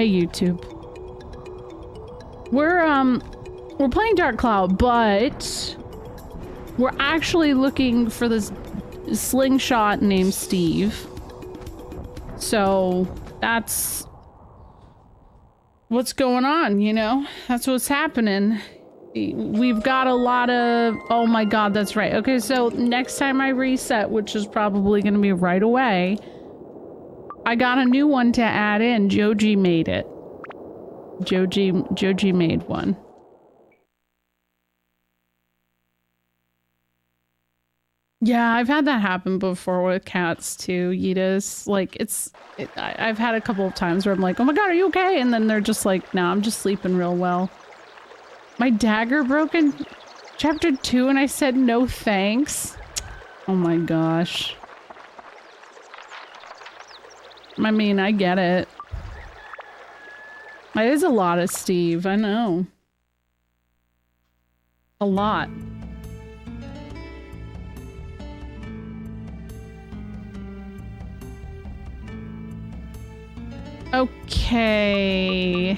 Hey, YouTube. We're playing Dark Cloud, but we're actually looking for this slingshot named Steve. So that's what's going on, you know? That's what's happening. We've got a lot of... Oh my god, that's right. Okay, so next time I reset, which is probably going to be right away, I got a new one to add in. Joji made it. Joji made one. Yeah, I've had that happen before with cats too, Yeetus. Like, I've had a couple of times where I'm like, oh my god, are you okay? And then they're just like, no, I'm just sleeping real well. My dagger broke in chapter 2 and I said no thanks. Oh my gosh. I mean, I get it. It is a lot of Steve, I know. A lot. Okay.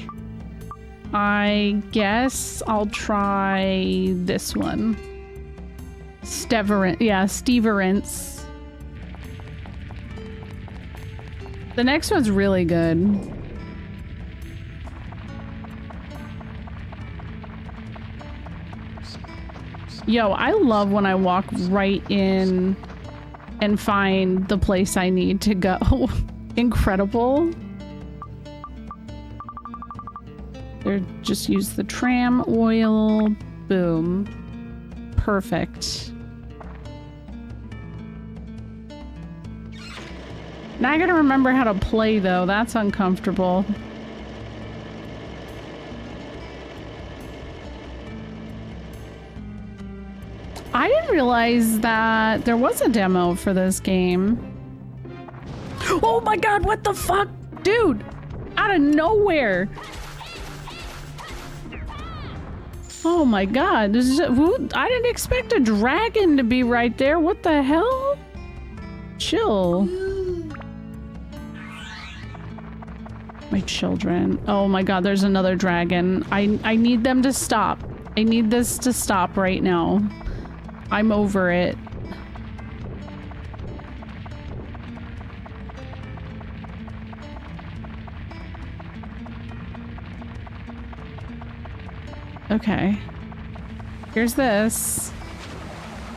I guess I'll try this one. Steverance. The next one's really good. Yo, I love when I walk right in and find the place I need to go. Incredible. There, just use the tram oil. Boom. Perfect. Now I gotta remember how to play though. That's uncomfortable. I didn't realize that there was a demo for this game. Oh my god, what the fuck? Dude! Out of nowhere! Oh my god, this is, I didn't expect a dragon to be right there. What the hell? Chill. My children. Oh my god, there's another dragon. I need them to stop. I need this to stop right now. I'm over it. Okay. Here's this.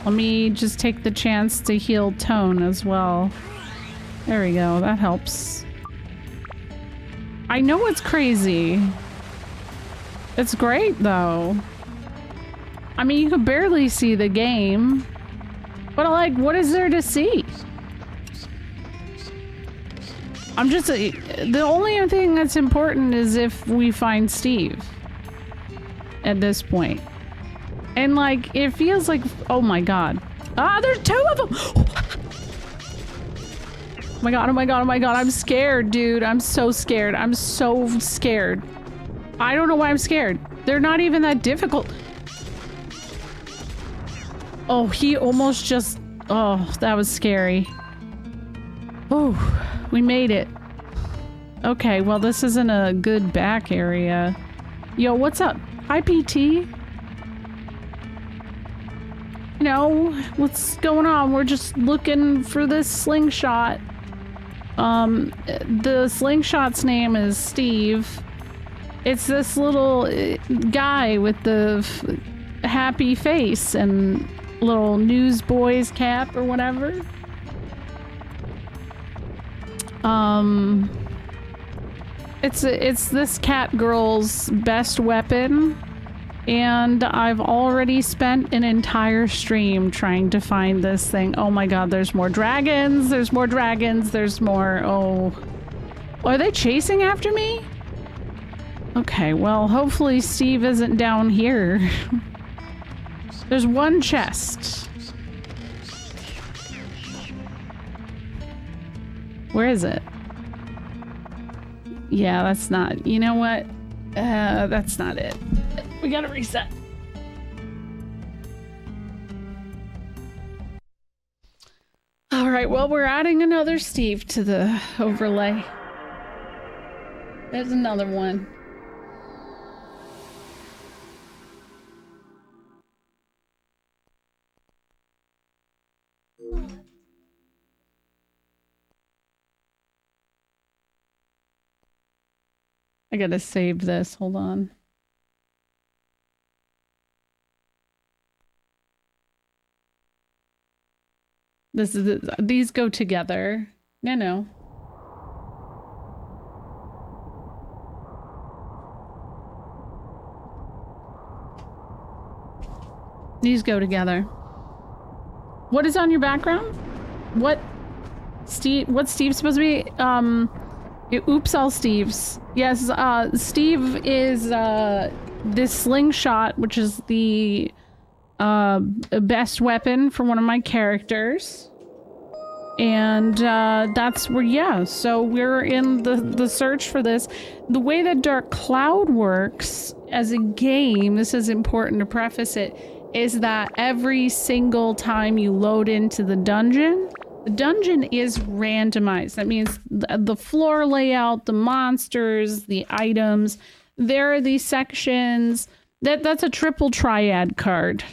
Let me just take the chance to heal Tone as well. There we go. That helps. I know it's crazy. It's great, though. I mean, you can barely see the game. But, like, what is there to see? I'm just... the only thing that's important is if we find Steve. At this point. And, like, it feels like... Oh, my God. Ah, there's 2 of them! Oh, my God, oh, my God, oh, my God. I'm scared, dude. I'm so scared. I'm so scared. I don't know why I'm scared. They're not even that difficult. Oh, he almost just... Oh, that was scary. Oh, we made it. Okay, well, this isn't a good back area. Yo, what's up? Hi, PT. You know, what's going on? We're just looking for this slingshot. The slingshot's name is Steve. It's this little guy with the happy face and little newsboy's cap or whatever. It's this cat girl's best weapon, and I've already spent an entire stream trying to find this thing. Oh my god, there's more dragons, there's more dragons, there's more... Oh. Are they chasing after me? Okay, well, hopefully Steve isn't down here. There's one chest. Where is it? Yeah, that's not... You know what? That's not it. We gotta reset. Alright, well, we're adding another Steve to the overlay. There's another one. I gotta save this. Hold on. These go together. No. These go together. What is on your background? What? What's Steve supposed to be? Oops, all Steves. Yes, Steve is, this slingshot, which is the, best weapon for one of my characters. And, that's where, yeah, so we're in the search for this. The way that Dark Cloud works as a game, this is important to preface it, is that every single time you load into the dungeon is randomized. That means the floor layout, the monsters, the items, there are these sections. That's a triple triad card,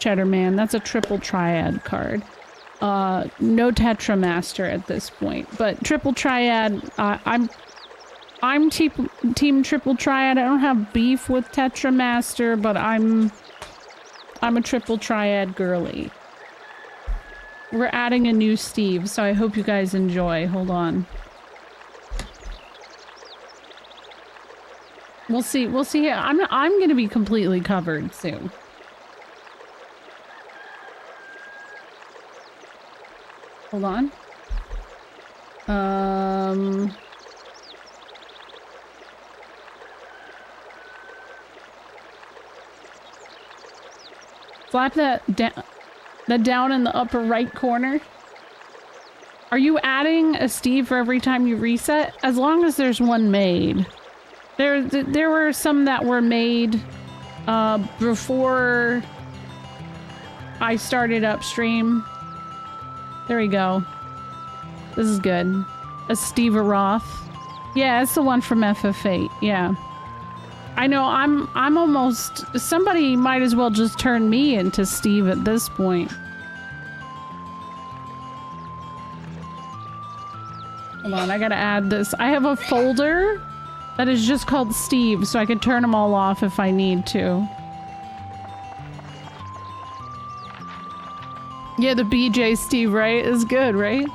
Cheddar Man. That's a triple triad card. No Tetramaster at this point, but triple triad. I'm team triple triad. I don't have beef with Tetramaster, but I'm a triple triad girly. We're adding a new Steve, so I hope you guys enjoy. Hold on. We'll see. We'll see. I'm gonna be completely covered soon. Hold on. Flap that down in the upper right corner. Are you adding a Steve for every time you reset? As long as there's one made. There were some that were made before I started upstream. There we go. This is good. A Steve Roth. Yeah, it's the one from FF8. Yeah. I know, I'm almost... Somebody might as well just turn me into Steve at this point. Hold on, I gotta add this. I have a folder that is just called Steve, so I can turn them all off if I need to. Yeah, the BJ Steve, right? Is good, right?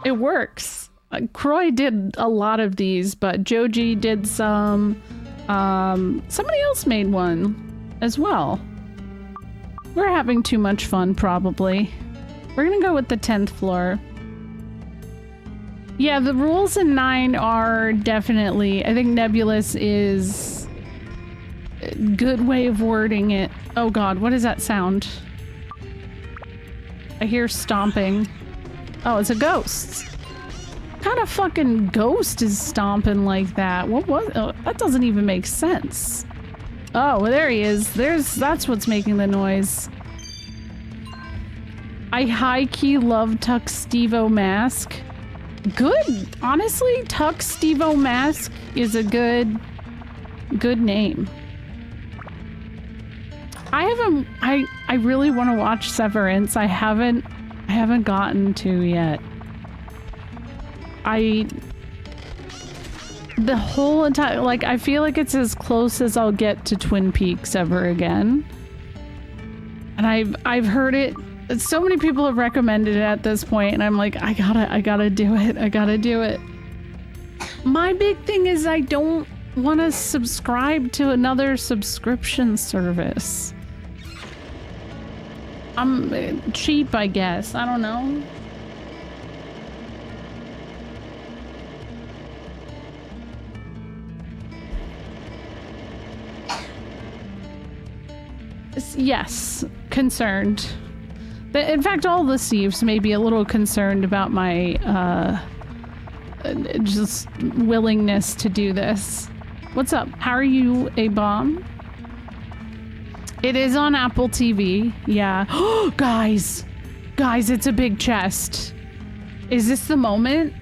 It works. Croy did a lot of these, but Joji did some. Somebody else made one as well. We're having too much fun, probably. We're gonna go with the 10th floor. Yeah, the rules in 9 are definitely... I think nebulous is a good way of wording it. Oh god, what is that sound? I hear stomping. Oh, it's a ghost. What kind of fucking ghost is stomping like that? What was... Oh, that doesn't even make sense. Oh, well, there he is. That's what's making the noise. I high-key love Tuxtevo Mask. Good. Honestly, Tuxtevo Mask is a good name. I really want to watch Severance. I haven't gotten to yet. The whole entire, like, I feel like it's as close as I'll get to Twin Peaks ever again. And I've heard it. So many people have recommended it at this point, and I'm like, I gotta do it. I gotta do it. My big thing is I don't want to subscribe to another subscription service. I'm cheap, I guess. I don't know. Yes, concerned. In fact, all the Steves may be a little concerned about my just willingness to do this. What's up? How are you, a bomb? It is on Apple TV. Yeah. Guys, it's a big chest. Is this the moment?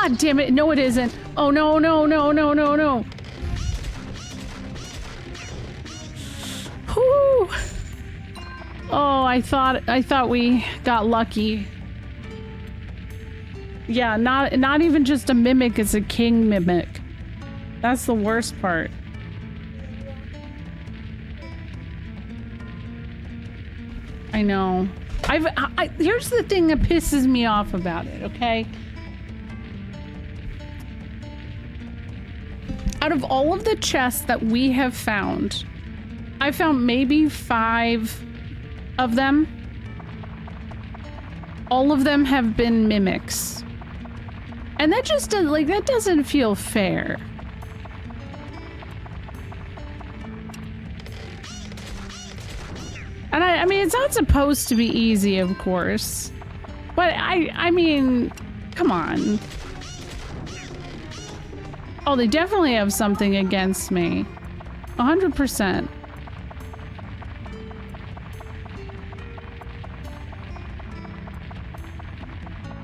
God damn it. No, it isn't. Oh, no, no, no, no, no, no. Whew. Oh, I thought we got lucky. Yeah, not even just a mimic, it's a king mimic. That's the worst part. I know. Here's the thing that pisses me off about it, okay? Out of all of the chests that we have found, I found maybe 5 of them. All of them have been mimics. And that just that doesn't feel fair. And I mean, it's not supposed to be easy, of course. But I mean, come on. Oh, they definitely have something against me. 100%.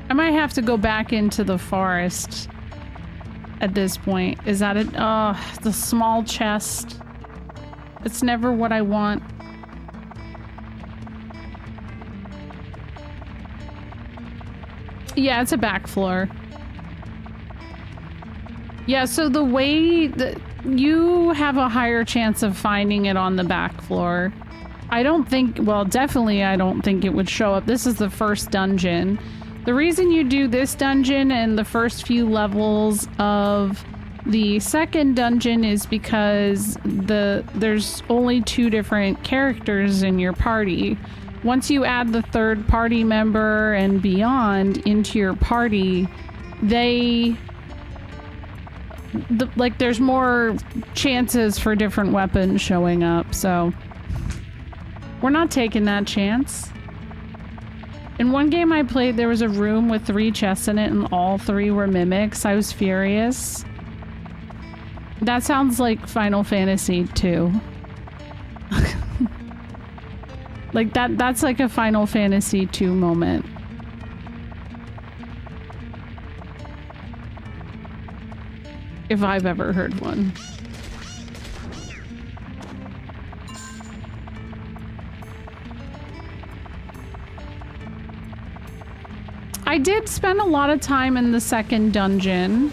I might have to go back into the forest at this point. Is that it? Oh, the small chest. It's never what I want. Yeah, it's a back floor. Yeah, so the way that you have a higher chance of finding it on the back floor. I don't think, well, definitely I don't think it would show up. This is the first dungeon. The reason you do this dungeon and the first few levels of the second dungeon is because there's only 2 different characters in your party. Once you add the 3rd party member and beyond into your party, there's more chances for different weapons showing up, so we're not taking that chance. In one game I played, there was a room with 3 chests in it and all 3 were mimics. I was furious. That sounds like Final Fantasy 2. Like that's like a Final Fantasy 2 moment. If I've ever heard one. I did spend a lot of time in the second dungeon.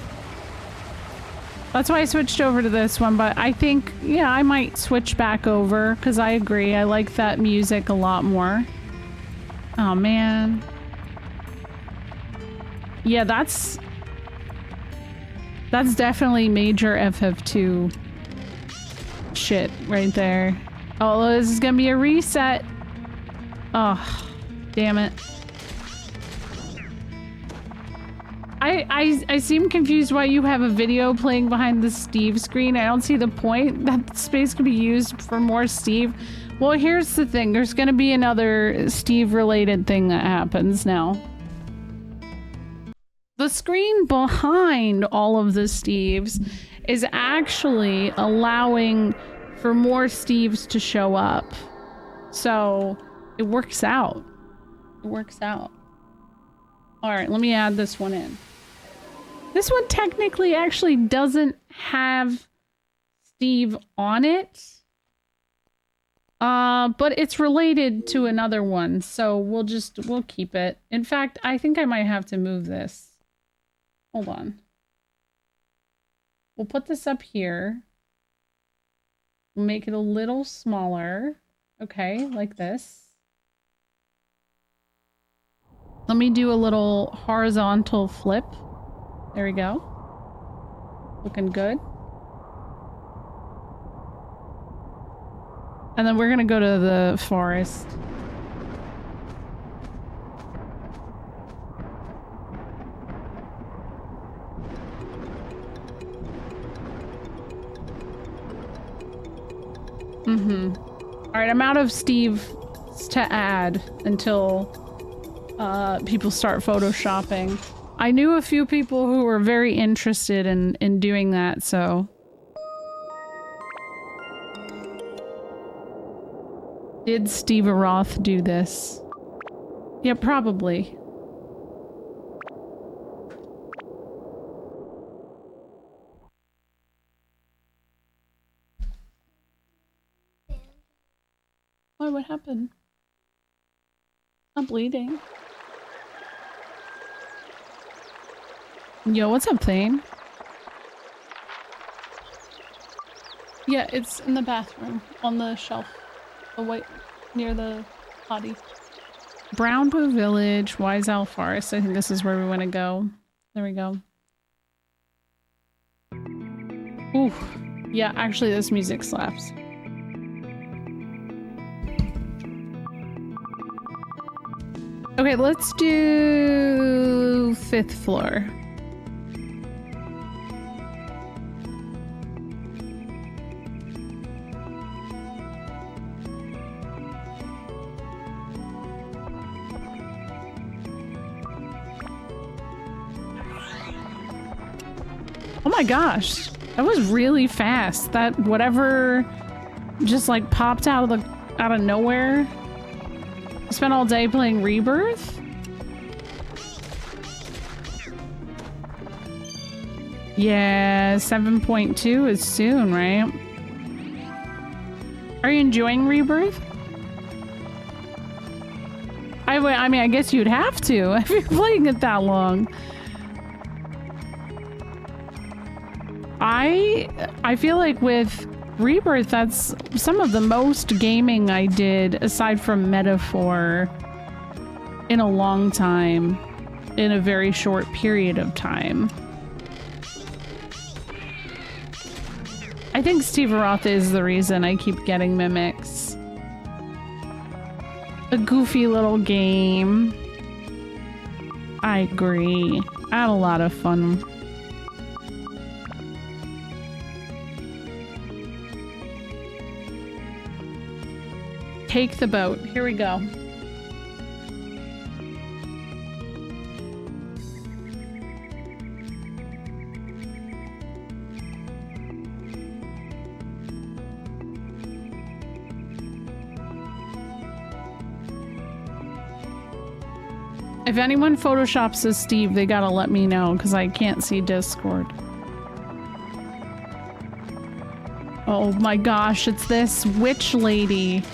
That's why I switched over to this one, but I think, yeah, I might switch back over, because I agree. I like that music a lot more. Oh, man. Yeah, that's definitely major FF2 shit right there. Oh, this is gonna be a reset. Oh, damn it. I seem confused why you have a video playing behind the Steve screen. I don't see the point. That space could be used for more Steve. Well, here's the thing. There's gonna be another Steve-related thing that happens now. The screen behind all of the Steves is actually allowing for more Steves to show up. So it works out. It works out. All right, let me add this one in. This one technically actually doesn't have Steve on it. But it's related to another one, so we'll keep it. In fact, I think I might have to move this. Hold on. We'll put this up here. We'll make it a little smaller. Okay, like this. Let me do a little horizontal flip. There we go. Looking good. And then we're gonna go to the forest. Alright, I'm out of Steve to add until people start photoshopping. I knew a few people who were very interested in doing that, so... Did Steve Roth do this? Yeah, probably. Why? What happened? I'm bleeding. Yo, what's up, Thane? Yeah, it's in the bathroom on the shelf. The white near the potty. Brownbow Village, Wise Owl Forest. I think this is where we want to go. There we go. Ooh. Yeah, actually this music slaps. Okay, let's do 5th floor. Oh my gosh, that was really fast. That whatever just like popped out of nowhere. I spent all day playing Rebirth. Yeah, 7.2 is soon, right? Are you enjoying Rebirth? I mean, I guess you'd have to if you're playing it that long. I feel like with Rebirth, that's some of the most gaming I did, aside from Metaphor, in a long time, in a very short period of time. I think Steve Roth is the reason I keep getting mimics. A goofy little game. I agree. I had a lot of fun. Take the boat. Here we go. If anyone photoshops as Steve, they gotta let me know because I can't see Discord. Oh my gosh, it's this witch lady.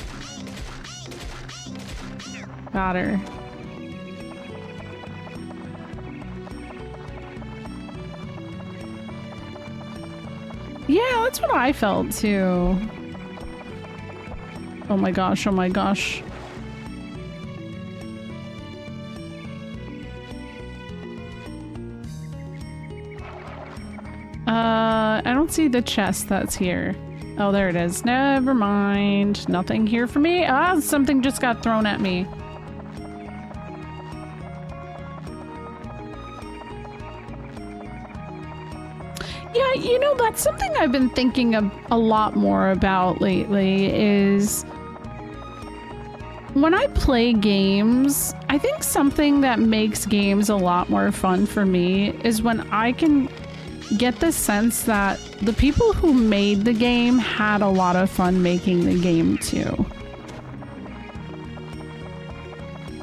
Got her. Yeah, that's what I felt too. Oh my gosh, oh my gosh. I don't see the chest that's here. Oh, there it is. Never mind. Nothing here for me. Ah, something just got thrown at me. Yeah, you know, that's something I've been thinking a lot more about lately is when I play games, I think something that makes games a lot more fun for me is when I can get the sense that the people who made the game had a lot of fun making the game too.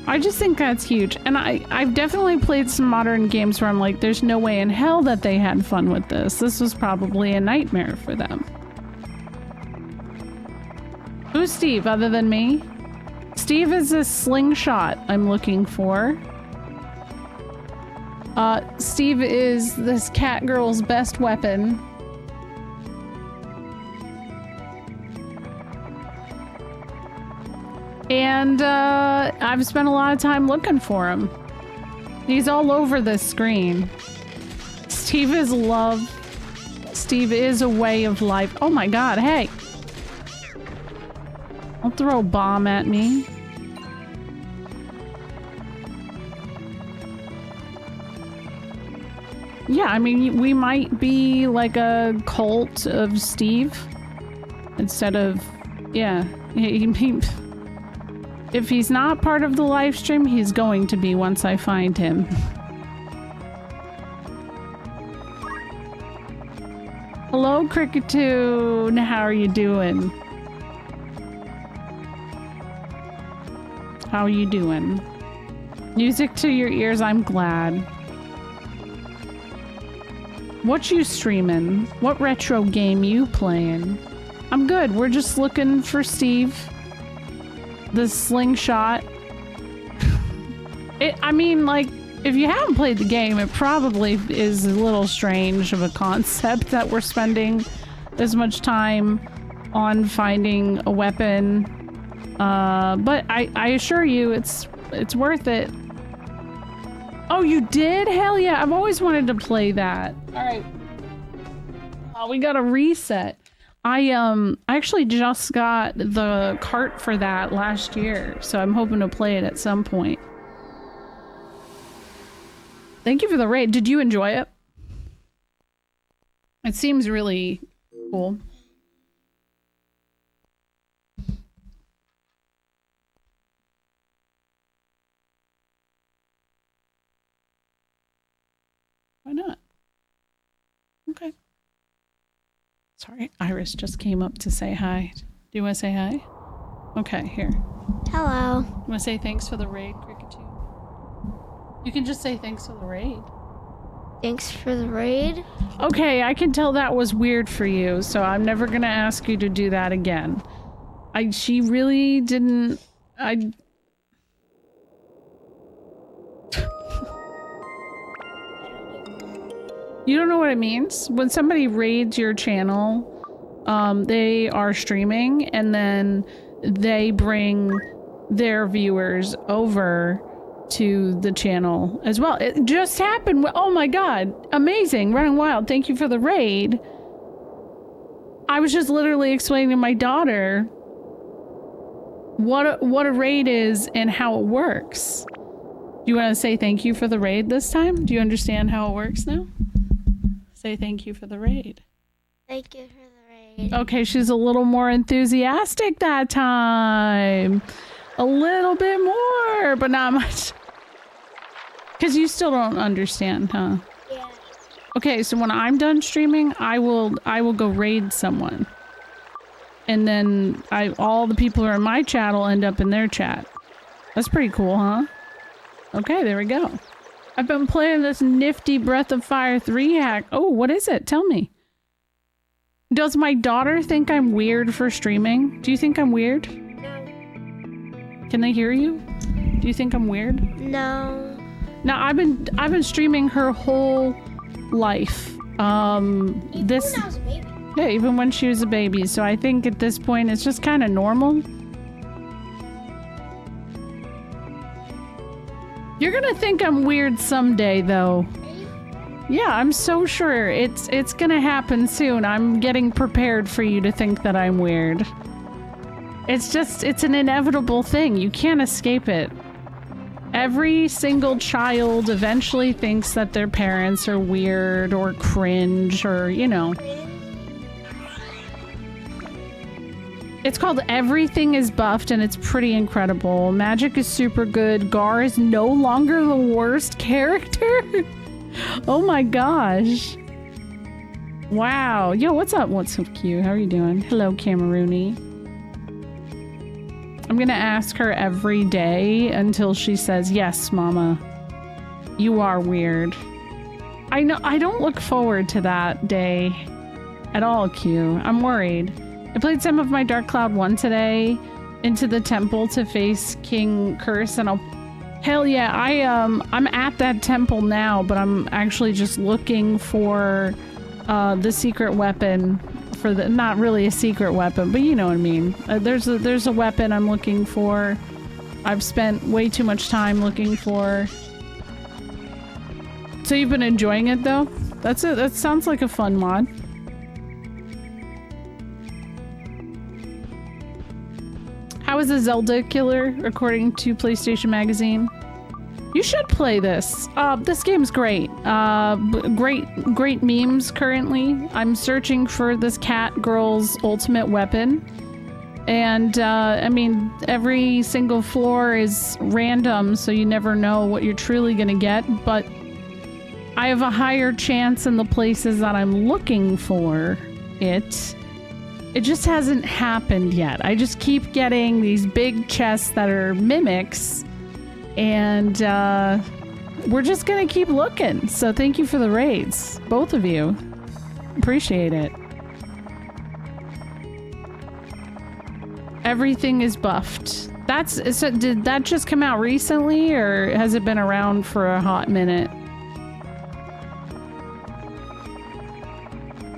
I just think that's huge. And I've definitely played some modern games where I'm like, there's no way in hell that they had fun with this. This was probably a nightmare for them. Who's Steve other than me? Steve is a slingshot I'm looking for. Steve is this cat girl's best weapon. And, I've spent a lot of time looking for him. He's all over this screen. Steve is love. Steve is a way of life. Oh my god, hey! Don't throw a bomb at me. Yeah, I mean, we might be like a cult of Steve. Instead of... yeah. If he's not part of the live stream, he's going to be once I find him. Hello, Cricketoon. How are you doing? How are you doing? Music to your ears, I'm glad. What you streaming? What retro game you playing? I'm good. We're just looking for Steve. the slingshot. I mean, like, if you haven't played the game, it probably is a little strange of a concept that we're spending this much time on finding a weapon. But I assure you, it's worth it. Oh, you did? Hell yeah! I've always wanted to play that. All right. Oh, we got a reset. I actually just got the cart for that last year, so I'm hoping to play it at some point. Thank you for the raid. Did you enjoy it? It seems really cool. Why not? Okay. Sorry, Iris just came up to say hi. Do you want to say hi? Okay, here. Hello. You want to say thanks for the raid, Cricketoo? You can just say thanks for the raid. Thanks for the raid. Okay, I can tell that was weird for you, so I'm never gonna ask you to do that again. She really didn't... You don't know what it means? When somebody raids your channel, they are streaming, and then they bring their viewers over to the channel as well. It just happened. Oh my god. Amazing. Running Wild, thank you for the raid. I was just literally explaining to my daughter what a raid is and how it works. Do you want to say thank you for the raid this time? Do you understand how it works now? Say thank you for the raid. Thank you for the raid. Okay, she's a little more enthusiastic that time. A little bit more, but not much. Because you still don't understand, huh? Yeah. Okay, so when I'm done streaming, I will go raid someone. And then all the people who are in my chat will end up in their chat. That's pretty cool, huh? Okay, there we go. I've been playing this nifty Breath of Fire 3 hack. Oh, what is it? Tell me. Does my daughter think I'm weird for streaming? Do you think I'm weird? No. Can they hear you? Do you think I'm weird? No. Now I've been streaming her whole life. Even when I was a baby. Yeah, even when she was a baby. So I think at this point it's just kind of normal. You're gonna think I'm weird someday, though. Yeah, I'm so sure. It's gonna happen soon. I'm getting prepared for you to think that I'm weird. It's an inevitable thing. You can't escape it. Every single child eventually thinks that their parents are weird or cringe or, you know. It's called Everything is Buffed, and it's pretty incredible. Magic is super good. Gar is no longer the worst character. Oh my gosh. Wow. Yo, what's up? What's up, Q? How are you doing? Hello, Camerooni. I'm gonna ask her every day until she says, yes, mama. You are weird. I know. I don't look forward to that day at all, Q. I'm worried. I played some of my Dark Cloud 1 today into the temple to face King Curse, and hell yeah, I'm at that temple now, but I'm actually just looking for the secret weapon for the, not really a secret weapon, but you know what I mean. There's a weapon I'm looking for. I've spent way too much time looking for. So you've been enjoying it though? That's it. That sounds like a fun mod. How is a Zelda killer, according to PlayStation Magazine? You should play this. This game's great. Great memes currently. I'm searching for this cat girl's ultimate weapon. And, I mean, every single floor is random, so you never know what you're truly gonna get, but I have a higher chance in the places that I'm looking for it. It just hasn't happened yet. I just keep getting these big chests that are mimics, and we're just gonna keep looking. So thank you for the raids, both of you. Appreciate it. Everything is buffed. So did that just come out recently, or has it been around for a hot minute?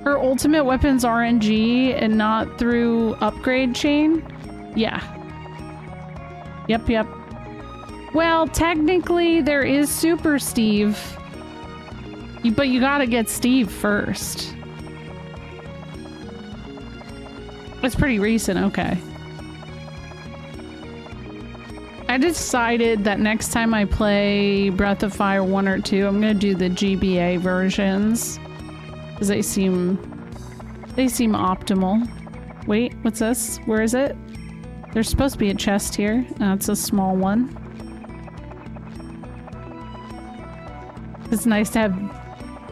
Her ultimate weapon's RNG and not through upgrade chain? Yeah. Yep. Well, technically there is Super Steve. But you gotta get Steve first. It's pretty recent, okay. I decided that next time I play Breath of Fire 1 or 2, I'm gonna do the GBA versions. Because they seem optimal. Wait, what's this? Where is it? There's supposed to be a chest here. It's a small one. It's nice to have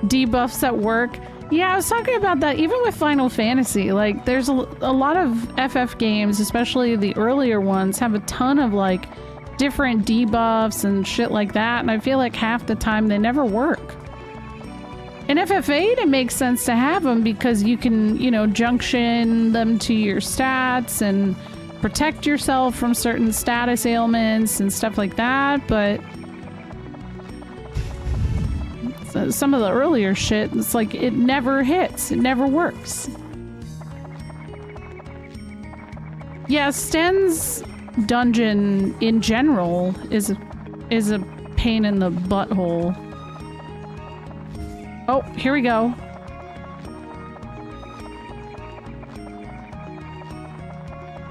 debuffs at work. Yeah, I was talking about that even with Final Fantasy. Like, there's a lot of FF games, especially the earlier ones, have a ton of, like, different debuffs and shit like that, and I feel like half the time they never work. In FF8, it makes sense to have them because you can, you know, junction them to your stats and protect yourself from certain status ailments and stuff like that, but some of the earlier shit, it's like it never hits, it never works. Yeah, Sten's dungeon in general is a pain in the butthole. Oh, here we go.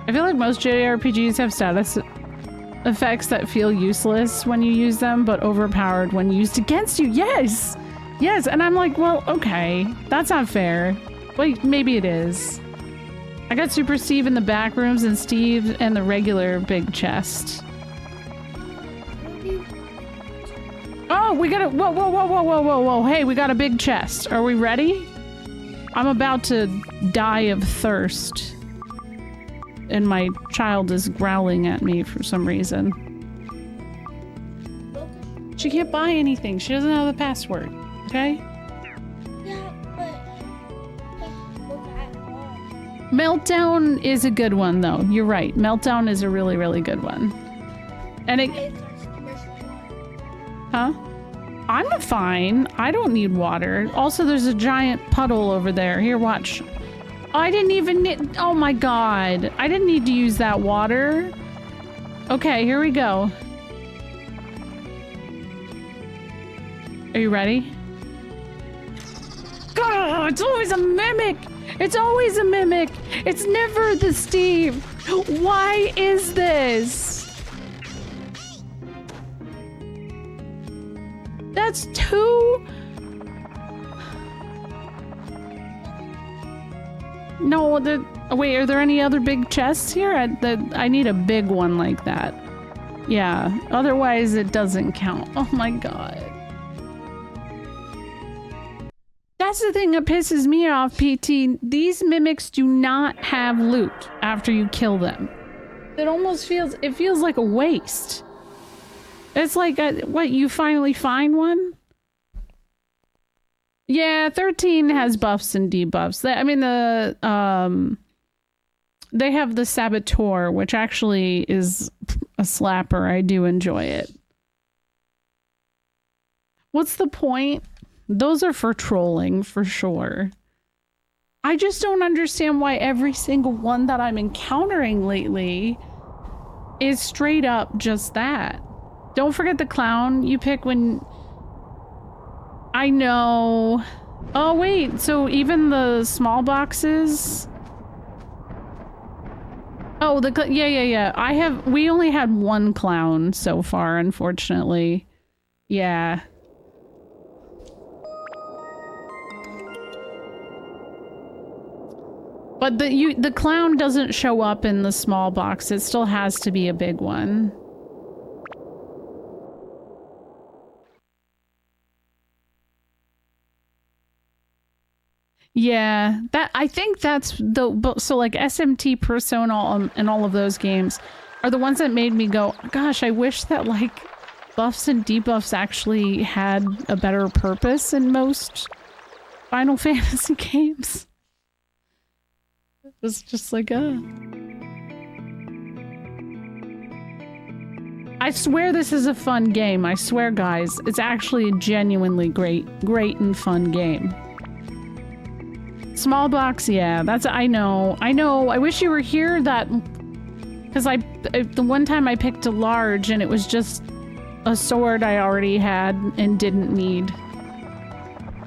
I feel like most JRPGs have status effects that feel useless when you use them, but overpowered when used against you. Yes! Yes, and I'm like, well, okay. That's not fair. Wait, maybe it is. I got Super Steve in the back rooms and Steve and the regular big chest. Oh, we got a- whoa. Hey, we got a big chest. Are we ready? I'm about to die of thirst. And my child is growling at me for some reason. She can't buy anything. She doesn't know the password. Okay? Yeah, but Meltdown is a good one, though. You're right. Meltdown is a really, really good one. And it... Huh? I'm fine. I don't need water. Also, there's a giant puddle over there. Here, watch. I didn't even need... Oh my god. I didn't need to use that water. Okay, here we go. Are you ready? God, it's always a mimic! It's always a mimic! It's never the Steve! Why is this? That's two... No, wait, are there any other big chests here? I need a big one like that. Yeah, otherwise it doesn't count. Oh my god. That's the thing that pisses me off, PT. These mimics do not have loot after you kill them. It almost feels like a waste. It's like, what, you finally find one? Yeah, 13 has buffs and debuffs. They have the Saboteur, which actually is a slapper. I do enjoy it. What's the point? Those are for trolling, for sure. I just don't understand why every single one that I'm encountering lately is straight up just that. Don't forget the clown you pick when... I know. Oh, wait. So even the small boxes... Oh, yeah. We only had one clown so far, unfortunately. Yeah. But the clown doesn't show up in the small box. It still has to be a big one. Yeah, I think that's so like SMT, Persona, and all of those games are the ones that made me go, gosh, I wish that like buffs and debuffs actually had a better purpose in most Final Fantasy games. It was just like, I swear this is a fun game. I swear, guys. It's actually a genuinely great and fun game. Small box, yeah. That's... I know. I wish you were here that... Because the one time I picked a large and it was just a sword I already had and didn't need.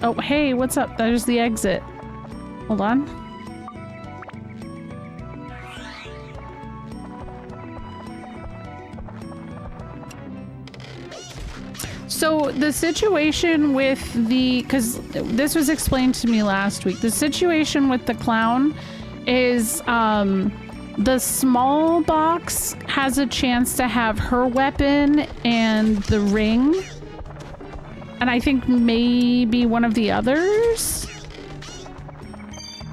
Oh, hey, what's up? There's the exit. Hold on. So the situation with the, because this was explained to me last week, the situation with the clown is the small box has a chance to have her weapon and the ring. And I think maybe one of the others,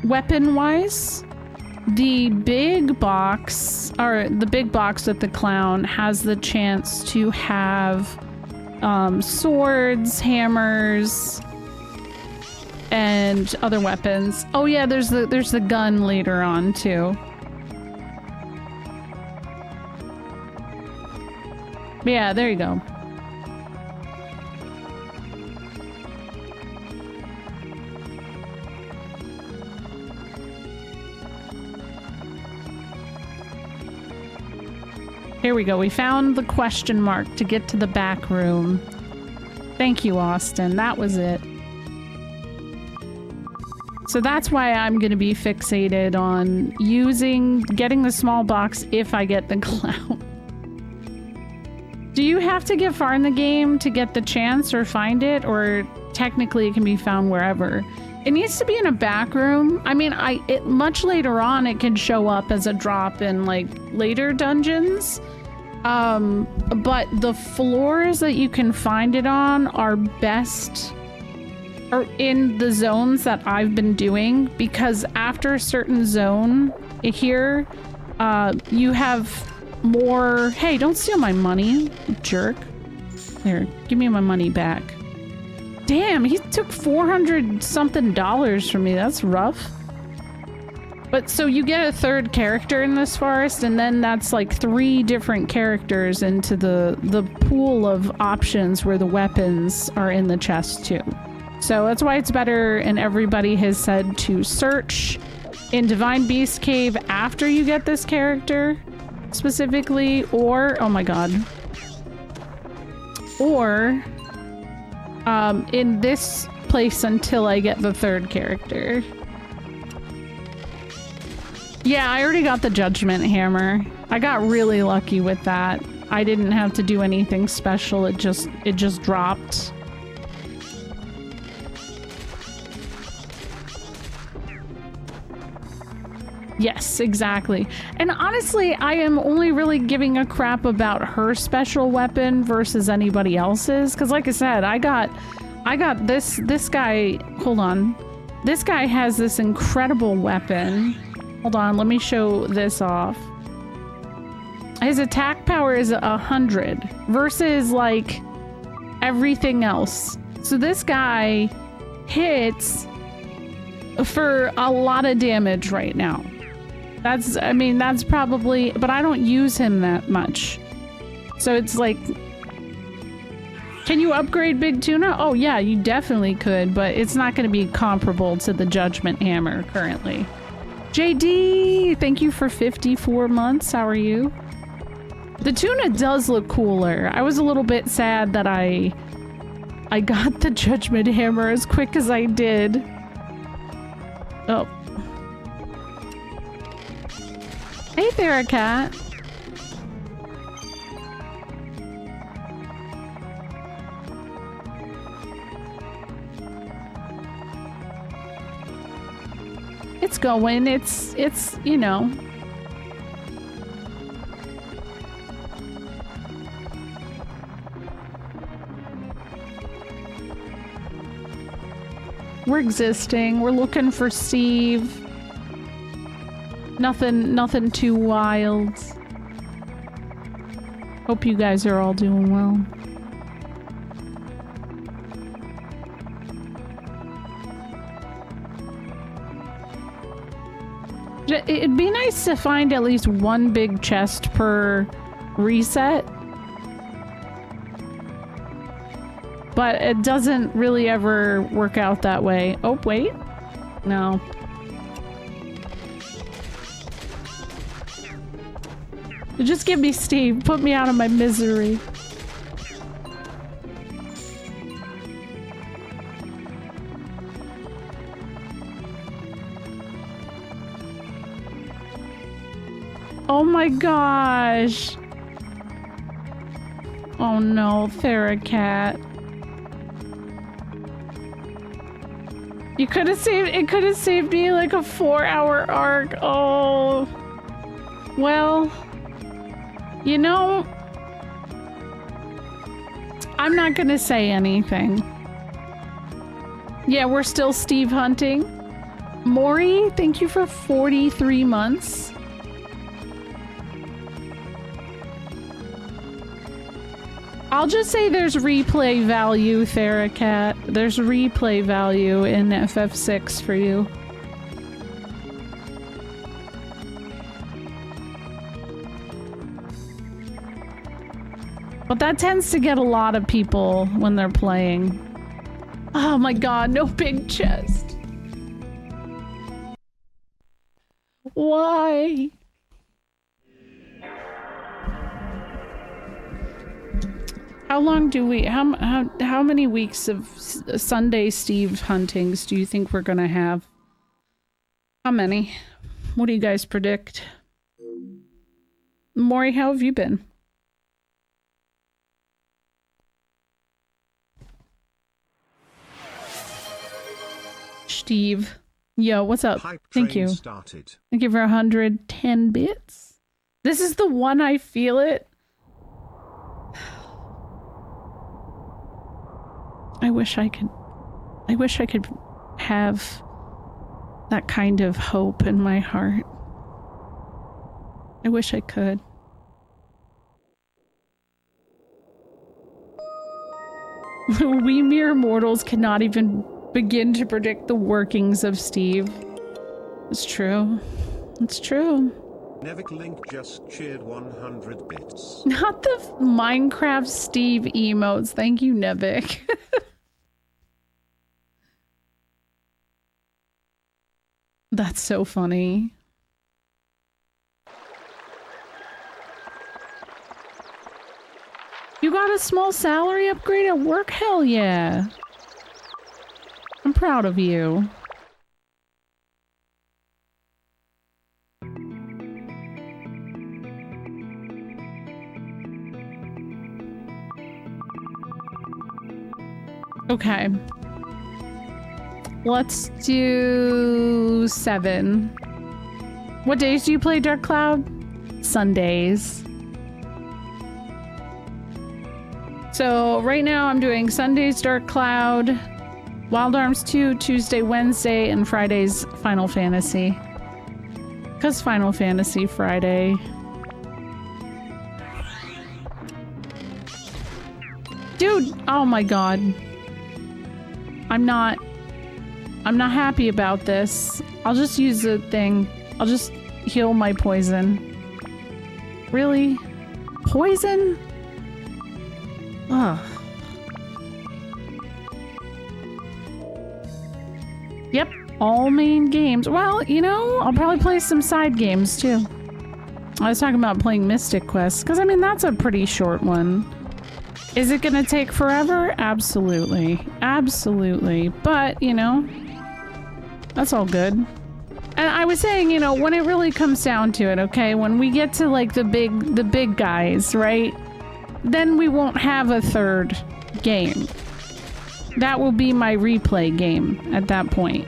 weapon-wise. The big box, or the big box with the clown, has the chance to have swords, hammers, and other weapons. Oh yeah, there's the gun later on too. Yeah, there you go. Here we go. We found the question mark to get to the back room. Thank you, Austin. That was it. So that's why I'm going to be fixated on getting the small box if I get the clown. Do you have to get far in the game to get the chance or find it? Or technically it can be found wherever? It needs to be in a back room. I mean, much later on it can show up as a drop in like later dungeons. But the floors that you can find it on are best or in the zones that I've been doing, because after a certain zone here, you have more... Hey, don't steal my money, you jerk. Here, give me my money back. Damn, he took $400 something from me. That's rough. But so you get a third character in this forest, and then that's like 3 different characters into the pool of options where the weapons are in the chest too. So that's why it's better, and everybody has said to search in Divine Beast Cave after you get this character specifically, or oh my god, or in this place until I get the third character. Yeah, I already got the Judgment Hammer. I got really lucky with that. I didn't have to do anything special. It just dropped. Yes, exactly. And honestly, I am only really giving a crap about her special weapon versus anybody else's. Because like I said, I got this guy. Hold on. This guy has this incredible weapon. Hold on, let me show this off. His attack power is 100 versus like everything else. So this guy hits for a lot of damage right now. That's probably, but I don't use him that much. So it's like, can you upgrade Big Tuna? Oh yeah, you definitely could, but it's not going to be comparable to the Judgment Hammer currently. JD, thank you for 54 months. How are you? The tuna does look cooler. I was a little bit sad that I got the Judgment Hammer as quick as I did. Oh. Hey there, cat. It's going. It's you know. We're existing. We're looking for Steve. Nothing too wild. Hope you guys are all doing well. It'd be nice to find at least one big chest per reset. But it doesn't really ever work out that way. Oh, wait. No. Just give me Steve. Put me out of my misery. Oh my gosh. Oh no, Theracat. You could have saved- it could have saved me like a 4-hour arc. Oh. Well. You know, I'm not gonna say anything. Yeah, we're still Steve hunting. Maury, thank you for 43 months. I'll just say there's replay value, Theracat. There's replay value in FF6 for you. But that tends to get a lot of people when they're playing. Oh my god, no big chest. Why? How long do we, how many weeks of Sunday Steve huntings do you think we're gonna have? How many? What do you guys predict? Maury, how have you been? Steve. Yo, what's up? Thank you. Started. Thank you for 110 bits. This is the one I feel it. I wish I could have that kind of hope in my heart. I wish I could. We mere mortals cannot even begin to predict the workings of Steve. It's true. It's true. Nevik Link just cheered 100 bits. Not the Minecraft Steve emotes. Thank you, Nevik. That's so funny. You got a small salary upgrade at work? Hell yeah. I'm proud of you. Okay. Let's do 7. What days do you play Dark Cloud? Sundays. So right now I'm doing Sundays Dark Cloud, Wild Arms 2, Tuesday, Wednesday, and Fridays Final Fantasy. 'Cause Final Fantasy Friday. Dude, oh my god. I'm not happy about this. I'll just use the thing. I'll just heal my poison. Really? Poison? Ugh. Yep, all main games. Well, you know, I'll probably play some side games too. I was talking about playing Mystic Quest, because I mean, that's a pretty short one. Is it gonna take forever? Absolutely. Absolutely. But, you know, that's all good. And I was saying, you know, when it really comes down to it, okay, when we get to like the big guys, right? Then we won't have a third game. That will be my replay game at that point.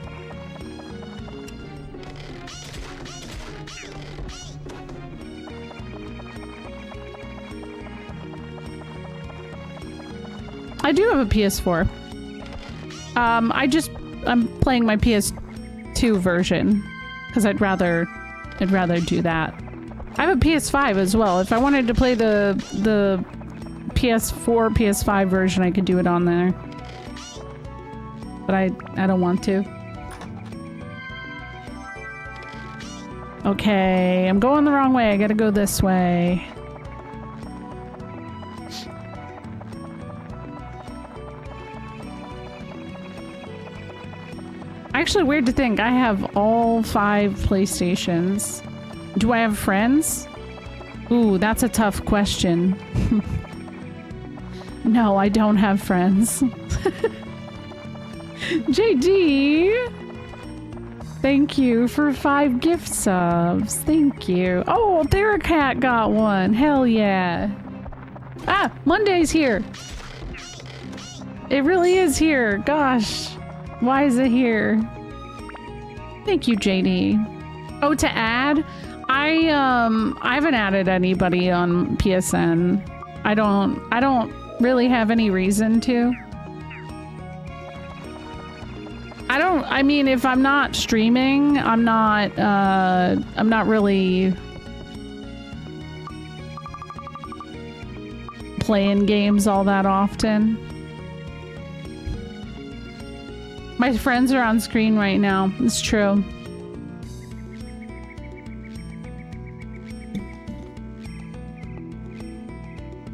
I do have a PS4. I'm playing my PS2 version because I'd rather do that. I have a PS5 as well. If I wanted to play the PS4, PS5 version, I could do it on there. But I don't want to. Okay, I'm going the wrong way. I gotta go this way. actually weird to think I have all 5 PlayStations. Do I have friends? Ooh, that's a tough question. No, I don't have friends. JD! Thank you for 5 gift subs. Thank you. Oh, Theracat got one. Hell yeah. Ah, Monday's here. It really is here. Gosh. Why is it here? Thank you, JD. Oh, to add? I haven't added anybody on PSN. I don't really have any reason to. I mean, if I'm not streaming, I'm not really playing games all that often. My friends are on screen right now. It's true.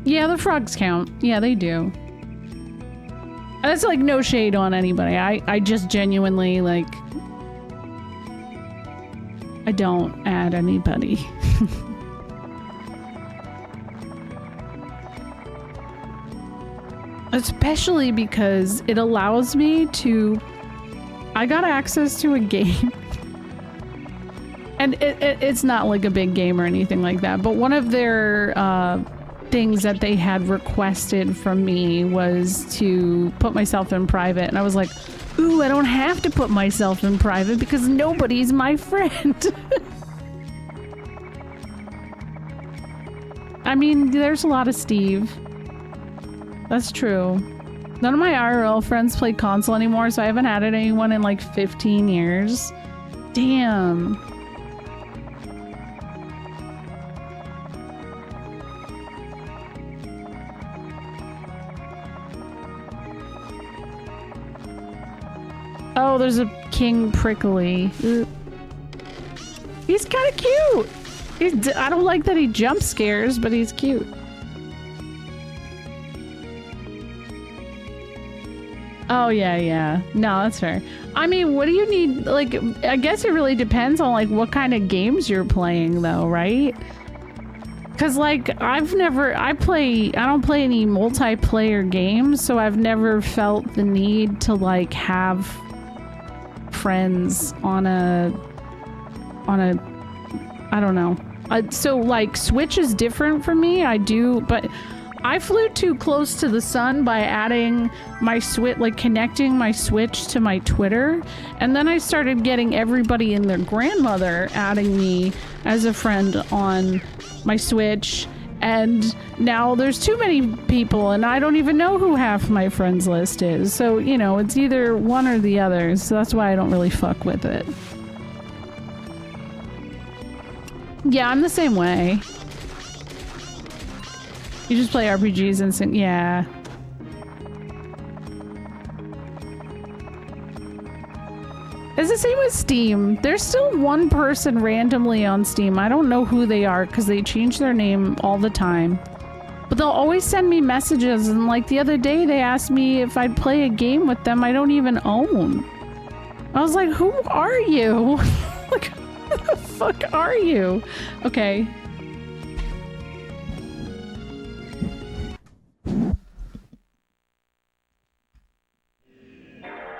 Yeah, the frogs count. Yeah, they do. That's like no shade on anybody. I just genuinely like... I don't add anybody. Especially because it allows me to... I got access to a game. And it's not like a big game or anything like that, but one of their things that they had requested from me was to put myself in private, and I was like, ooh, I don't have to put myself in private because nobody's my friend. I mean, there's a lot of Steve. That's true. None of my IRL friends play console anymore, so I haven't added anyone in like 15 years. Damn. Oh, there's a King Prickly. He's kind of cute. I don't like that he jump scares, but he's cute. Oh, yeah. No, that's fair. I mean, what do you need? Like, I guess it really depends on, like, what kind of games you're playing, though, right? Because, like, I don't play any multiplayer games, so I've never felt the need to, like, have friends on a I don't know. So, like, Switch is different for me. I do, but I flew too close to the sun by adding my Switch, like connecting my Switch to my Twitter. And then I started getting everybody and their grandmother adding me as a friend on my Switch. And now there's too many people and I don't even know who half my friends list is. So, you know, it's either one or the other. So that's why I don't really fuck with it. Yeah, I'm the same way. You just play RPGs and yeah. It's the same with Steam. There's still one person randomly on Steam. I don't know who they are because they change their name all the time. But they'll always send me messages, and like the other day they asked me if I'd play a game with them I don't even own. I was like, who are you? Like, who the fuck are you? Okay.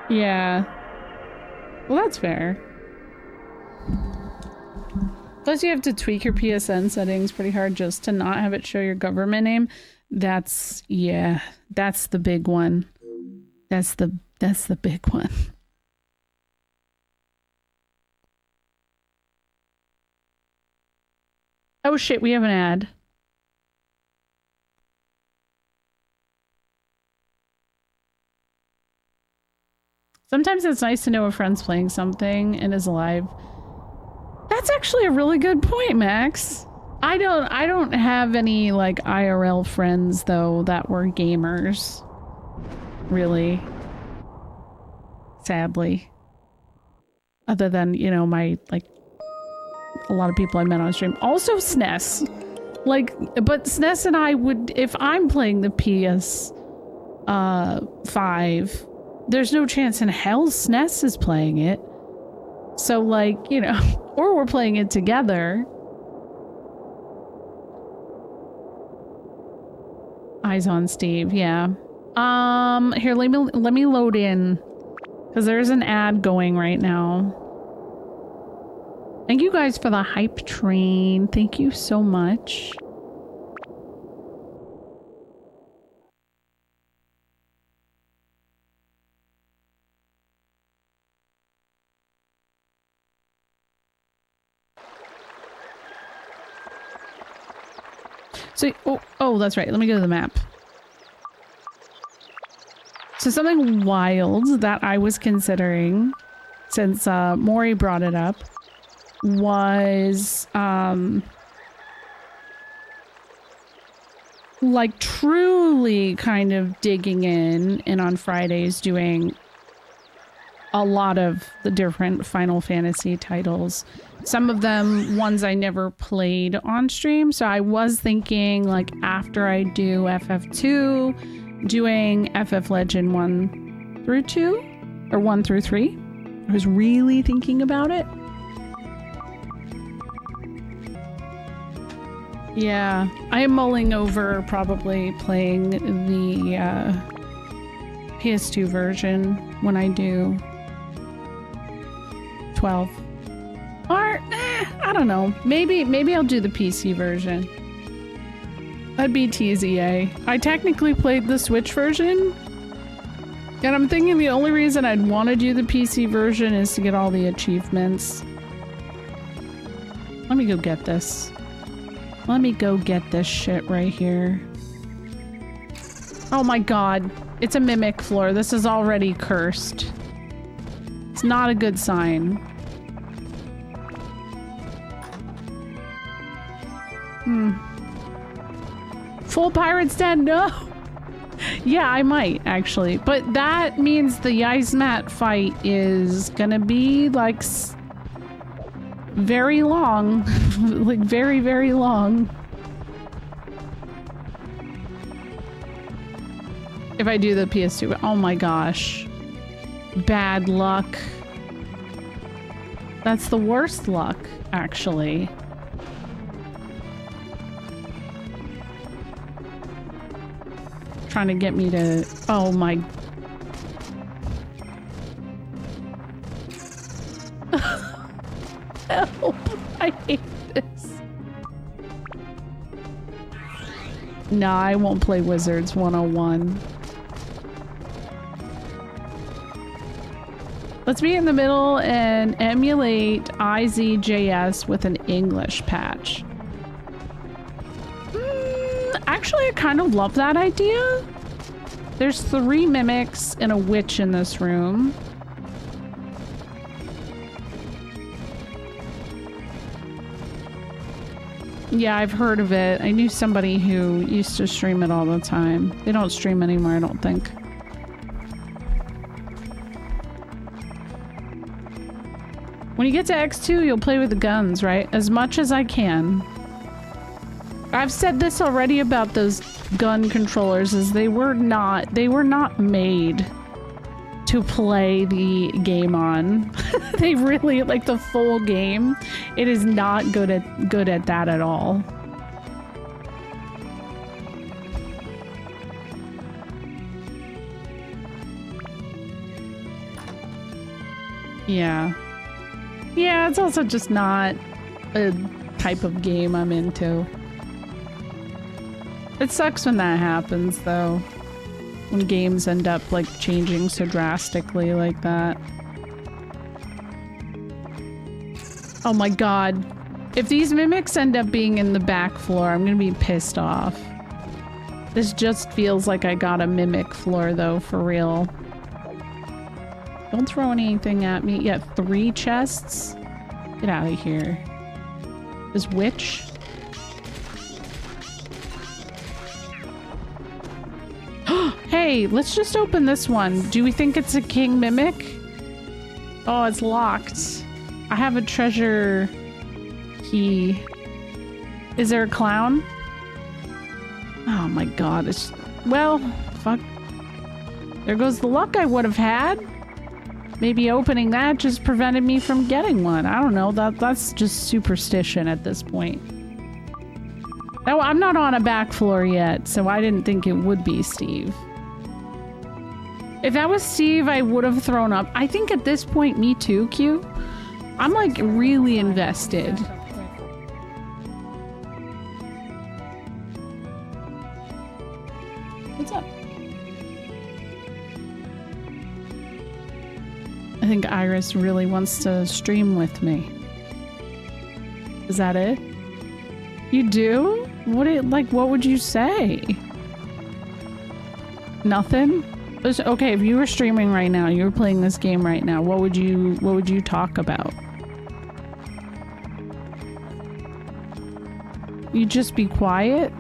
Yeah. Well, that's fair. Plus you have to tweak your PSN settings pretty hard just to not have it show your government name. That's, yeah, that's the big one. That's the big one. Oh shit, we have an ad. Sometimes it's nice to know a friend's playing something and is alive. That's actually a really good point, Max. I don't have any like IRL friends though that were gamers. Really. Sadly. Other than, you know, my like a lot of people I met on stream. Also SNES. Like, but SNES and I would, if I'm playing the PS 5, there's no chance in hell SNES is playing it. So, like, you know, or we're playing it together. Eyes on Steve, yeah. Here, let me load in. Because there's an ad going right now. Thank you guys for the hype train. Thank you so much. So, oh, that's right. Let me go to the map. So something wild that I was considering, since Maury brought it up, was like truly kind of digging in and on Fridays doing a lot of the different Final Fantasy titles. Some of them ones I never played on stream, so I was thinking like after I do FF2, doing FF Legend 1 through 2 or 1 through 3. I was really thinking about it. Yeah, I am mulling over probably playing the PS2 version when I do 12. Or, I don't know. Maybe I'll do the PC version. That'd be TZA. I technically played the Switch version. And I'm thinking the only reason I'd want to do the PC version is to get all the achievements. Let me go get this. Let me go get this shit right here. Oh my god. It's a mimic floor. This is already cursed. It's not a good sign. Full Pirate's dead? No! Yeah, I might, actually. But that means the ice mat fight is gonna be, like, very long. Like, very, very long. If I do the PS2. Oh my gosh. Bad luck. That's the worst luck, actually. Trying to get me to... Oh my... Help! I hate this. Nah, I won't play Wizards 101. Let's be in the middle and emulate IZJS with an English patch. Actually, I kind of love that idea. There's 3 mimics and a witch in this room. Yeah, I've heard of it. I knew somebody who used to stream it all the time. They don't stream anymore, I don't think. When you get to X2, you'll play with the guns, right? As much as I can. I've said this already about those gun controllers, is they were not made to play the game on. They really, like, the full game, it is not good at that at all. Yeah. Yeah, it's also just not a type of game I'm into. It sucks when that happens, though. When games end up, like, changing so drastically like that. Oh my god. If these mimics end up being in the back floor, I'm gonna be pissed off. This just feels like I got a mimic floor, though, for real. Don't throw anything at me. Yeah, 3 chests? Get out of here. This witch? Hey, let's just open this one. Do we think it's a king mimic? Oh, it's locked. I have a treasure key. Is there a clown? Oh my god, it's... Well, fuck. There goes the luck I would have had. Maybe opening that just prevented me from getting one. I don't know. That's just superstition at this point. No, I'm not on a back floor yet, so I didn't think it would be Steve. If that was Steve, I would have thrown up. I think at this point, me too, Q. I'm like really invested. What's up? I think Iris really wants to stream with me. Is that it? You do? What would you say? Nothing? Okay, if you were streaming right now, you were playing this game right now, what would you talk about? You'd just be quiet?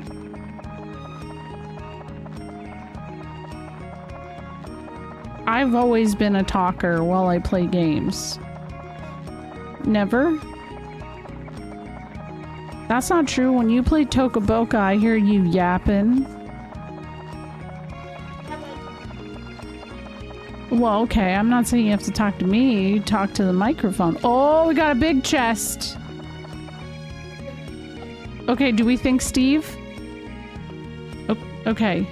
I've always been a talker while I play games. Never? That's not true. When you play Tokaboka, I hear you yapping. Well, okay, I'm not saying you have to talk to me. You talk to the microphone. Oh, we got a big chest. Okay, do we think Steve? Okay.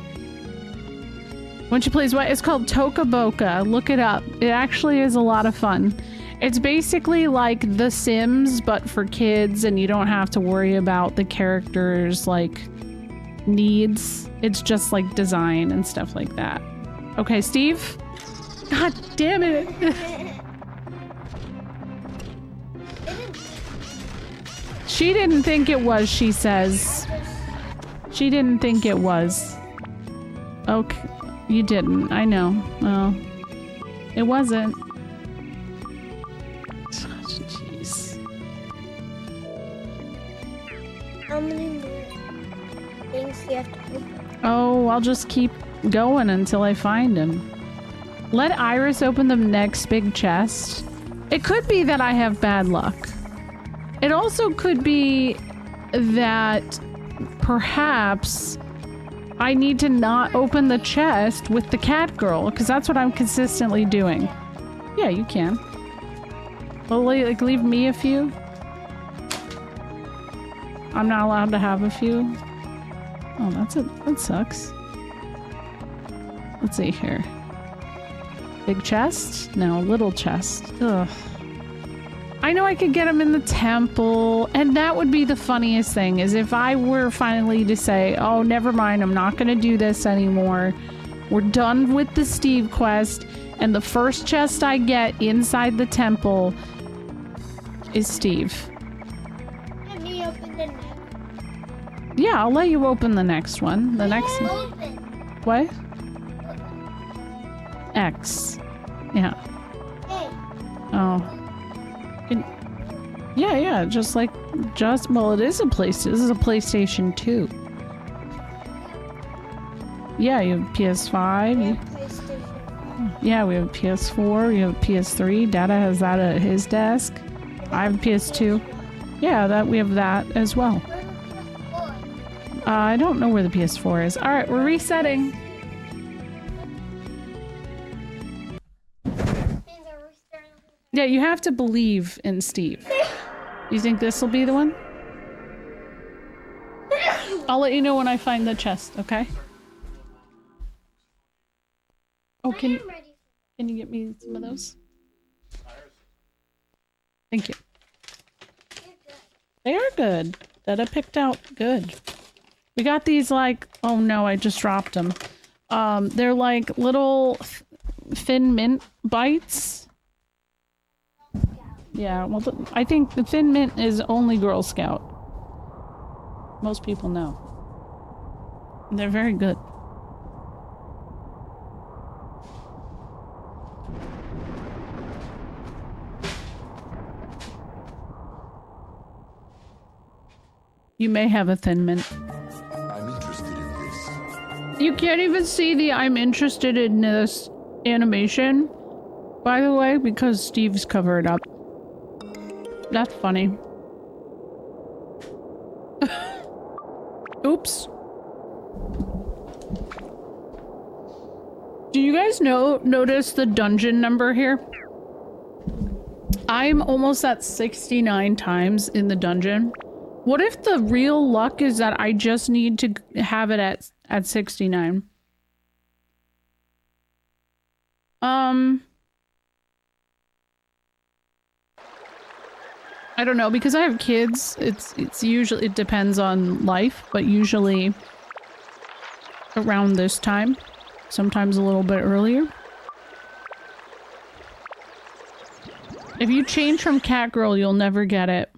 When she plays what? It's called Tokaboka. Look it up. It actually is a lot of fun. It's basically like The Sims, but for kids, and you don't have to worry about the characters' like needs. It's just like design and stuff like that. Okay, Steve? God damn it! She didn't think it was, she says. She didn't think it was. Okay. You didn't. I know. Well, it wasn't. Jeez. How many more things do you have to open? Oh, I'll just keep going until I find him. Let Iris open the next big chest. It could be that I have bad luck. It also could be that perhaps I need to not open the chest with the cat girl, because that's what I'm consistently doing. Yeah, you can. Well, like, leave me a few. I'm not allowed to have a few. Oh, that sucks. Let's see here. Big chest? No, little chest. Ugh. I know I could get him in the temple, and that would be the funniest thing, is if I were finally to say, oh, never mind, I'm not gonna do this anymore. We're done with the SteveQuest, and the first chest I get inside the temple is Steve. Let me open the next. Yeah, I'll let you open the next one. The next one. Open. What? X. Yeah. Hey. Oh. Yeah, well, it is a place. This is a PlayStation 2. Yeah, you have PS5. Yeah, we have PS4. We have PS3. Dada has that at his desk. I have PS2. Yeah, we have that as well. I don't know where the PS4 is. All right, we're resetting. Yeah, you have to believe in Steve. You think this will be the one? I'll let you know when I find the chest, okay? Oh, can you get me some of those? Thank you. They are good. That I picked out good. We got these like, oh no, I just dropped them. They're like little thin mint bites. Yeah, well, I think the Thin Mint is only Girl Scout. Most people know. They're very good. You may have a Thin Mint. I'm interested in this. You can't even see the I'm interested in this animation, by the way, because Steve's covered up. That's funny. Oops. Do you guys notice the dungeon number here? I'm almost at 69 times in the dungeon. What if the real luck is that I just need to have it at 69? I don't know, because I have kids, it's usually, it depends on life, but usually around this time, sometimes a little bit earlier. If you change from cat girl, you'll never get it.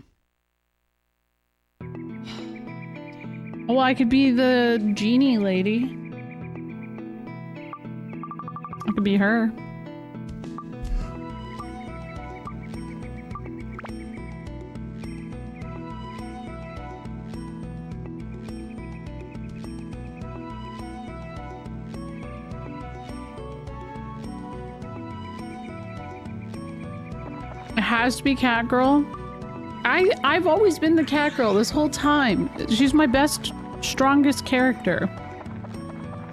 Oh, I could be the genie lady. I could be her. It has to be cat girl. I've always been the cat girl this whole time. She's my best, strongest character.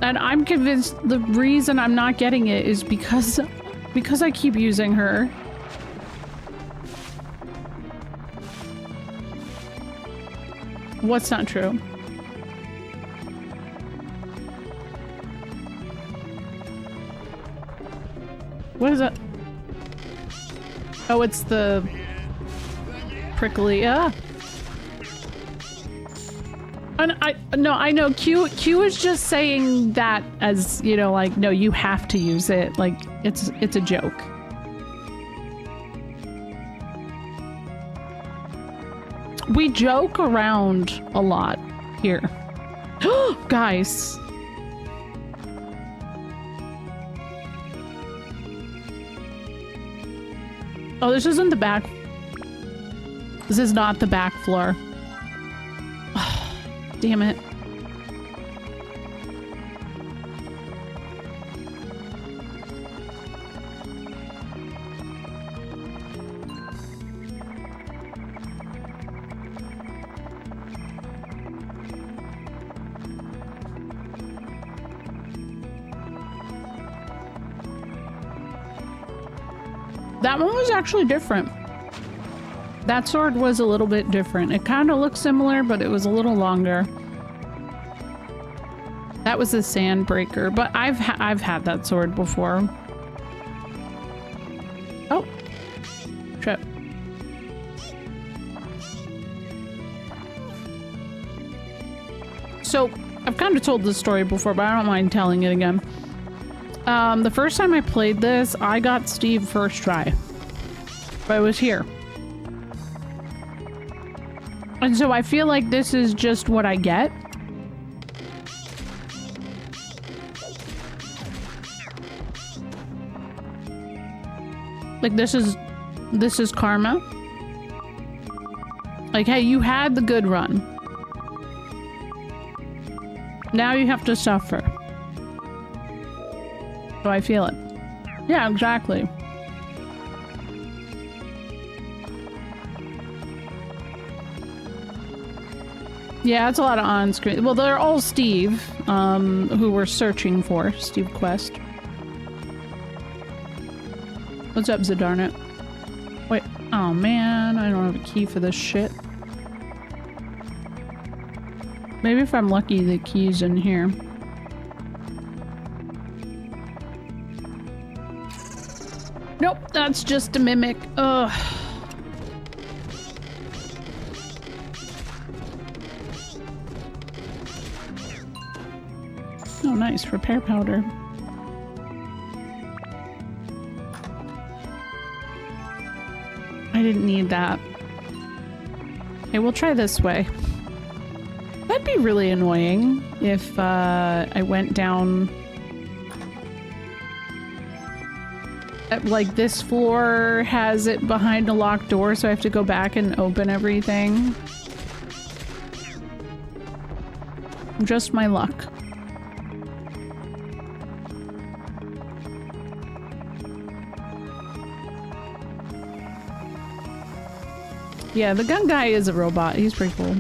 And I'm convinced the reason I'm not getting it is because I keep using her. What's not true? What is that? Oh, it's the prickly, And I know Q is just saying that as, you know, like, no, you have to use it. Like, it's a joke. We joke around a lot here. Guys. Oh, this isn't the back. This is not the back floor. Oh, damn it. That one was actually different. That sword was a little bit different. It kind of looked similar, but it was a little longer. That was a sand breaker, but I've had that sword before. Oh, trip. So I've kind of told this story before, but I don't mind telling it again. The first time I played this, I got Steve first try, but I was here. And so I feel like this is just what I get. Like, this is karma. Like, hey, you had the good run. Now you have to suffer. So I feel it. Yeah, exactly. Yeah, it's a lot of on-screen. Well, they're all Steve, who we're searching for. SteveQuest. What's up, Zadarnet? Wait. Oh, man. I don't have a key for this shit. Maybe if I'm lucky, the key's in here. Nope, that's just a mimic. Ugh. Oh, nice. Repair powder. I didn't need that. Okay, we'll try this way. That'd be really annoying if I went down... Like, this floor has it behind a locked door, so I have to go back and open everything. Just my luck. Yeah, the gun guy is a robot. He's pretty cool.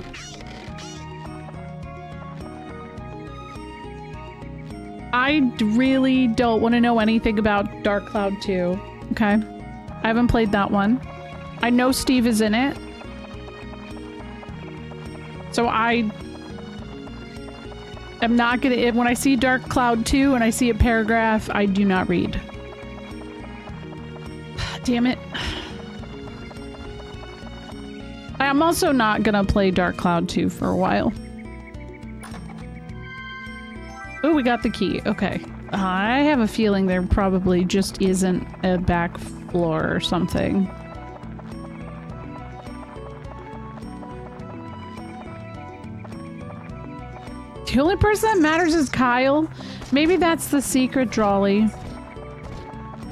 I really don't want to know anything about Dark Cloud 2. Okay? I haven't played that one. I know Steve is in it. So I am not gonna... When I see Dark Cloud 2 and I see a paragraph, I do not read. Damn it. I'm also not gonna play Dark Cloud 2 for a while. Oh, we got the key. Okay. I have a feeling there probably just isn't a back floor or something. The only person that matters is Kyle. Maybe that's the secret, Drawley.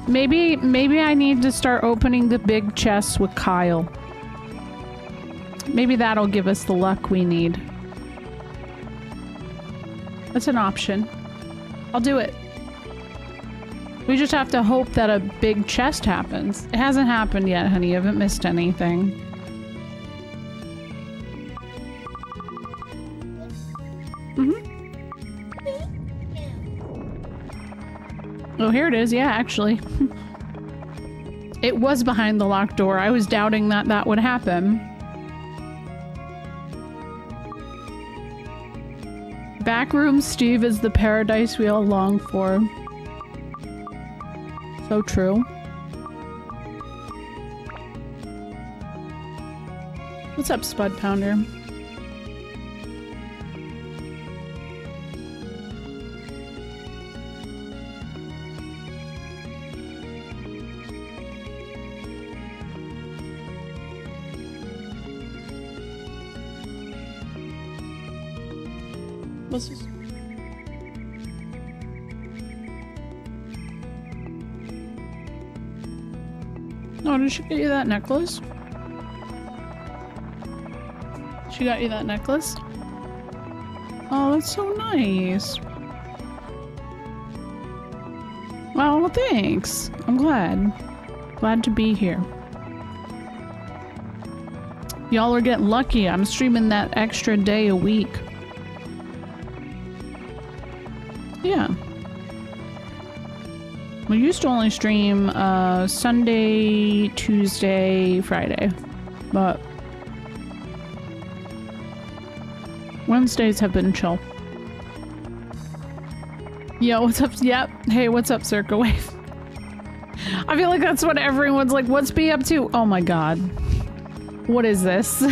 Maybe I need to start opening the big chests with Kyle. Maybe that'll give us the luck we need. That's an option. I'll do it. We just have to hope that a big chest happens. It hasn't happened yet, honey. You haven't missed anything. Oh, here it is. Yeah, actually. It was behind the locked door. I was doubting that that would happen. Backroom Steve is the paradise we all long for. So true. What's up, Spud Pounder? What's this? Oh, did she get you that necklace? She got you that necklace? Oh, that's so nice. Well, thanks. I'm glad. Glad to be here. Y'all are getting lucky. I'm streaming that extra day a week. Yeah. We used to only stream Sunday, Tuesday, Friday, but Wednesdays have been chill. Yo, what's up? Yep. Hey, what's up, Circa Wave? I feel like that's what everyone's like, what's B up to? Oh my god. What is this?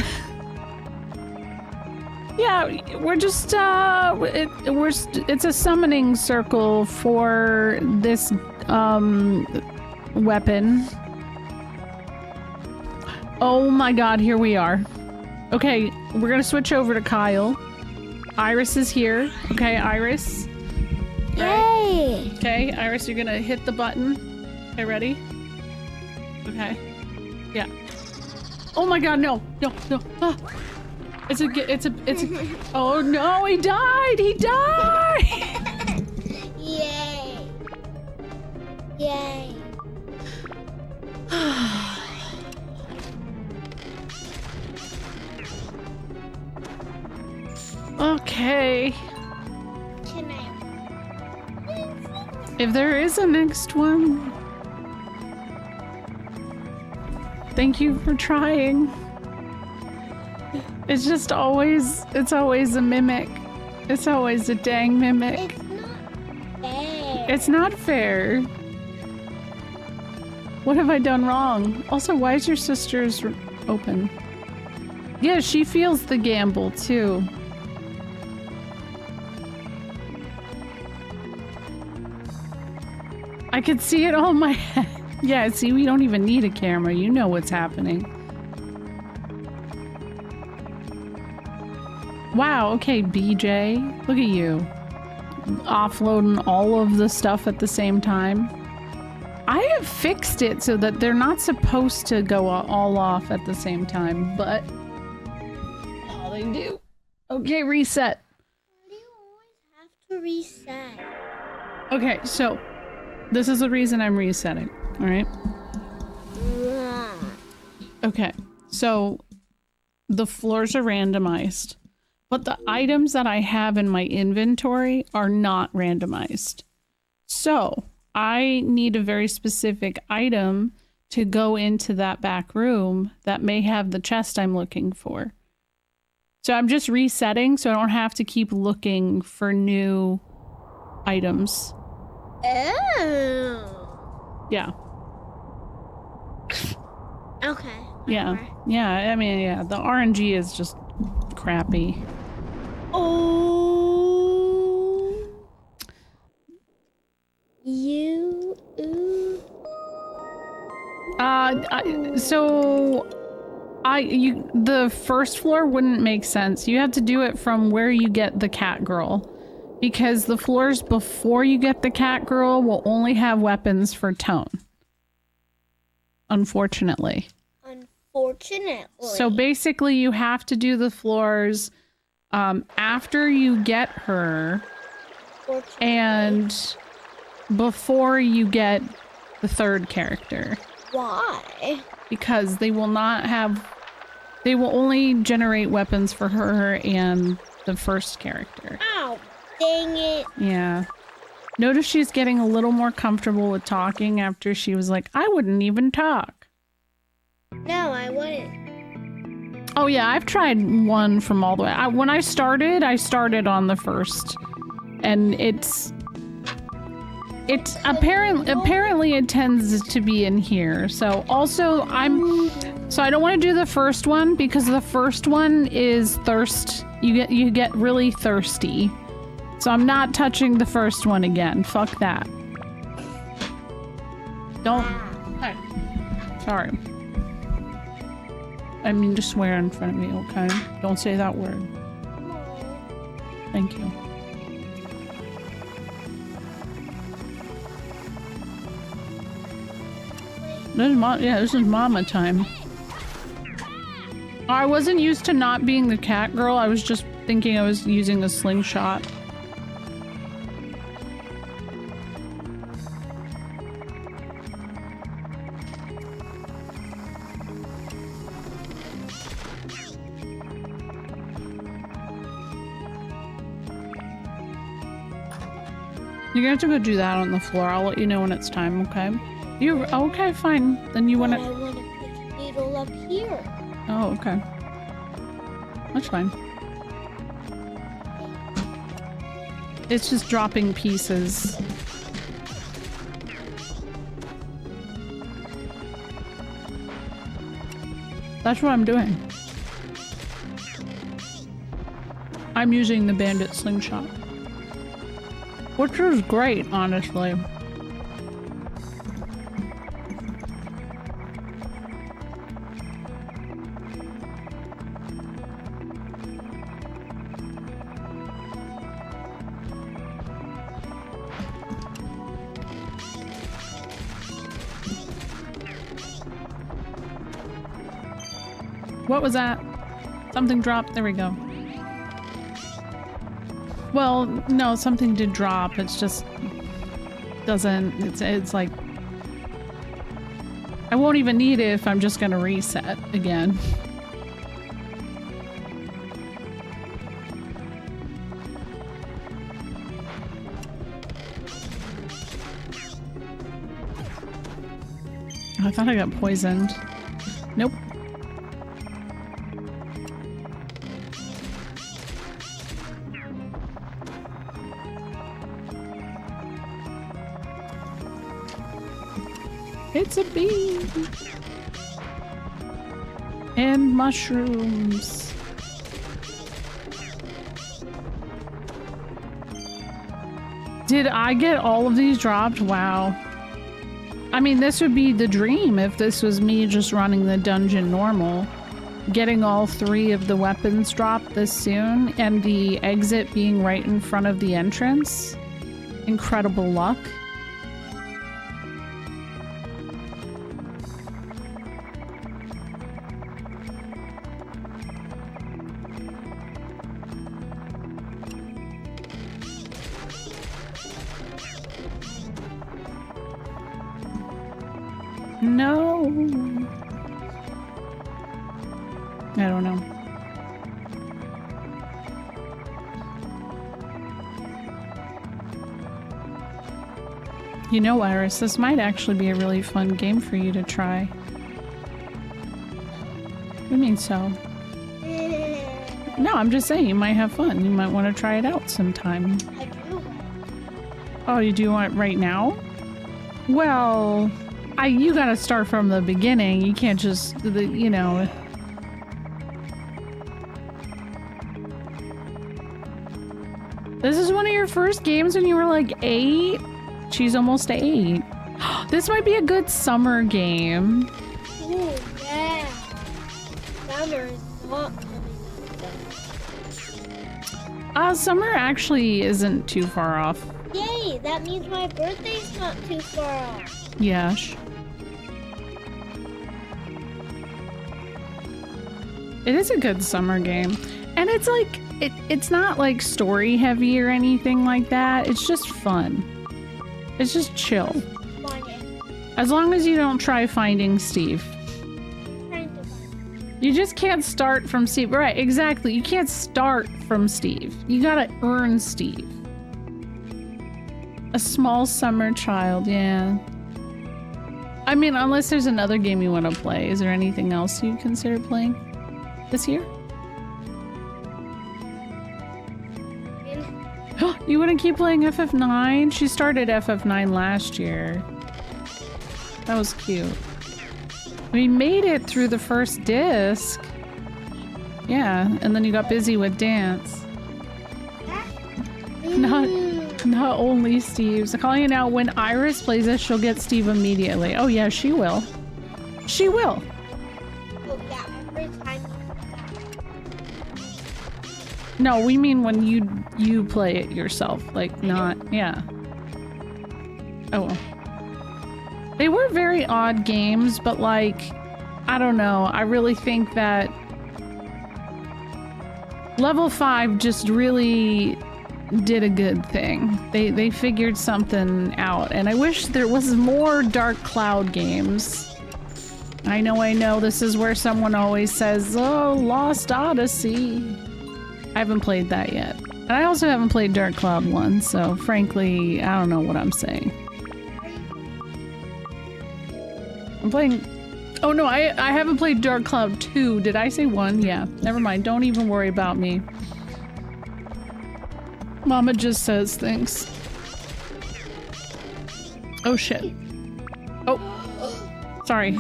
Yeah, we're just, it's a summoning circle for this, weapon. Oh my god, here we are. Okay, we're gonna switch over to Kyle. Iris is here. Okay, Iris. Yay! Okay, Iris, you're gonna hit the button. Okay, ready? Okay. Yeah. Oh my god, no! No, no! Ah. It's a, oh no, he died! He died! Yay! Yay! Okay. Can I? If there is a next one. Thank you for trying. It's just always, it's always a mimic. It's always a dang mimic. It's not fair. It's not fair. What have I done wrong? Also, why is your sister's open? Yeah, she feels the gamble too. I could see it on my head. Yeah, see, we don't even need a camera. You know what's happening. Wow, okay, BJ. Look at you. Offloading all of the stuff at the same time. I have fixed it so that they're not supposed to go all off at the same time, but... oh, they do. Okay, reset. Why do you always have to reset? Okay, so... this is the reason I'm resetting, alright? Okay, so... the floors are randomized. But the items that I have in my inventory are not randomized. So I need a very specific item to go into that back room that may have the chest I'm looking for. So I'm just resetting so I don't have to keep looking for new items. Oh. Yeah. Okay. Yeah. Whatever. Yeah. I mean, yeah, the RNG is just crappy. Oh. The first floor wouldn't make sense. You have to do it from where you get the cat girl, because the floors before you get the cat girl will only have weapons for Tone. Unfortunately. So basically you have to do the floors after you get her and before you get the third character. Why? Because they will only generate weapons for her and the first character. Ow, dang it. Yeah. Notice she's getting a little more comfortable with talking after she was like, I wouldn't even talk. No, I wouldn't. Oh yeah, I've tried one from all the way. When I started on the first. And it's apparently it tends to be in here. So also I don't want to do the first one because the first one is thirst. You get really thirsty. So I'm not touching the first one again. Fuck that. Don't. Hey. Sorry. I mean to swear in front of me, okay? Don't say that word. Thank you. This is mama time. I wasn't used to not being the cat girl. I was just thinking I was using a slingshot. You're gonna have to go do that on the floor. I'll let you know when it's time, okay? You're okay, fine. Then you wanna. I want to put the needle up here. Oh, okay. That's fine. It's just dropping pieces. That's what I'm doing. I'm using the bandit slingshot. Which is great, honestly. What was that? Something dropped. There we go. Well, no, something did drop. It's just doesn't. It's like I won't even need it if I'm just gonna reset again. I thought I got poisoned. Nope. It's a bee. And mushrooms. Did I get all of these dropped? Wow. I mean, this would be the dream if this was me just running the dungeon normal. Getting all 3 of the weapons dropped this soon and the exit being right in front of the entrance. Incredible luck. No. I don't know. You know, Iris, this might actually be a really fun game for you to try. What do you mean so? No, I'm just saying you might have fun. You might want to try it out sometime. I do. Oh, you do want it right now? Well, you gotta start from the beginning. You can't just, you know. This is one of your first games when you were like 8? She's almost 8. This might be a good summer game. Ooh, yeah. Summer is not coming up. Summer actually isn't too far off. Yay, that means my birthday's not too far off. Yash. It is a good summer game. And it's like, it's not like story heavy or anything like that. It's just fun. It's just chill. As long as you don't try finding Steve. You just can't start from Steve. Right, exactly. You can't start from Steve. You gotta earn Steve. A small summer child, yeah. I mean, unless there's another game you want to play. Is there anything else you consider playing this year? You want to keep playing FF9? She started FF9 last year. That was cute. We made it through the first disc. Yeah, and then you got busy with dance. Not only Steve's. Calling it out, when Iris plays this, she'll get Steve immediately. Oh yeah, she will. She will. Oh yeah, every time. No, we mean when you play it yourself, like not, yeah. Oh well. They were very odd games, but like, I don't know. I really think that Level 5 just really did a good thing. They figured something out, and I wish there was more Dark Cloud games. I know, this is where someone always says, oh, Lost Odyssey. I haven't played that yet. And I also haven't played Dark Cloud 1, so frankly, I don't know what I'm saying. I'm playing... Oh no, I haven't played Dark Cloud 2. Did I say 1? Yeah, never mind. Don't even worry about me. Mama just says things. Oh shit. Oh. Sorry.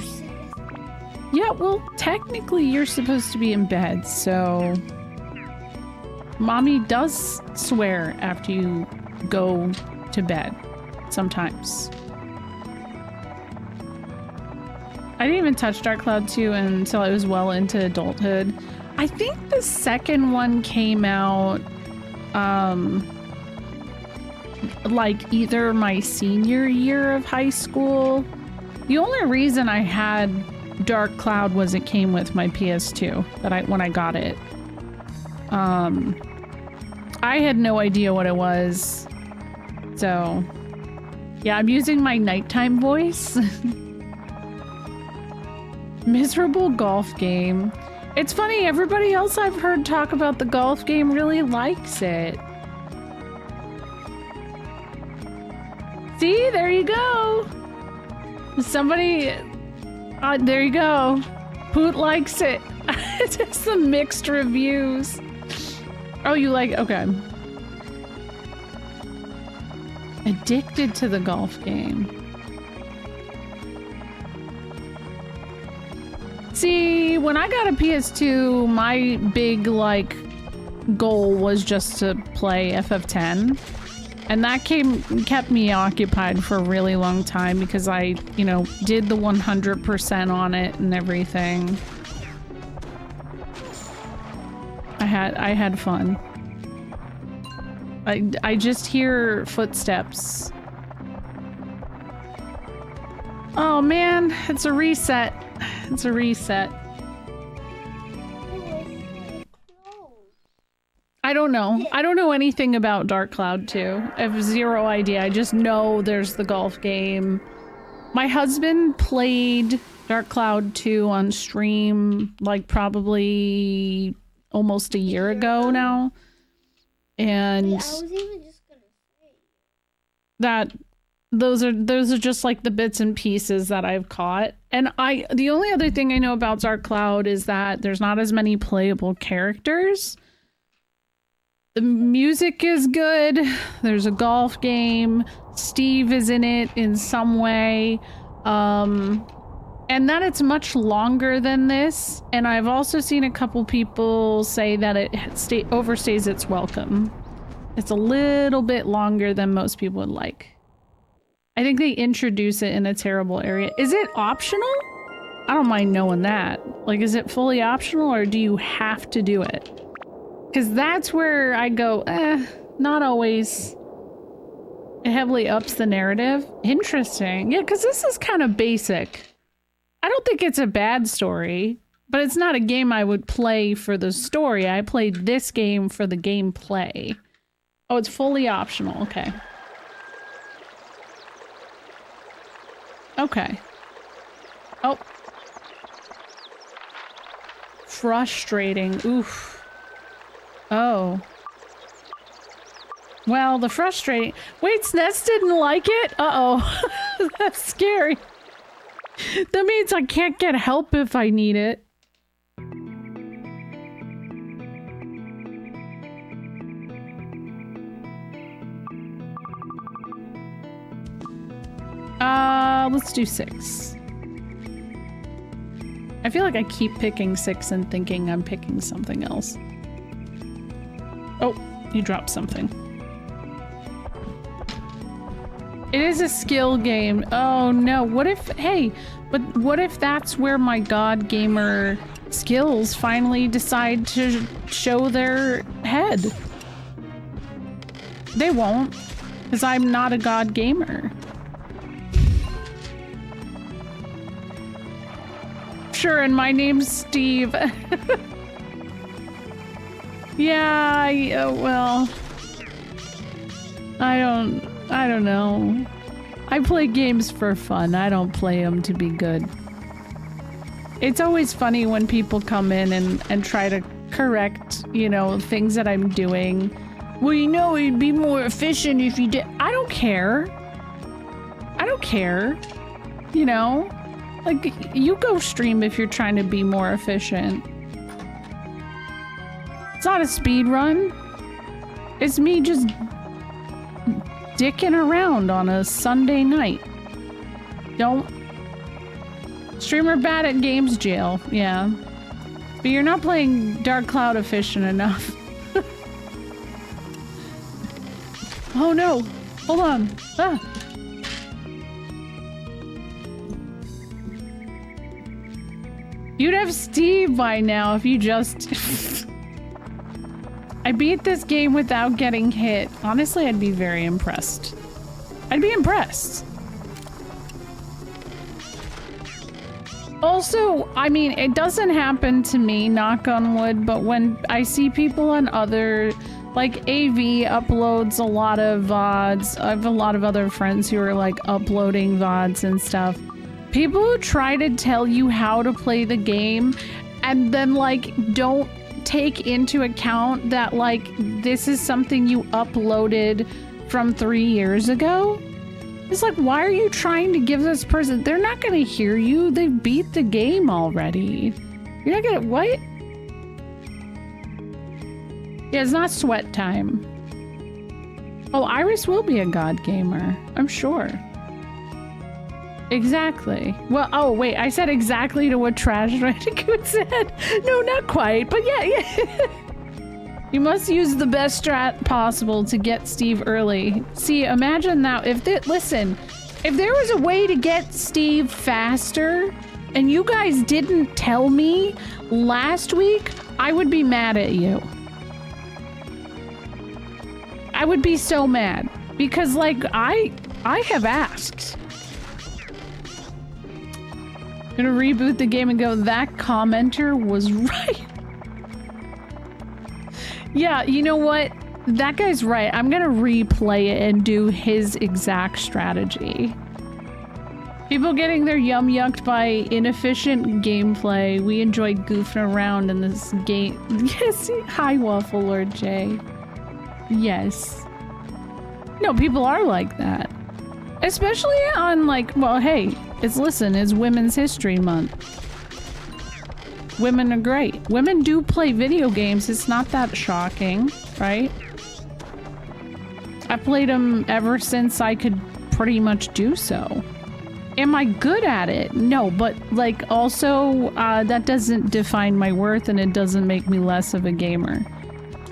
Yeah, well, technically you're supposed to be in bed, so... Mommy does swear after you go to bed. Sometimes. I didn't even touch Dark Cloud 2 until I was well into adulthood. I think the second one came out, like either my senior year of high school. The only reason I had Dark Cloud was it came with my PS2 when I got it. I had no idea what it was. So, yeah, I'm using my nighttime voice. Miserable golf game. It's funny, everybody else I've heard talk about the golf game really likes it. See, there you go. Somebody, there you go. Poot likes it. It's just the mixed reviews. Oh, you like, okay. Addicted to the golf game. See, when I got a PS2, my big, like, goal was just to play FF10. And that kept me occupied for a really long time because I, did the 100% on it and everything. I had fun. I just hear footsteps. Oh man, it's a reset. It's a reset. I don't know. I don't know anything about Dark Cloud 2. I have zero idea. I just know there's the golf game. My husband played Dark Cloud 2 on stream, like probably almost a year ago now. And I was even just gonna say those are just like the bits and pieces that I've caught. And the only other thing I know about Dark Cloud is that there's not as many playable characters. The music is good. There's a golf game. Steve is in it in some way. And that it's much longer than this. And I've also seen a couple people say that it overstays its welcome. It's a little bit longer than most people would like. I think they introduce it in a terrible area. Is it optional? I don't mind knowing that. Like, is it fully optional or do you have to do it? Because that's where I go, not always. It heavily ups the narrative. Interesting. Yeah, because this is kind of basic. I don't think it's a bad story, but it's not a game I would play for the story. I played this game for the gameplay. Oh, it's fully optional. Okay. Okay. Oh. Frustrating. Oof. Oh. Well, the frustrating... Wait, Snets didn't like it? Uh-oh. That's scary. That means I can't get help if I need it. Let's do 6. I feel like I keep picking 6 and thinking I'm picking something else. Oh, you dropped something. It is a skill game. Oh no, what if, hey, but what if that's where my god gamer skills finally decide to show their head? They won't, because I'm not a god gamer. Sure, and my name's Steve. Yeah, well, I don't know. I play games for fun. I don't play them to be good. It's always funny when people come in and try to correct, you know, things that I'm doing. Well, you know, it'd be more efficient if you did. I don't care. I don't care. You know? Like, you go stream if you're trying to be more efficient. It's not a speed run. It's me just dicking around on a Sunday night. Don't. Streamer bad at games jail. Yeah. But you're not playing Dark Cloud efficient enough. Oh no. Hold on. Ah. You'd have Steve by now if you just... I beat this game without getting hit. Honestly, I'd be very impressed. I'd be impressed. Also, I mean, it doesn't happen to me, knock on wood, but when I see people on other... Like, AV uploads a lot of VODs. I have a lot of other friends who are, like, uploading VODs and stuff. People who try to tell you how to play the game and then, like, don't take into account that, like, this is something you uploaded from 3 years ago. It's like, why are you trying to give this person... They're not gonna hear you. They beat the game already. You're not gonna... What? Yeah, it's not sweat time. Oh, Iris will be a god gamer. I'm sure. Exactly. Well, oh, wait, I said exactly to what Trash Bandicoot said. No, not quite, but yeah. You must use the best strat possible to get Steve early. See, imagine that listen, if there was a way to get Steve faster and you guys didn't tell me last week, I would be mad at you. I would be so mad because, like, I have asked. Gonna reboot the game and go, that commenter was right. Yeah, you know what? That guy's right. I'm gonna replay it and do his exact strategy. People getting their yum yucked by inefficient gameplay. We enjoy goofing around in this game. Yes, hi Waffle Lord J. Yes. No, people are like that. Especially on like, well, hey, it's Women's History Month. Women are great. Women do play video games. It's not that shocking, right? I played them ever since I could pretty much do so. Am I good at it? No, but like also that doesn't define my worth and it doesn't make me less of a gamer.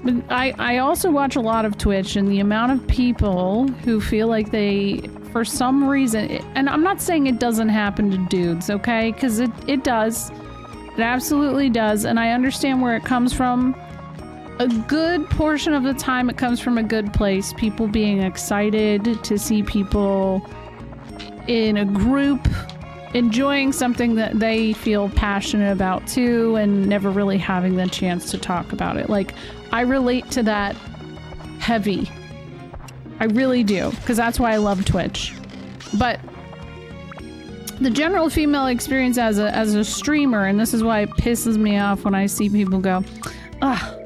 But I also watch a lot of Twitch, and the amount of people who feel like they, for some reason, and I'm not saying it doesn't happen to dudes, okay? Because it does. It absolutely does, and I understand where it comes from. A good portion of the time it comes from a good place. People being excited to see people in a group enjoying something that they feel passionate about too, and never really having the chance to talk about it. Like, I relate to that heavy. I really do, because that's why I love Twitch. But the general female experience as a streamer, and this is why it pisses me off when I see people go, ugh,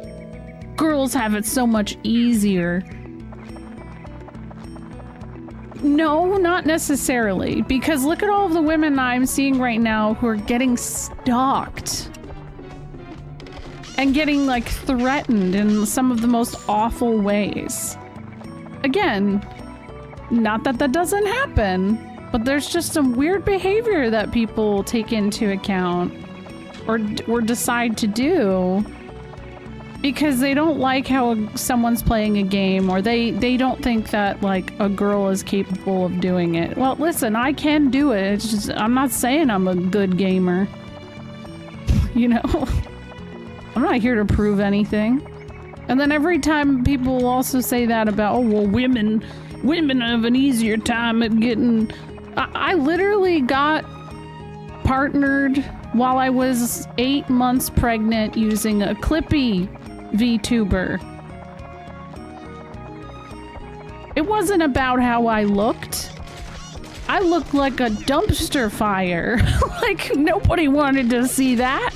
girls have it so much easier. No, not necessarily, because look at all of the women I'm seeing right now who are getting stalked and getting like threatened in some of the most awful ways. Again, not that that doesn't happen, but there's just some weird behavior that people take into account or decide to do because they don't like how someone's playing a game, or they don't think that like a girl is capable of doing it. Well, listen, I can do it. It's just, I'm not saying I'm a good gamer. You know? I'm not here to prove anything. And then every time people also say that about, oh, well, women have an easier time at getting... I literally got partnered while I was 8 months pregnant using a Clippy VTuber. It wasn't about how I looked. I looked like a dumpster fire. Like, nobody wanted to see that.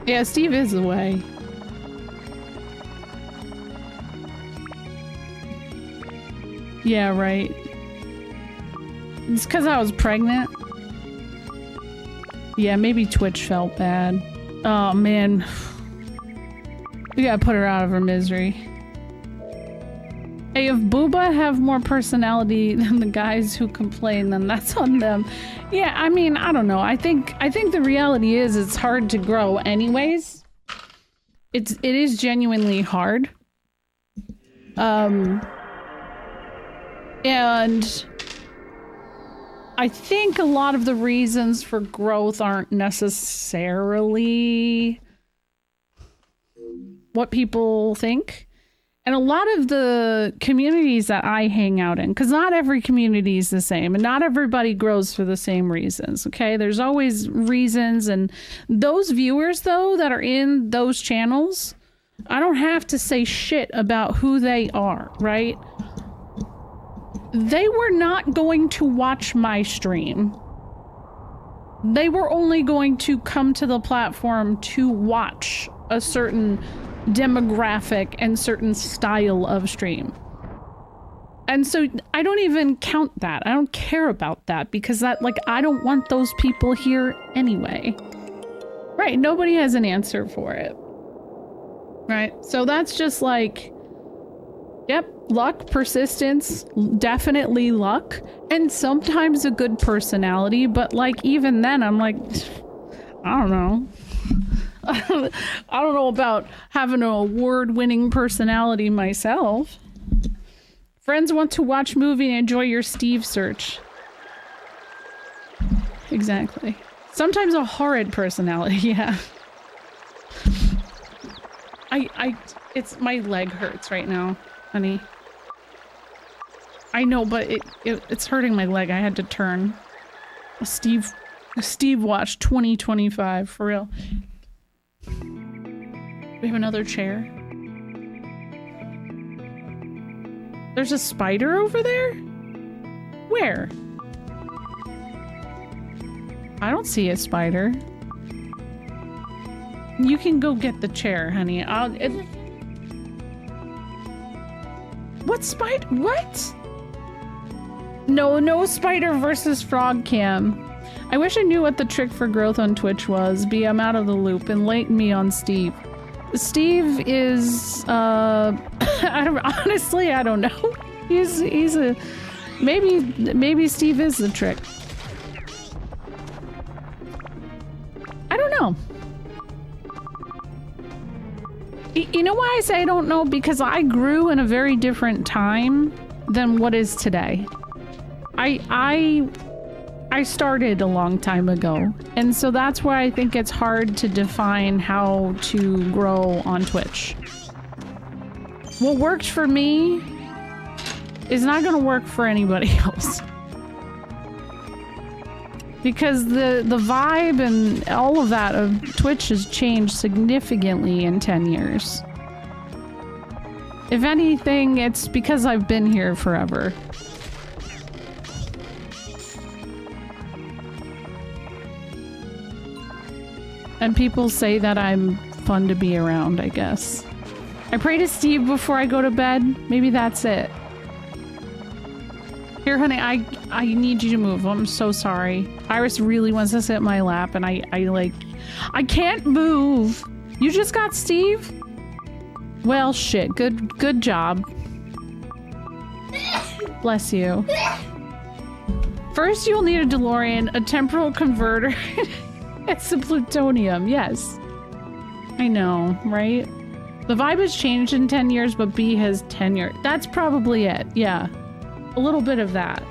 Yeah, Steve is away. Yeah, right. It's because I was pregnant. Yeah, maybe Twitch felt bad. Oh, man. We gotta put her out of her misery. Hey, if Booba have more personality than the guys who complain, then that's on them. Yeah, I mean, I don't know. I think the reality is it's hard to grow anyways. It is genuinely hard. And I think a lot of the reasons for growth aren't necessarily what people think. And a lot of the communities that I hang out in, because not every community is the same and not everybody grows for the same reasons, okay? There's always reasons, and those viewers, though, that are in those channels, I don't have to say shit about who they are, right? They were not going to watch my stream. They were only going to come to the platform to watch a certain demographic and certain style of stream. And so I don't even count that. I don't care about that because that, like, I don't want those people here anyway. Right, nobody has an answer for it. Right, so that's just like, yep, luck, persistence, definitely luck, and sometimes a good personality, but like even then I'm like, I don't know. I don't know about having an award-winning personality myself. Friends want to watch movie and enjoy your Steve search. Exactly. Sometimes a horrid personality, yeah. It's my leg hurts right now, honey. I know, but it's hurting my leg. I had to turn. Steve Watch 2025, for real. We have another chair. There's a spider over there? Where? I don't see a spider. You can go get the chair, honey. What What spider? What? No spider versus frog cam. I wish I knew what the trick for growth on Twitch was. I'm out of the loop. Enlighten me on Steve. Steve is, honestly, I don't know. He's a, maybe Steve is the trick. I don't know. You know why I say I don't know? Because I grew in a very different time than what is today. I started a long time ago, and so that's why I think it's hard to define how to grow on Twitch. What worked for me is not going to work for anybody else. Because the vibe and all of that of Twitch has changed significantly in 10 years. If anything, it's because I've been here forever. And people say that I'm fun to be around, I guess. I pray to Steve before I go to bed. Maybe that's it. Here, honey, I need you to move. I'm so sorry. Iris really wants to sit in my lap, and I can't move. You just got Steve? Well, shit. Good job. Bless you. First, you'll need a DeLorean, a temporal converter. It's a plutonium, yes. I know, right? The vibe has changed in 10 years, but B has tenure. That's probably it, yeah. A little bit of that.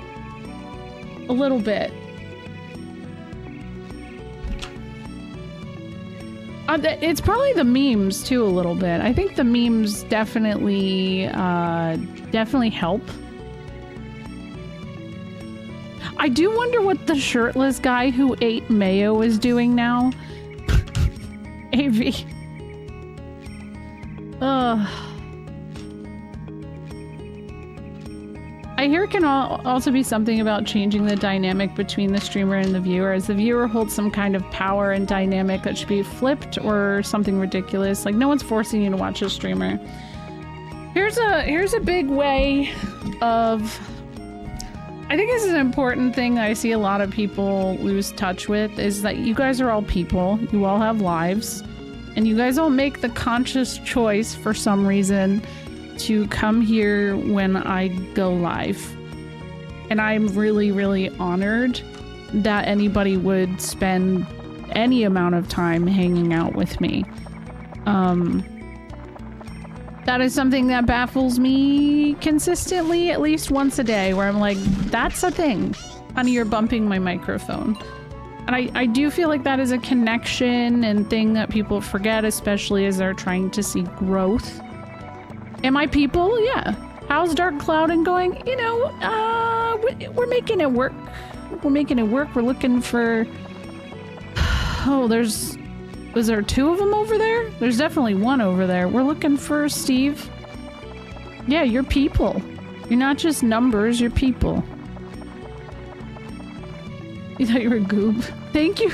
A little bit. It's probably the memes, too, a little bit. I think the memes definitely help. I do wonder what the shirtless guy who ate mayo is doing now. AV. Ugh. I hear it can also be something about changing the dynamic between the streamer and the viewer, as the viewer holds some kind of power and dynamic that should be flipped or something ridiculous. Like, no one's forcing you to watch a streamer. Here's a big way of... I think this is an important thing that I see a lot of people lose touch with, is that you guys are all people. You all have lives. And you guys all make the conscious choice for some reason to come here when I go live. And I'm really, really honored that anybody would spend any amount of time hanging out with me. That is something that baffles me consistently, at least once a day, where I'm like, that's a thing. Honey, you're bumping my microphone. And I do feel like that is a connection and thing that people forget, especially as they're trying to see growth. Am I people? Yeah. How's Dark Clouding going? You know, we're making it work. We're making it work. We're looking for... Oh, was there two of them over there? There's definitely one over there. We're looking for Steve. Yeah, you're people. You're not just numbers, you're people. You thought you were a goob. Thank you.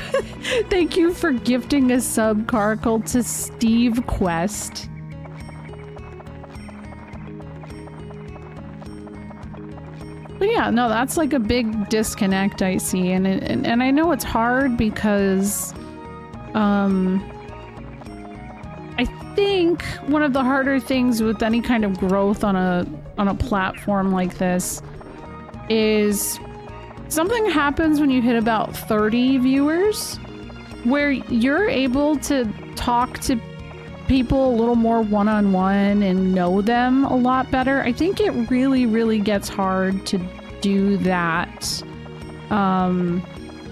Thank you for gifting a sub, Carkle, to SteveQuest. But yeah, no, that's like a big disconnect I see, and I know it's hard because I think one of the harder things with any kind of growth on a platform like this is something happens when you hit about 30 viewers where you're able to talk to people a little more one-on-one and know them a lot better. I think it really, really gets hard to do that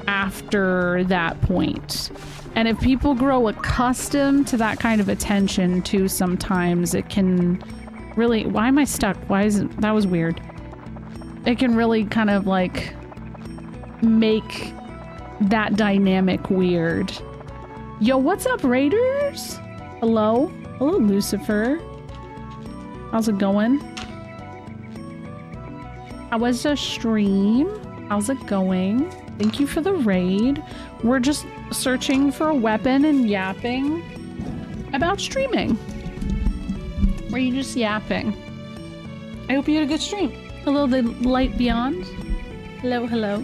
after that point. And if people grow accustomed to that kind of attention too, sometimes it can really... Why am I stuck? Why is it... That was weird. It can really kind of like make that dynamic weird. Yo, what's up, Raiders? Hello? Hello, Lucifer. How's it going? How was the stream? How's it going? Thank you for the raid. We're just searching for a weapon and yapping about streaming. Were you just yapping? I hope you had a good stream. Hello, the light beyond. Hello, hello.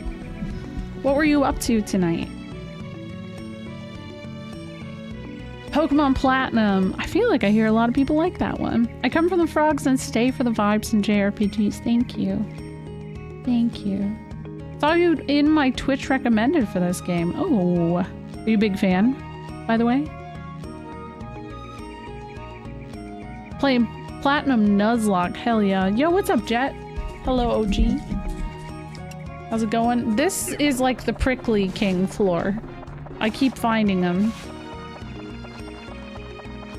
What were you up to tonight? Pokemon Platinum. I feel like I hear a lot of people like that one. I come from the frogs and stay for the vibes and JRPGs. Thank you. Thank you. Saw you in my Twitch recommended for this game. Oh, are you a big fan, by the way? Playing Platinum Nuzlocke. Hell yeah. Yo, what's up, Jet? Hello, OG. How's it going? This is like the Prickly King floor. I keep finding them.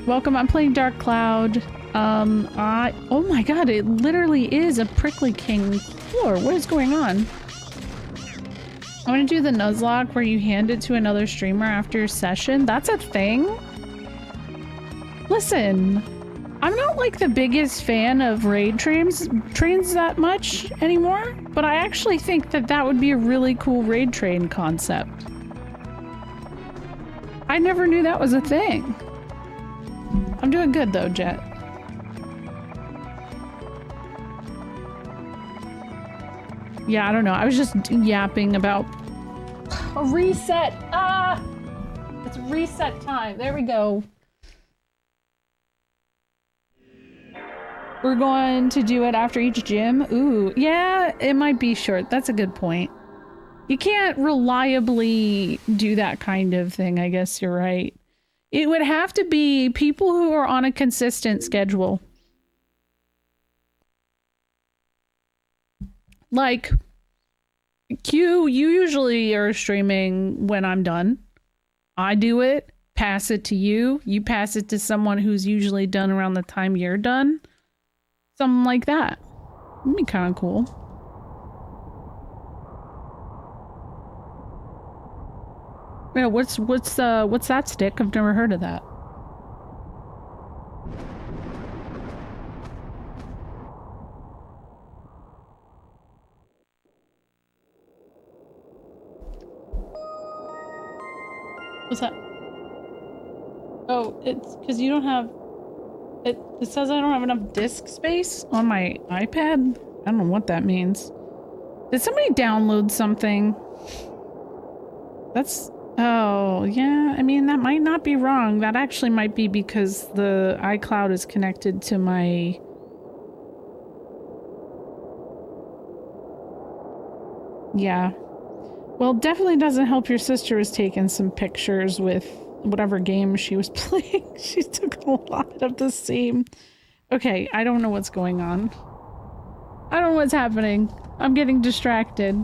Welcome, I'm playing Dark Cloud. Oh my god, it literally is a Prickly King floor. What is going on? I want to do the Nuzlocke where you hand it to another streamer after your session. That's a thing? Listen, I'm not like the biggest fan of raid trains that much anymore, but I actually think that that would be a really cool raid train concept. I never knew that was a thing. I'm doing good though, Jet. Yeah, I don't know. I was just yapping about a reset. Ah! It's reset time. There we go. We're going to do it after each gym. Ooh, yeah, it might be short. That's a good point. You can't reliably do that kind of thing. I guess you're right. It would have to be people who are on a consistent schedule. Like, Q, you usually are streaming when I'm done. I do it, pass it to you. You pass it to someone who's usually done around the time you're done. Something like that. That'd be kind of cool. Yeah, what's that stick? I've never heard of that. What's that? Oh, it's because you don't have it says I don't have enough disk space on my iPad. I don't know what that means. Did somebody download something? That's oh, yeah, I mean, that might not be wrong. That actually might be because the iCloud is connected to my... Yeah. Well, definitely doesn't help your sister was taking some pictures with whatever game she was playing. She took a lot of the same... Okay, I don't know what's going on. I don't know what's happening. I'm getting distracted.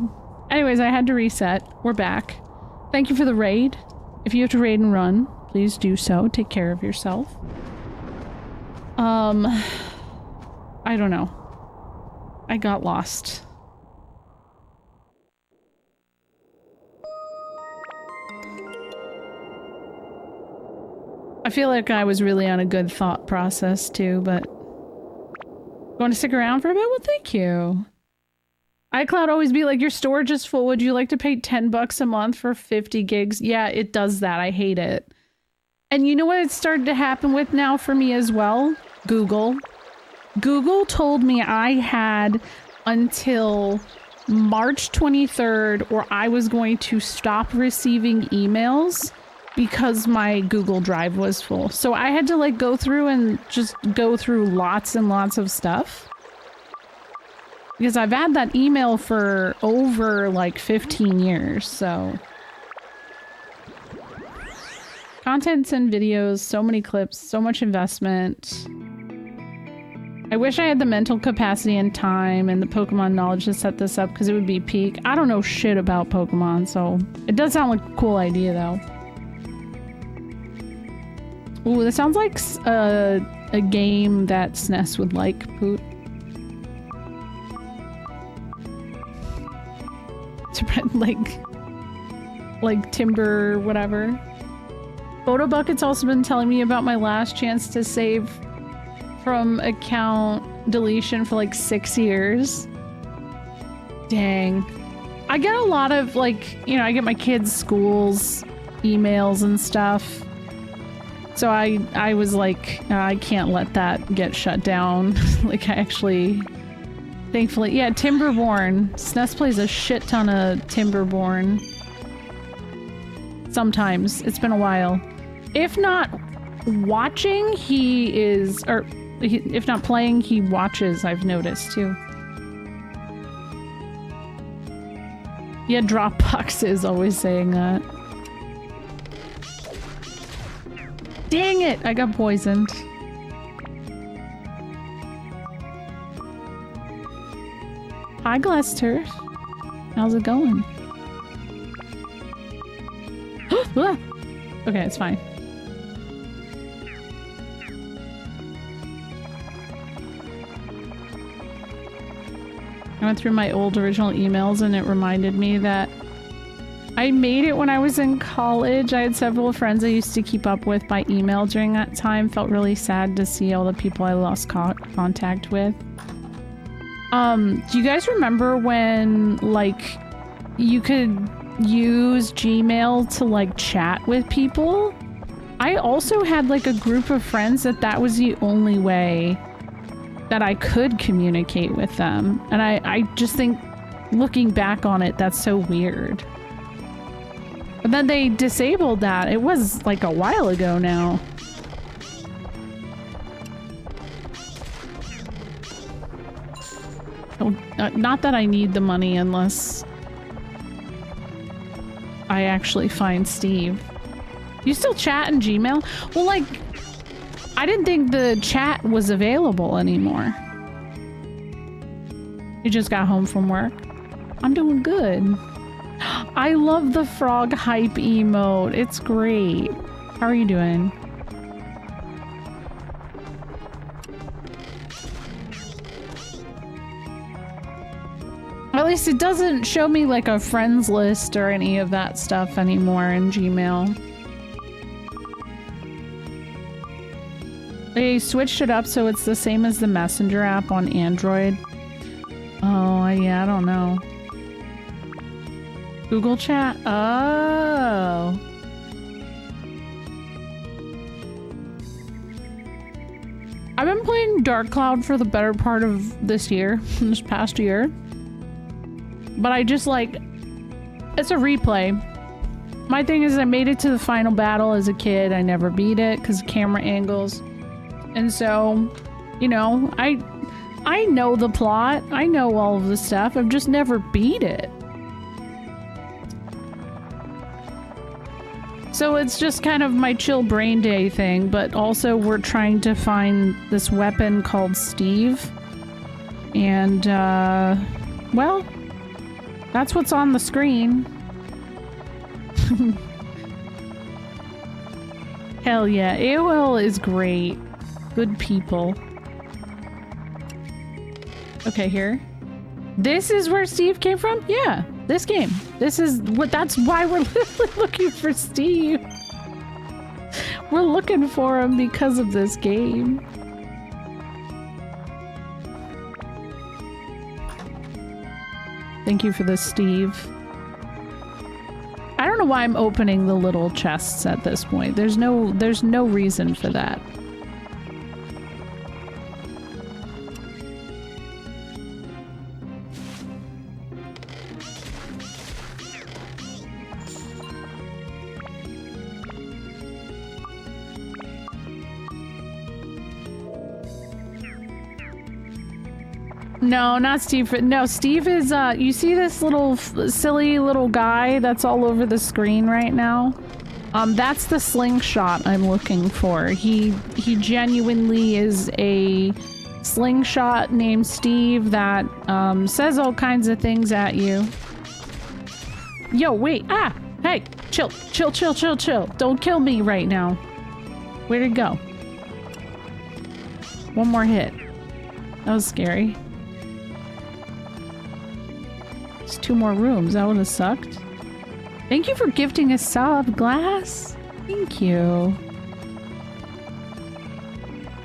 Anyways, I had to reset. We're back. Thank you for the raid. If you have to raid and run, please do so. Take care of yourself. I don't know. I got lost. I feel like I was really on a good thought process too, but... Going to stick around for a bit? Well, thank you. iCloud always be like, your storage is full. Would you like to pay 10 bucks a month for 50 gigs? Yeah, it does that. I hate it. And you know what it's started to happen with now for me as well? Google. Google told me I had until March 23rd or I was going to stop receiving emails because my Google Drive was full. So I had to like go through and just go through lots and lots of stuff. Because I've had that email for over like 15 years, so. Contents and videos, so many clips, so much investment. I wish I had the mental capacity and time and the Pokemon knowledge to set this up because it would be peak. I don't know shit about Pokemon, so it does sound like a cool idea though. Ooh, this sounds like a game that SNES would like, Poot. like timber, whatever. Photo Bucket's also been telling me about my last chance to save from account deletion for like 6 years. Dang. I get a lot of like, you know, I get my kids' schools emails and stuff. So I was like, I can't let that get shut down. Like I actually Thankfully. Yeah, Timberborn. SNES plays a shit ton of Timberborn. Sometimes. It's been a while. If not watching, he is... Or, if not playing, he watches, I've noticed, too. Yeah, Dropbox is always saying that. Dang it! I got poisoned. Hi, Glester. How's it going? Okay, it's fine. I went through my old original emails and it reminded me that I made it when I was in college. I had several friends I used to keep up with by email during that time. Felt really sad to see all the people I lost contact with. Do you guys remember when, like, you could use Gmail to, like, chat with people? I also had, like, a group of friends that was the only way that I could communicate with them. And I just think, looking back on it, that's so weird. But then they disabled that. It was, like, a while ago now. Not that I need the money unless I actually find Steve. You still chat in Gmail? Well, like, I didn't think the chat was available anymore. You just got home from work? I'm doing good. I love the frog hype emote. It's great. How are you doing? At least it doesn't show me like a friends list or any of that stuff anymore in Gmail. They switched it up so it's the same as the Messenger app on Android. Oh, yeah, I don't know. Google Chat? Oh. I've been playing Dark Cloud for the better part of this past year. But I just like, it's a replay. My thing is I made it to the final battle as a kid. I never beat it because of camera angles. And so, you know, I know the plot. I know all of the stuff. I've just never beat it. So it's just kind of my chill brain day thing, but also we're trying to find this weapon called Steve. And, well, that's what's on the screen. Hell yeah, AOL is great. Good people. Okay, here. This is where Steve came from? Yeah, this game. That's why we're literally looking for Steve. We're looking for him because of this game. Thank you for this, Steve. I don't know why I'm opening the little chests at this point. There's no reason for that. No, not Steve. No, Steve is, you see this little silly little guy that's all over the screen right now? That's the slingshot I'm looking for. He genuinely is a slingshot named Steve that, says all kinds of things at you. Yo, wait, hey, chill. Don't kill me right now. Where'd it go? One more hit. That was scary. 2 more rooms. That would have sucked. Thank you for gifting a sub, Glass. Thank you.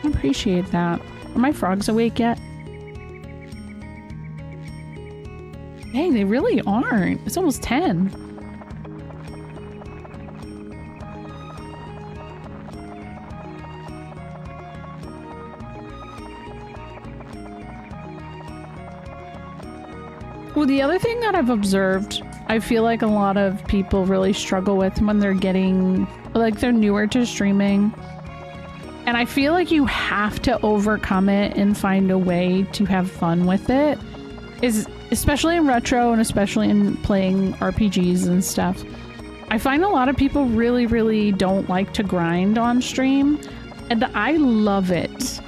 I appreciate that. Are my frogs awake yet? Dang, they really aren't. It's almost 10. Well, the other thing that I've observed, I feel like a lot of people really struggle with when they're getting, like, they're newer to streaming. And I feel like you have to overcome it and find a way to have fun with it. Is especially in retro and especially in playing RPGs and stuff. I find a lot of people really, really don't like to grind on stream. And I love it.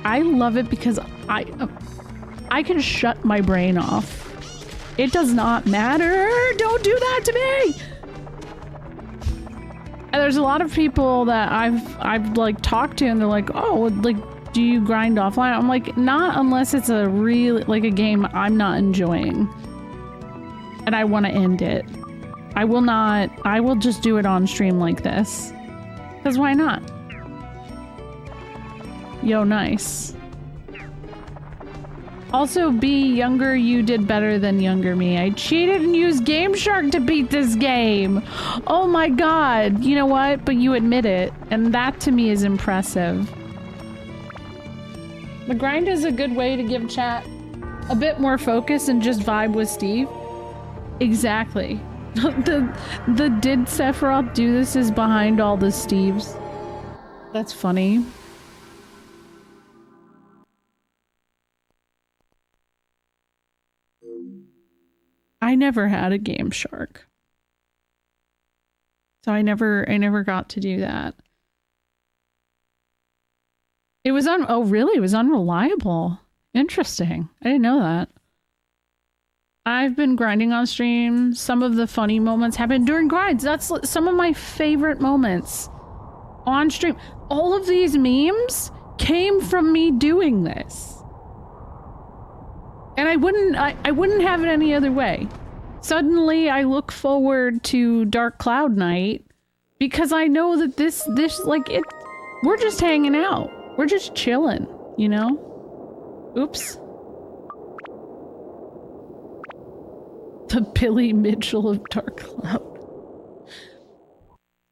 I love it because I can shut my brain off. It does not matter. Don't do that to me. And there's a lot of people that I've like talked to and they're like, oh, like, do you grind offline? I'm like, not unless it's a really, like a game I'm not enjoying. And I want to end it. I will just do it on stream like this. Because why not? Yo, nice. Also, B, younger you did better than younger me. I cheated and used Game Shark to beat this game. Oh my god. You know what? But you admit it. And that to me is impressive. The grind is a good way to give chat a bit more focus and just vibe with Steve. Exactly. the did Sephiroth do this is behind all the Steves. That's funny. I never had a Game Shark. So I never got to do that. It was oh really? It was unreliable. Interesting. I didn't know that. I've been grinding on stream. Some of the funny moments happen during grinds. That's some of my favorite moments on stream. All of these memes came from me doing this. And I wouldn't have it any other way. Suddenly I look forward to Dark Cloud Night because I know that this like it we're just hanging out. We're just chilling, you know? Oops. The Billy Mitchell of Dark Cloud.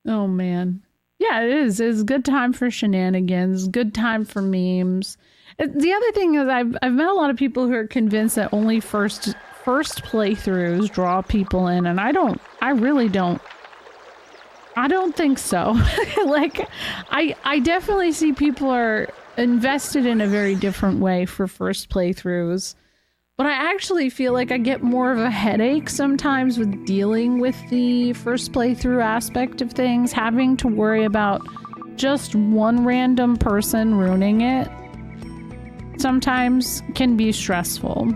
Oh man. Yeah, it is. It's a good time for shenanigans, good time for memes. The other thing is I've met a lot of people who are convinced that only first playthroughs draw people in, and I really don't think so. Like I definitely see people are invested in a very different way for first playthroughs. But I actually feel like I get more of a headache sometimes with dealing with the first playthrough aspect of things, having to worry about just one random person ruining it. Sometimes can be stressful.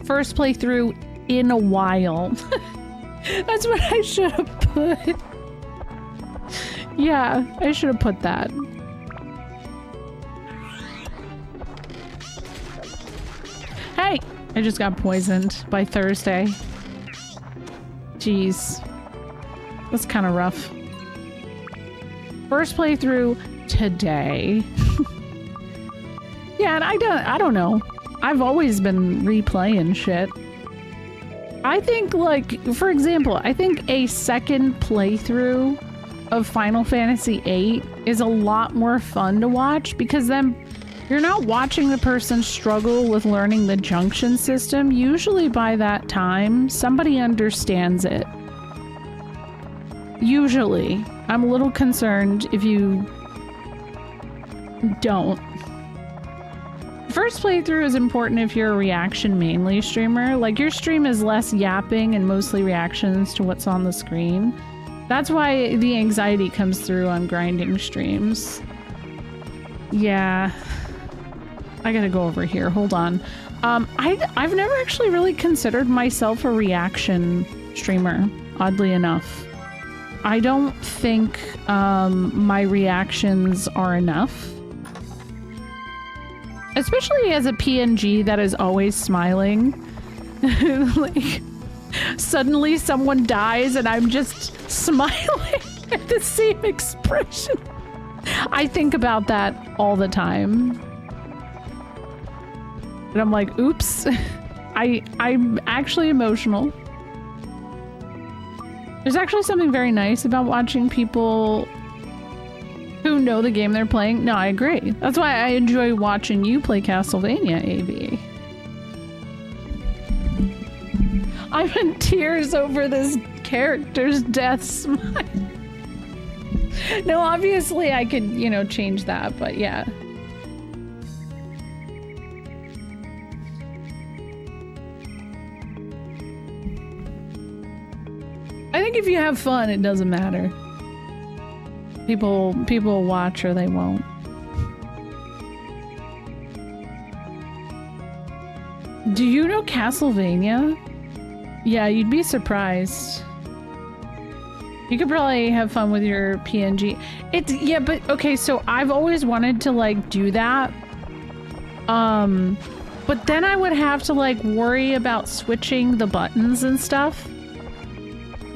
First playthrough in a while. That's what I should have put. Yeah, I should have put that. Hey! I just got poisoned by Thursday. Jeez. That's kind of rough. First playthrough today. Yeah, and I don't know. I've always been replaying shit. I think, like, for example, I think a second playthrough of Final Fantasy VIII is a lot more fun to watch because then you're not watching the person struggle with learning the junction system. Usually by that time, somebody understands it. Usually. I'm a little concerned if you don't. First playthrough is important if you're a reaction mainly streamer. Like, your stream is less yapping and mostly reactions to what's on the screen. That's why the anxiety comes through on grinding streams. Yeah. I gotta go over here. Hold on. I've never actually really considered myself a reaction streamer, oddly enough. I don't think my reactions are enough. Especially as a PNG that is always smiling. Like, suddenly someone dies and I'm just smiling at the same expression. I think about that all the time. And I'm like, oops. I'm actually emotional. There's actually something very nice about watching people who know the game they're playing. No, I agree. That's why I enjoy watching you play Castlevania, AV. I'm in tears over this character's death smile. No, obviously I could, you know, change that, but yeah. I think if you have fun, it doesn't matter. People will watch or they won't. Do you know Castlevania? Yeah, you'd be surprised. You could probably have fun with your PNG. Yeah, but okay, so I've always wanted to like do that. But then I would have to like worry about switching the buttons and stuff.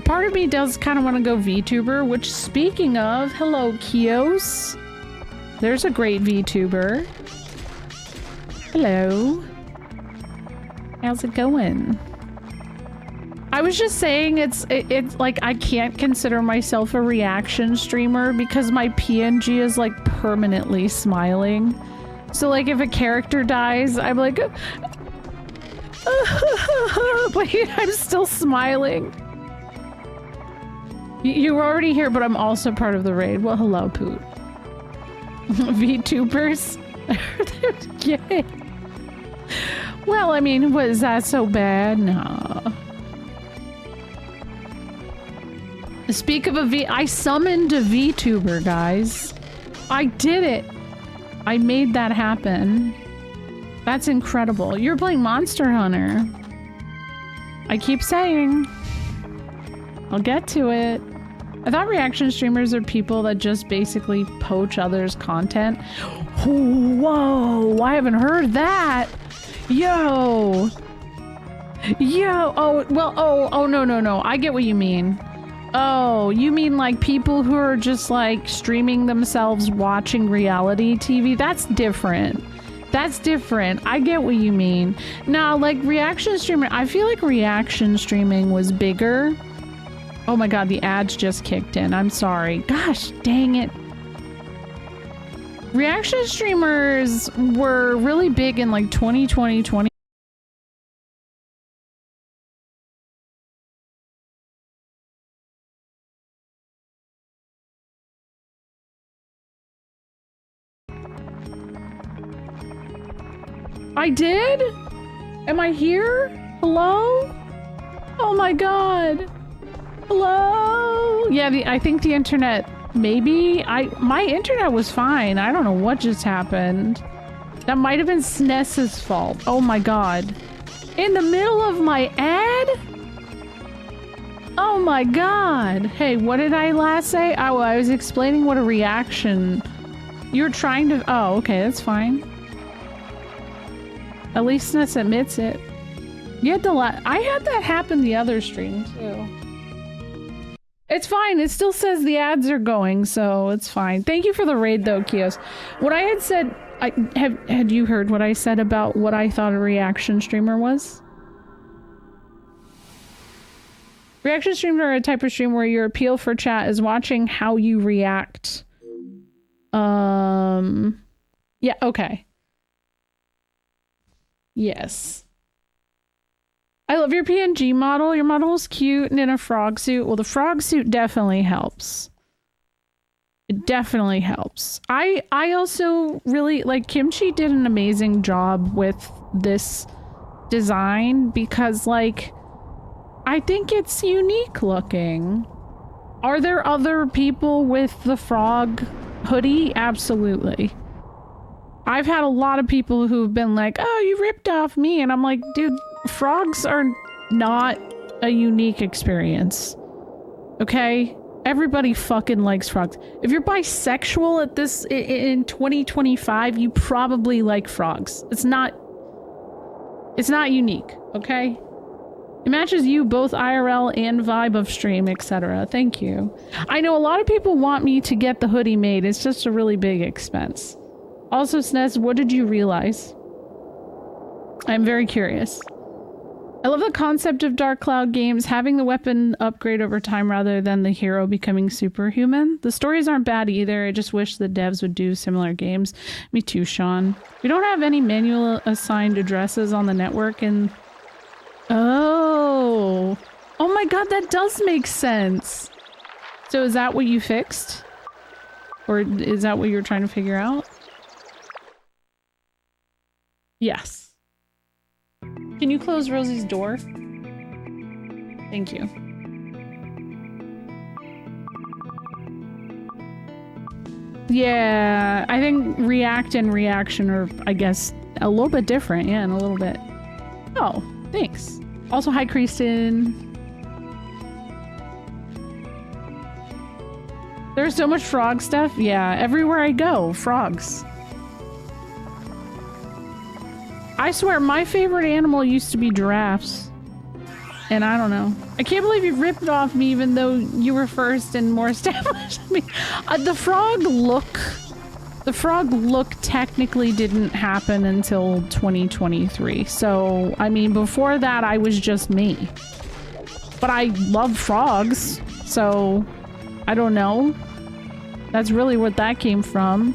Part of me does kind of want to go VTuber, which speaking of, hello Kios. There's a great VTuber. Hello. How's it going? I was just saying it's like I can't consider myself a reaction streamer because my PNG is like permanently smiling. So like if a character dies, I'm like but I'm still smiling. You were already here, but I'm also part of the raid. Well, hello, Poot. VTubers? Yay. Well, I mean, was that so bad? No. Speak of I summoned a VTuber, guys. I did it. I made that happen. That's incredible. You're playing Monster Hunter. I keep saying. I'll get to it. I thought reaction streamers are people that just basically poach others' content. Whoa, I haven't heard that. Yo. Oh, well, oh, no. I get what you mean. Oh, you mean like people who are just like streaming themselves watching reality TV? That's different. That's different. I get what you mean. Now, like reaction streamer, I feel like reaction streaming was bigger. Oh my god, the ads just kicked in. I'm sorry. Gosh, dang it. Reaction streamers were really big in like 2020, 20. I did? Am I here? Hello? Oh my god. Hello? Yeah, I think the internet, maybe? My internet was fine. I don't know what just happened. That might have been SNES's fault. Oh my god. In the middle of my ad? Oh my god. Hey, what did I last say? Oh, I was explaining what a reaction... You're trying to... Oh, okay, that's fine. At least SNES admits it. You had to I had that happen the other stream, too. It's fine. It still says the ads are going, so it's fine. Thank you for the raid, though, Kios. What I had said... Had you heard what I said about what I thought a reaction streamer was? Reaction streamers are a type of stream where your appeal for chat is watching how you react. Yeah, okay. Yes. I love your PNG model. Your model is cute and in a frog suit. Well, the frog suit definitely helps. It definitely helps. I also really like Kimchi did an amazing job with this design because like I think it's unique looking. Are there other people with the frog hoodie? Absolutely. I've had a lot of people who've been like, oh, you ripped off me. And I'm like, dude, frogs are not a unique experience. Okay? Everybody fucking likes frogs. If you're bisexual at this in 2025, you probably like frogs. It's not unique, okay? It matches you both IRL and vibe of stream, etc. Thank you. I know a lot of people want me to get the hoodie made. It's just a really big expense. Also, Snez, what did you realize? I'm very curious. I love the concept of Dark Cloud games having the weapon upgrade over time rather than the hero becoming superhuman. The stories aren't bad either. I just wish the devs would do similar games. Me too, Sean. We don't have any manual assigned addresses on the network and... Oh, Oh. Oh my god, that does make sense. So is that what you fixed? Or is that what you're trying to figure out? Yes. Can you close Rosie's door? Thank you. Yeah, I think react and reaction are, I guess, a little bit different. Yeah, in a little bit. Oh, thanks. Also, hi, Kristen. There's so much frog stuff. Yeah, everywhere I go, frogs. I swear, my favorite animal used to be giraffes. And I don't know. I can't believe you ripped off me even though you were first and more established than me. The frog look technically didn't happen until 2023. So, I mean, before that, I was just me. But I love frogs, so I don't know. That's really what that came from.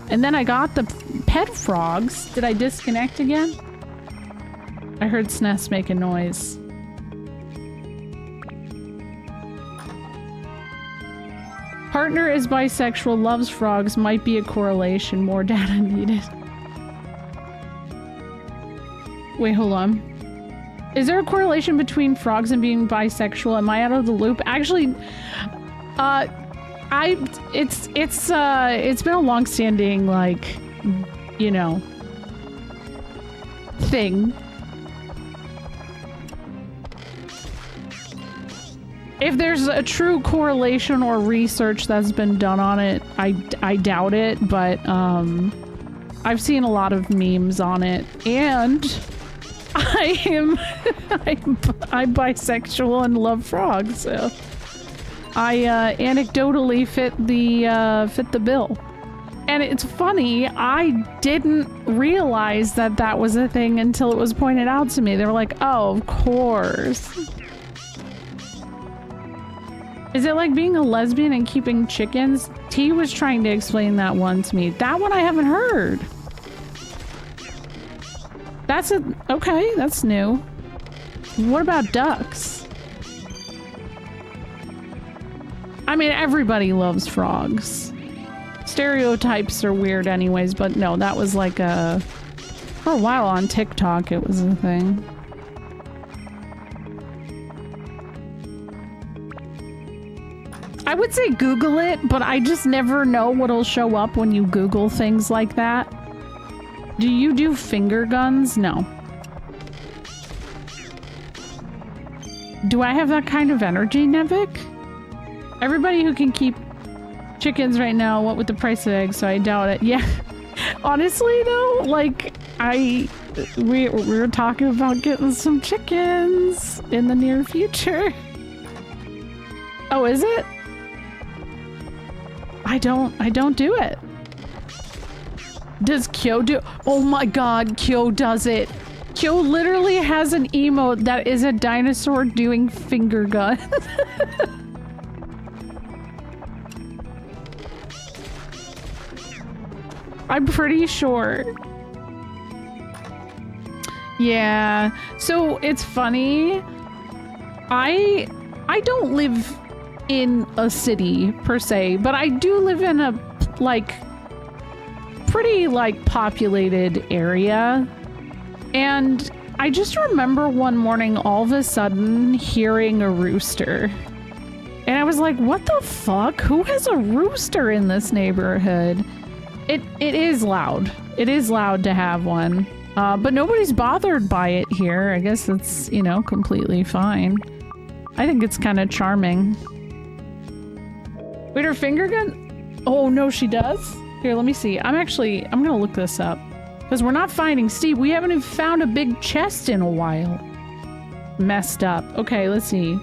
And then I got the pet frogs. Did I disconnect again? I heard SNES make a noise. Partner is bisexual, loves frogs, might be a correlation, more data needed. Wait, hold on. Is there a correlation between frogs and being bisexual? Am I out of the loop? Actually, it's been a long-standing, like, you know, thing. If there's a true correlation or research that's been done on it, I doubt it, but I've seen a lot of memes on it, and I'm bisexual and love frogs, so I anecdotally fit the bill. And it's funny, I didn't realize that that was a thing until it was pointed out to me. They were like, oh, of course. Is it like being a lesbian and keeping chickens? T was trying to explain that one to me. That one I haven't heard. Okay, that's new. What about ducks? I mean, everybody loves frogs. Stereotypes are weird anyways, but no, that was like for a while on TikTok it was a thing. I would say Google it, but I just never know what'll show up when you Google things like that. Do you do finger guns? No. Do I have that kind of energy, Nevik? Everybody who can keep chickens right now, what with the price of eggs, so I doubt it. Yeah. Honestly, though, like, we were talking about getting some chickens in the near future. Oh, is it? I don't do it. Does Kyo do? Oh my god, Kyo does it. Kyo literally has an emote that is a dinosaur doing finger guns. I'm pretty sure. Yeah. So it's funny. I don't live in a city per se, but I do live in a like pretty like populated area. And I just remember one morning all of a sudden hearing a rooster. And I was like, what the fuck? Who has a rooster in this neighborhood? It is loud. It is loud to have one. But nobody's bothered by it here. I guess it's, you know, completely fine. I think it's kind of charming. Wait, her finger gun? Oh, no, she does? Here, let me see. I'm gonna look this up. Because we're not finding Steve. We haven't even found a big chest in a while. Messed up. Okay, let's see.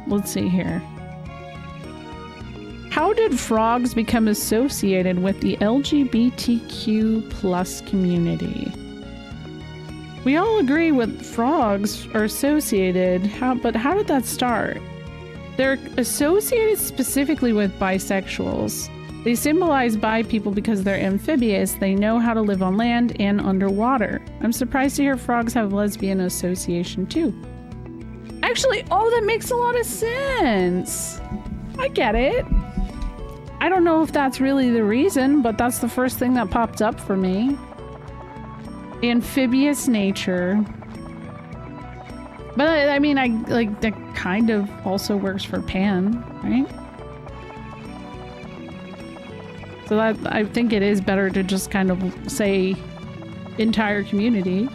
Let's see here. How did frogs become associated with the LGBTQ plus community? We all agree with frogs are associated, but how did that start? They're associated specifically with bisexuals. They symbolize bi people because they're amphibious. They know how to live on land and underwater. I'm surprised to hear frogs have lesbian association too. Actually, oh, that makes a lot of sense. I get it. I don't know if that's really the reason, but that's the first thing that popped up for me. Amphibious nature. But I mean, that kind of also works for Pan, right? So that, I think it is better to just kind of say entire community.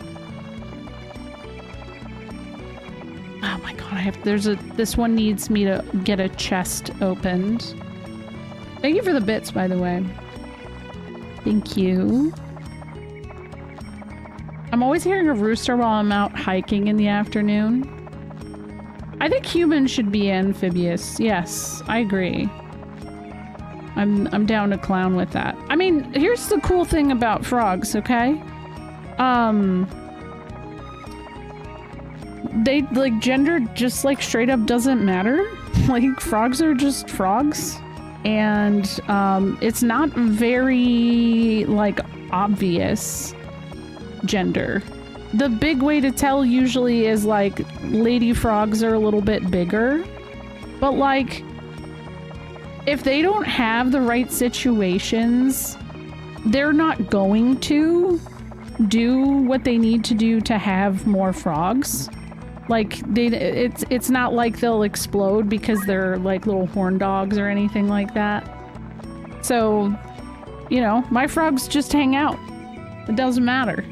Oh my god, this one needs me to get a chest opened. Thank you for the bits, by the way. Thank you. I'm always hearing a rooster while I'm out hiking in the afternoon. I think humans should be amphibious. Yes, I agree. I'm down to clown with that. I mean, here's the cool thing about frogs, okay? They, like, gender just, like, straight up doesn't matter. Like, frogs are just frogs. And, it's not very, like, obvious gender. The big way to tell usually is, like, lady frogs are a little bit bigger. But, like, if they don't have the right situations, they're not going to do what they need to do to have more frogs. Like, it's not like they'll explode because they're like little horn dogs or anything like that. So, you know, my frogs just hang out. It doesn't matter.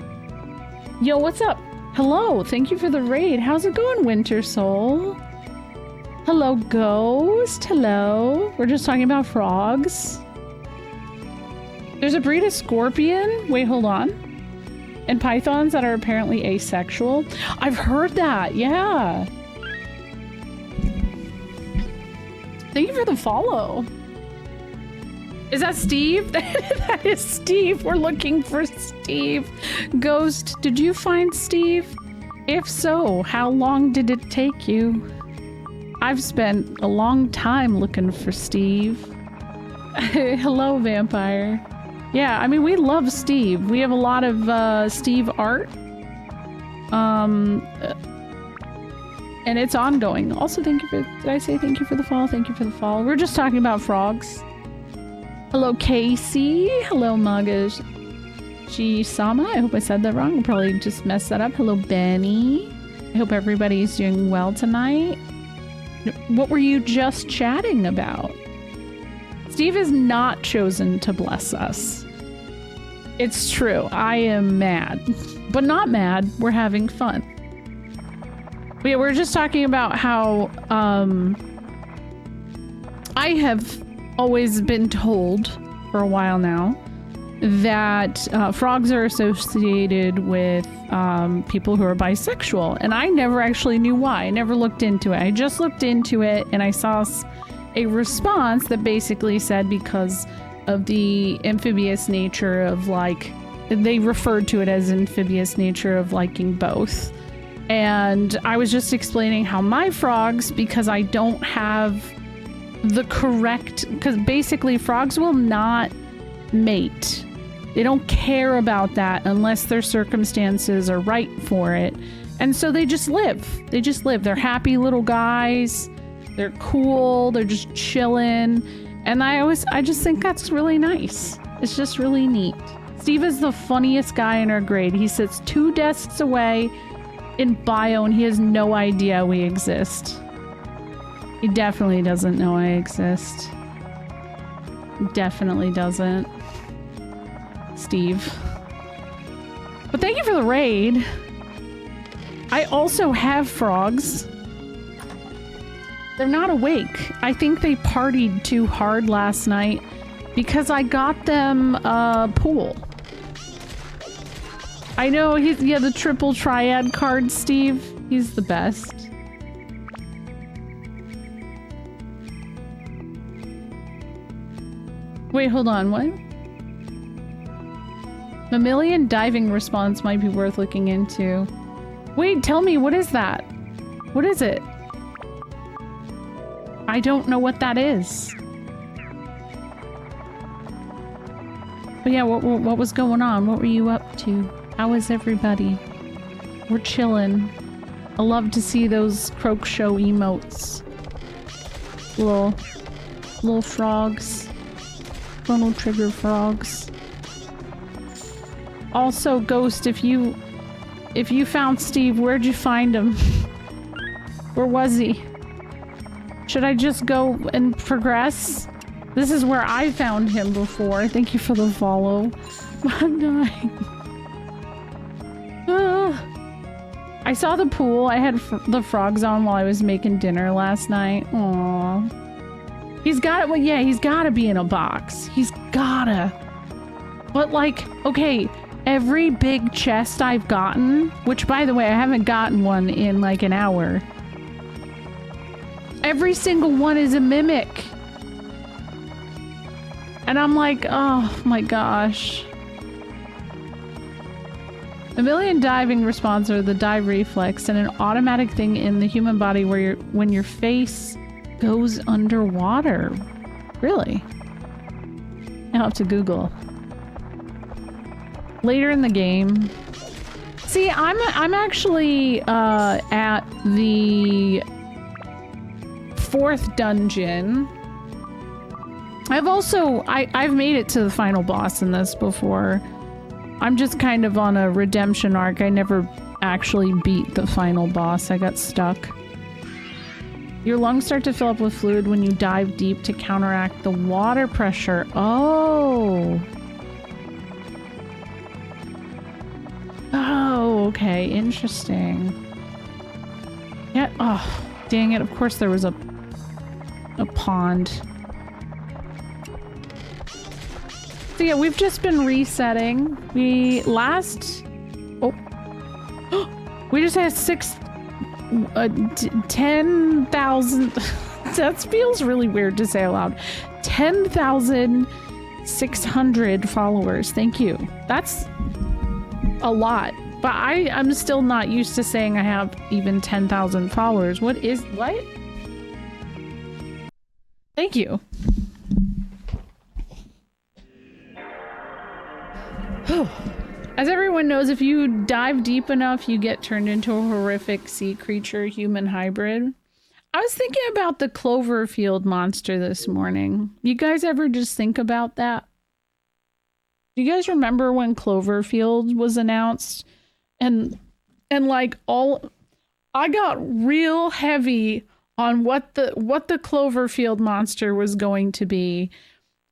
Yo, what's up? Hello, thank you for the raid. How's it going, Winter Soul? Hello, Ghost. Hello. We're just talking about frogs. There's a breed of scorpion. Wait, hold on. And pythons that are apparently asexual. I've heard that. Yeah. Thank you for the follow. Is that Steve? That is Steve. We're looking for Steve. Ghost, did you find Steve? If so, how long did it take you? I've spent a long time looking for Steve. Hello, Vampire. Yeah, I mean, we love Steve. We have a lot of Steve art. And it's ongoing. Also, thank you for... Did I say thank you for the follow? Thank you for the follow. We're just talking about frogs. Hello, Casey. Hello, Magas. G-sama. I hope I said that wrong. I probably just messed that up. Hello, Benny. I hope everybody's doing well tonight. What were you just chatting about? Steve has not chosen to bless us. It's true. I am mad. But not mad. We're having fun. But yeah, we're just talking about how I have always been told for a while now that frogs are associated with people who are bisexual. And I never actually knew why. I never looked into it. I just looked into it and I saw a response that basically said because of the amphibious nature of, like, they referred to it as amphibious nature of liking both. And I was just explaining how my frogs, because I don't have the correct, because basically frogs will not mate. They don't care about that unless their circumstances are right for it. And so they just live. They just live. They're happy little guys. They're cool. They're just chilling. And I just think that's really nice. It's just really neat. Steve is the funniest guy in our grade. He sits 2 desks away in bio and he has no idea we exist. He definitely doesn't know I exist. Definitely doesn't. Steve. But thank you for the raid. I also have frogs. They're not awake. I think they partied too hard last night because I got them a pool. I know he's, yeah, the triple triad card, Steve. He's the best. Wait, hold on, what? Mammalian diving response might be worth looking into. Wait, tell me, what is that? What is it? I don't know what that is. But yeah, what was going on? What were you up to? How is everybody? We're chilling. I love to see those Croak Show emotes. Little frogs. Chrono Trigger frogs. Also, Ghost, if you found Steve, where'd you find him? Where was he? Should I just go and progress? This is where I found him before. Thank you for the follow. I'm dying. I saw the pool. I had the frogs on while I was making dinner last night. Aww. He's got it. Well, yeah, he's gotta be in a box. He's gotta. But like, okay, every big chest I've gotten, which by the way, I haven't gotten one in like an hour. Every single one is a mimic. And I'm like, oh my gosh. A million diving response are the dive reflex and an automatic thing in the human body where when your face goes underwater. Really? I'll have to Google. Later in the game. See, I'm actually at the 4th dungeon. I've made it to the final boss in this before. I'm just kind of on a redemption arc. I never actually beat the final boss. I got stuck. Your lungs start to fill up with fluid when you dive deep to counteract the water pressure. Oh. Oh, okay. Interesting. Yeah. Oh, dang it. Of course there was a pond. So yeah, we've just been resetting. We just had 10,000. That feels really weird to say aloud. 10,600 followers. Thank you. That's a lot. But I'm still not used to saying I have even 10,000 followers. What? Thank you. As everyone knows, if you dive deep enough, you get turned into a horrific sea creature human hybrid. I was thinking about the Cloverfield monster this morning. You guys ever just think about that? Do you guys remember when Cloverfield was announced? And like I got real heavy on what the Cloverfield monster was going to be.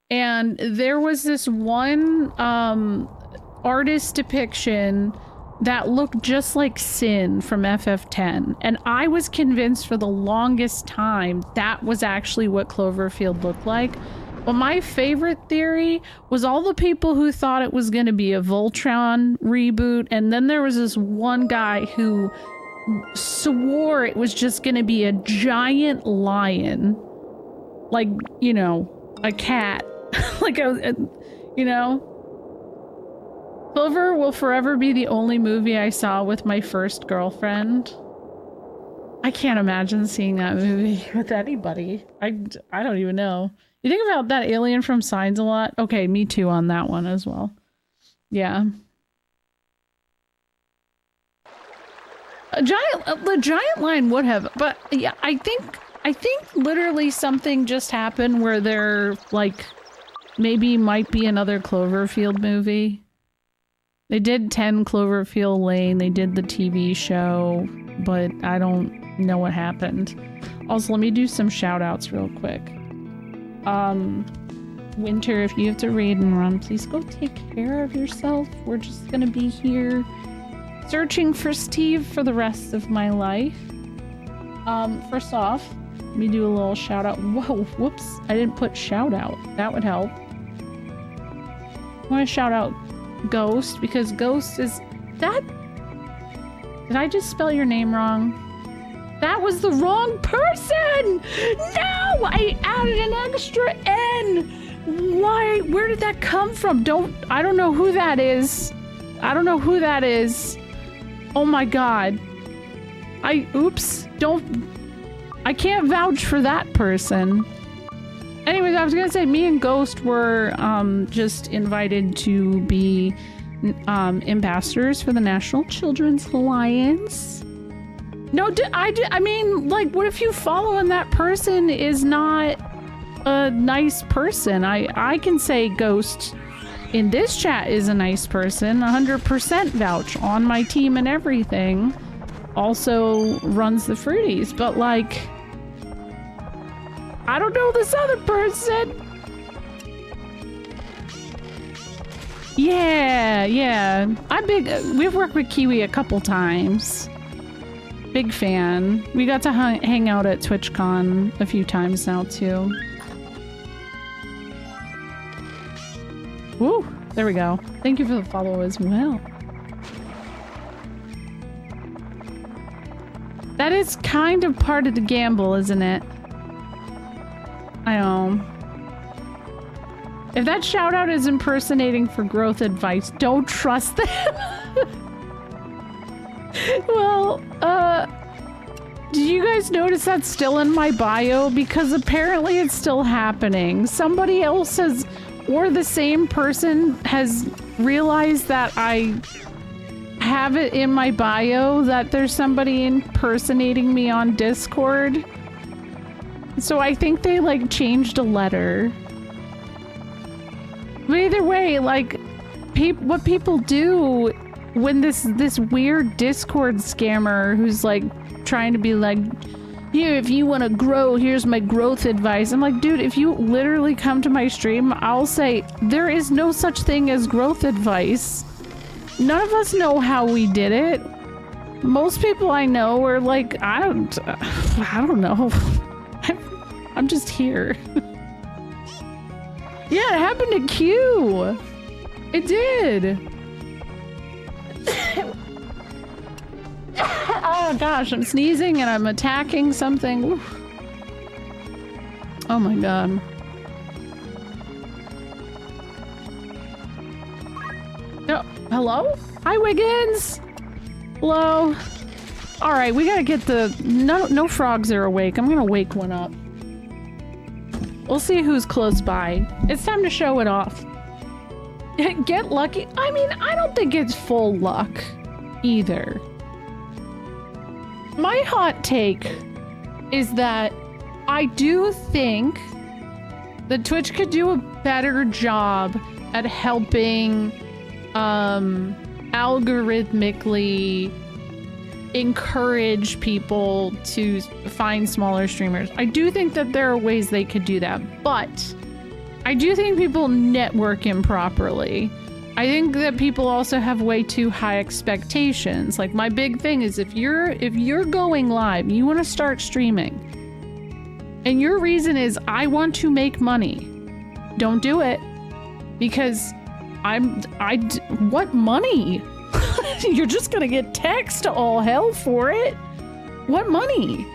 And there was this one artist depiction that looked just like Sin from FF10, and I was convinced for the longest time that was actually what Cloverfield looked like. But my favorite theory was all the people who thought it was going to be a Voltron reboot, and then there was this one guy who swore it was just going to be a giant lion, like, you know, a cat. Like you know, Clover will forever be the only movie I saw with my first girlfriend. I can't imagine seeing that movie with anybody. I don't even know. You think about that alien from Signs a lot? Okay, me too on that one as well. Yeah. The giant lion would have, but yeah, I think literally something just happened where they're like, maybe might be another Cloverfield movie. They did 10 Cloverfield Lane, they did the TV show, but I don't know what happened. Also, let me do some shout outs real quick. Winter, if you have to raid and run, please go take care of yourself. We're just gonna be here searching for Steve for the rest of my life. First off, let me do a little shout out. Whoa, whoops, I didn't put shout out. That would help. I want to shout out Ghost, because Ghost is that. Did I just spell your name wrong? That was the wrong person! No! I added an extra N! Why? Where did that come from? I don't know who that is. I don't know who that is. Oh my god. I can't vouch for that person. Anyways, I was gonna say me and Ghost were just invited to be ambassadors for the National Children's Alliance. No, I mean, like, what if you follow and that person is not a nice person? I can say Ghost in this chat is a nice person, 100% vouch on my team and everything. Also runs the fruities, but like, I don't know this other person. Yeah. We've worked with Kiwi a couple times. Big fan. We got to hang out at TwitchCon a few times now too. Woo! There we go. Thank you for the follow as well. That is kind of part of the gamble, isn't it? I know. If that shout out is impersonating for growth advice, don't trust them. Well, did you guys notice that's still in my bio? Because apparently it's still happening. Somebody else has, or the same person has realized that I have it in my bio that there's somebody impersonating me on Discord. So I think they like changed a letter. But either way, like, what people do when this weird Discord scammer who's like trying to be like, here, if you want to grow, here's my growth advice. I'm like, dude, if you literally come to my stream, I'll say there is no such thing as growth advice. None of us know how we did it. Most people I know are like, I don't know. I'm just here. Yeah, it happened to Q. It did. Oh gosh, I'm sneezing and I'm attacking something. Oof. Oh my god. Oh, hello? Hi, Wiggins. Hello. All right, we gotta get the no frogs are awake. I'm gonna wake one up. We'll see who's close by. It's time to show it off. Get lucky. I mean, I don't think it's full luck either. My hot take is that I do think that Twitch could do a better job at helping algorithmically encourage people to find smaller streamers. I do think that there are ways they could do that, but I do think people network improperly. I think that people also have way too high expectations. Like, my big thing is if you're going live, you want to start streaming, and your reason is I want to make money, don't do it, because what money? You're just gonna get taxed to all hell for it. What money?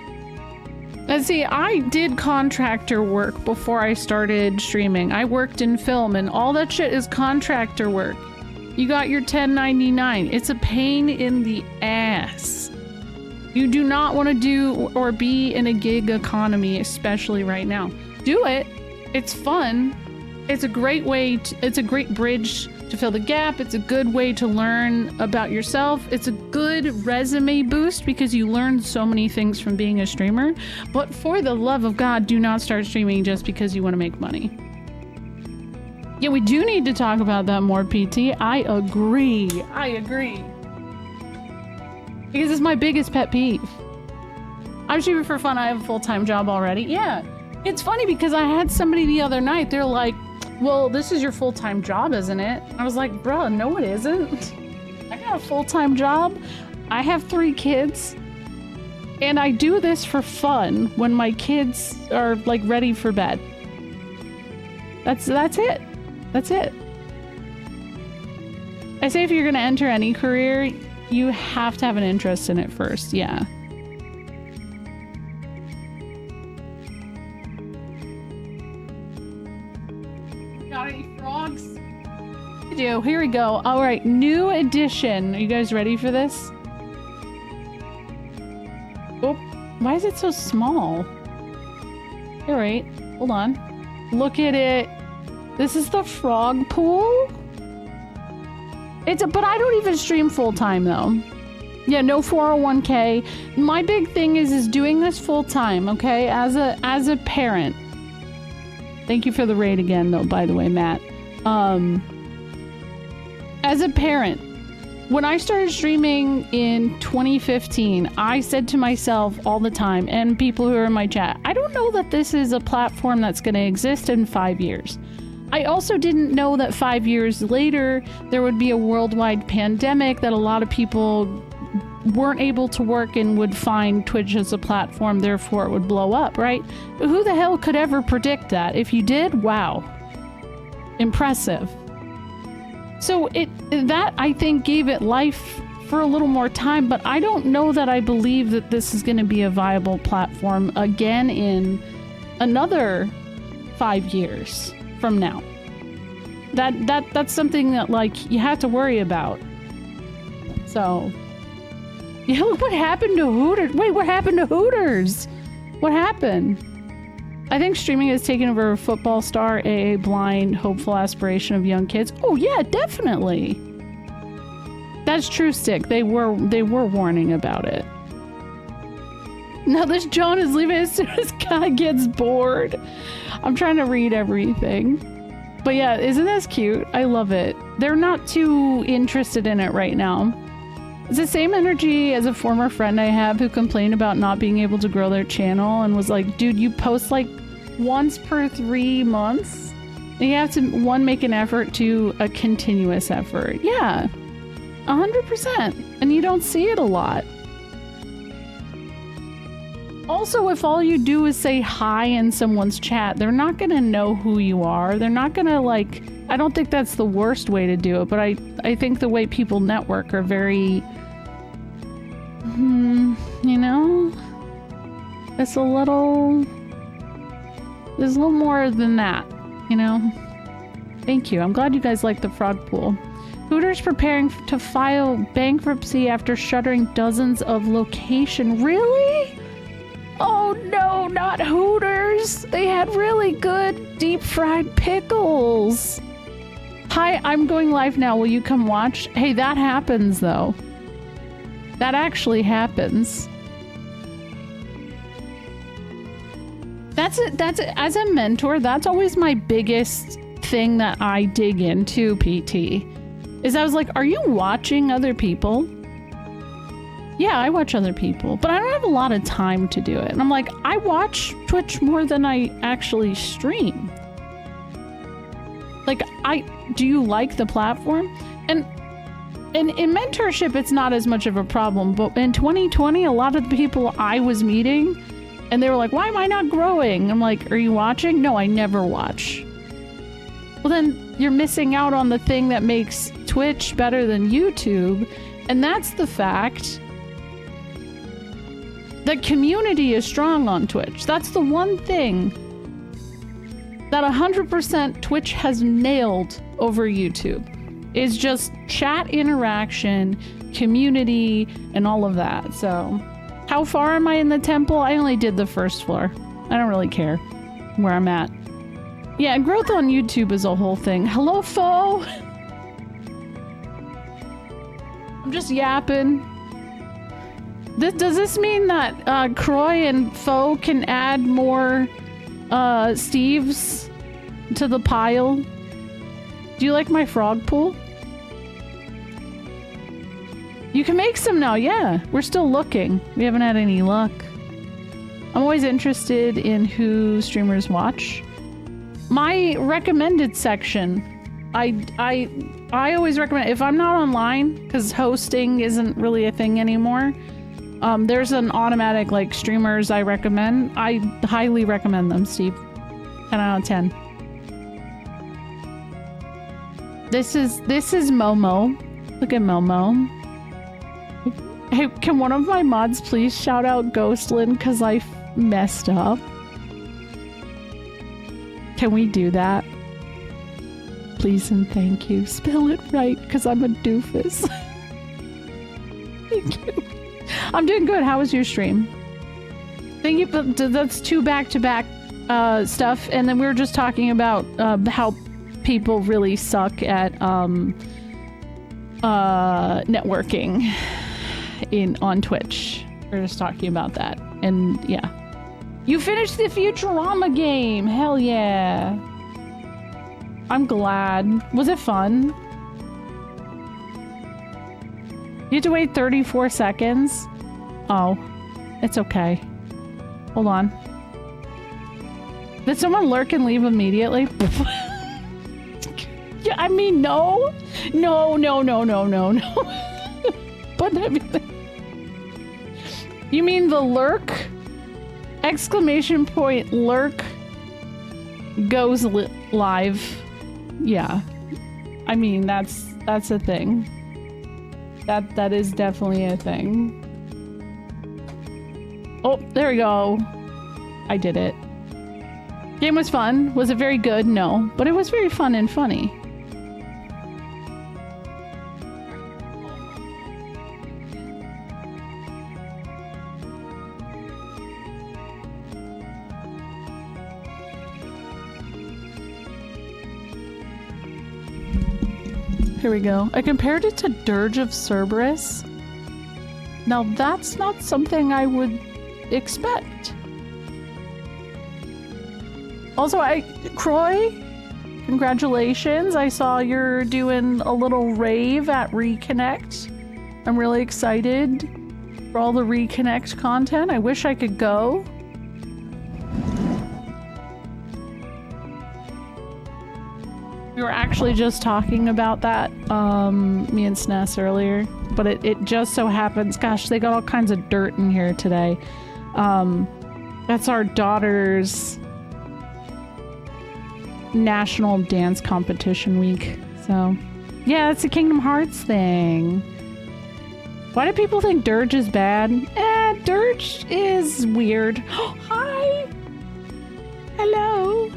And see, I did contractor work before I started streaming. I worked in film, and all that shit is contractor work. You got your 1099. It's a pain in the ass. You do not want to do or be in a gig economy, especially right now. Do it. It's fun. It's a great way it's a great bridge to fill the gap. It's a good way to learn about yourself. It's a good resume boost because you learn so many things from being a streamer. But for the love of God, do not start streaming just because you want to make money. Yeah, we do need to talk about that more, PT. I agree. Because it's my biggest pet peeve. I'm streaming for fun. I have a full-time job already. Yeah. It's funny because I had somebody the other night, they're like, well, this is your full-time job, isn't it? I was like, bro, no it isn't. I got a full-time job. I have 3 kids. And I do this for fun when my kids are like ready for bed. That's it. That's it. I say if you're gonna enter any career, you have to have an interest in it first, yeah. Got any frogs? I do. Here we go. All right, new edition. Are you guys ready for this? Oh, why is it so small? All right, hold on. Look at it. This is the frog pool. But I don't even stream full time though. Yeah, no 401k. My big thing is doing this full time, okay? As a parent. Thank you for the raid again though, by the way, Matt. As a parent, when I started streaming in 2015, I said to myself all the time, and people who are in my chat, I don't know that this is a platform that's going to exist in 5 years. I also didn't know that 5 years later, there would be a worldwide pandemic, that a lot of people weren't able to work and would find Twitch as a platform, therefore it would blow up, right? Who the hell could ever predict that? If you did, wow. Impressive. So that I think gave it life for a little more time, but I don't know that I believe that this is going to be a viable platform again in another 5 years from now. That's something that like you have to worry about. So yeah, look what happened to Hooters. Wait, what happened to Hooters? What happened? I think streaming has taken over a football star, AA blind, hopeful aspiration of young kids. Oh yeah, definitely. That's true, Stick. They were warning about it. Now this John is leaving as soon as Guy gets bored. I'm trying to read everything. But yeah, isn't this cute? I love it. They're not too interested in it right now. It's the same energy as a former friend I have who complained about not being able to grow their channel and was like, dude, you post like once per 3 months? And you have to, one, make an effort, to a continuous effort. Yeah, 100%. And you don't see it a lot. Also, if all you do is say hi in someone's chat, they're not going to know who you are. They're not going to like, I don't think that's the worst way to do it, but I think the way people network are very, you know, there's a little more than that, you know? Thank you. I'm glad you guys like the frog pool. Hooters preparing to file bankruptcy after shuttering dozens of locations. Really? Oh no, not Hooters. They had really good deep fried pickles. Hi, I'm going live now. Will you come watch? Hey, that happens though. That actually happens. That's it. As a mentor, that's always my biggest thing that I dig into, PT. Is I was like, are you watching other people? Yeah, I watch other people, but I don't have a lot of time to do it. And I'm like, I watch Twitch more than I actually stream. Like, do you like the platform? And in mentorship, it's not as much of a problem, but in 2020, a lot of the people I was meeting, and they were like, why am I not growing? I'm like, are you watching? No, I never watch. Well, then you're missing out on the thing that makes Twitch better than YouTube, and that's the fact that community is strong on Twitch. That's the one thing that 100% Twitch has nailed over YouTube, is just chat interaction, community, and all of that. So how far am I in the temple? I only did the first floor. I don't really care where I'm at. Yeah, growth on YouTube is a whole thing. Hello, Foe. I'm just yapping. Does this mean that Croy and Foe can add more Steves to the pile? Do you like my frog pool? You can make some now, yeah. We're still looking. We haven't had any luck. I'm always interested in who streamers watch. My recommended section, I always recommend, if I'm not online, because hosting isn't really a thing anymore, there's an automatic like streamers I recommend. I highly recommend them, Steve. 10 out of 10. This is Momo. Look at Momo. Hey, can one of my mods please shout out Ghostlin because I messed up? Can we do that? Please and thank you. Spell it right because I'm a doofus. Thank you. I'm doing good. How was your stream? Thank you. But that's 2 back-to-back stuff, and then we were just talking about how people really suck at networking on Twitch. We were just talking about that, and yeah. You finished the Futurama game! Hell yeah! I'm glad. Was it fun? You had to wait 34 seconds? Oh, it's okay. Hold on. Did someone lurk and leave immediately? Yeah, I mean, no. No. But I mean, you mean the lurk? Exclamation point lurk goes live. Yeah. I mean, that's a thing. That is definitely a thing. Oh, there we go. I did it. Game was fun. Was it very good? No. But it was very fun and funny. Here we go. I compared it to Dirge of Cerberus. Now that's not something I would expect. Also, Croy, congratulations. I saw you're doing a little rave at Reconnect. I'm really excited for all the Reconnect content. I wish I could go. We were actually just talking about that, me and Sness earlier, but it just so happens, gosh, they got all kinds of dirt in here today. That's our daughter's national dance competition week. So, yeah, it's a Kingdom Hearts thing. Why do people think Dirge is bad? Dirge is weird. Oh, hi! Hello!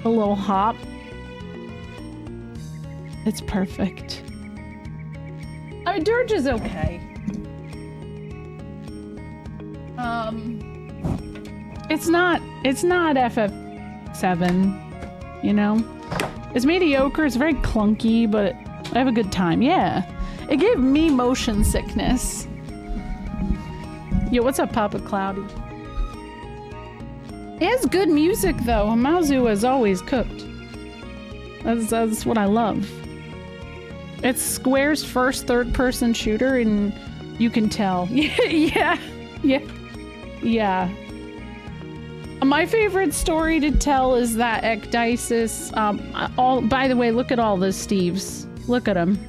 A little hop. It's perfect. I mean, Dirge is okay. It's not FF7, you know? It's mediocre, it's very clunky, but I have a good time. Yeah. It gave me motion sickness. Yo, what's up, Papa Cloudy? It has good music, though. Amazu has always cooked. That's what I love. It's Square's first third-person shooter, and you can tell. Yeah. My favorite story to tell is that Ecdysis. By the way, look at all the Steves. Look at them.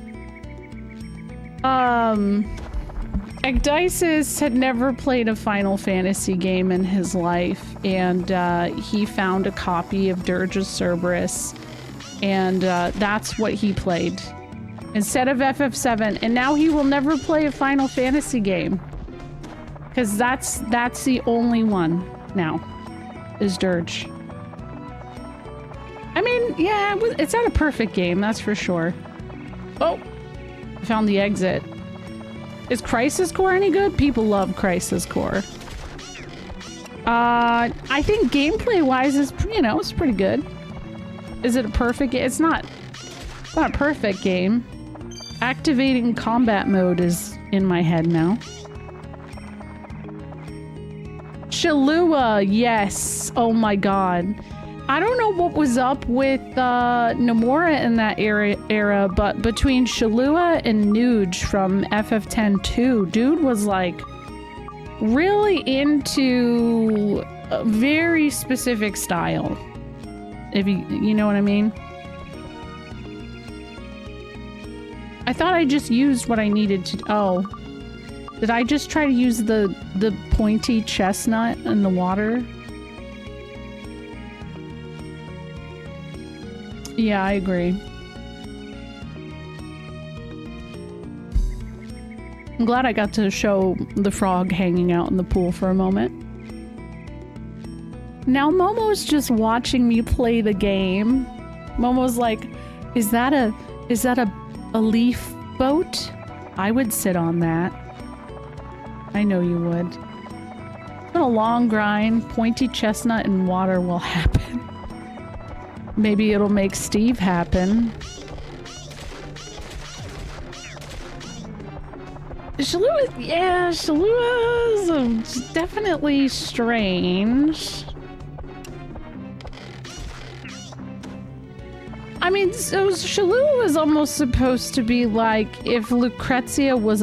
Ecdysis had never played a Final Fantasy game in his life, and he found a copy of Dirge of Cerberus, and that's what he played instead of FF7, and now he will never play a Final Fantasy game because that's the only one now is Dirge. I mean, yeah, it's not a perfect game, that's for sure. Oh, I found the exit. Is Crisis Core any good? People love Crisis Core. I think gameplay-wise is, it's pretty good. Is it a perfect game? It's not a perfect game. Activating combat mode is in my head now. Shallua, yes. Oh my god. I don't know what was up with Nomura in that era, but between Shallua and Nuge from FF10-2, dude was like really into a very specific style. If you know what I mean? I thought I just used what I needed to. Oh, did I just try to use the pointy chestnut in the water? Yeah, I agree. I'm glad I got to show the frog hanging out in the pool for a moment. Now Momo's just watching me play the game. Momo's like, is that a leaf boat? I would sit on that. I know you would. a long grind, pointy chestnut and water will happen. Maybe it'll make Steve happen. Shalua, yeah, Shalua is definitely strange. I mean, so Shalua was almost supposed to be like if Lucrezia was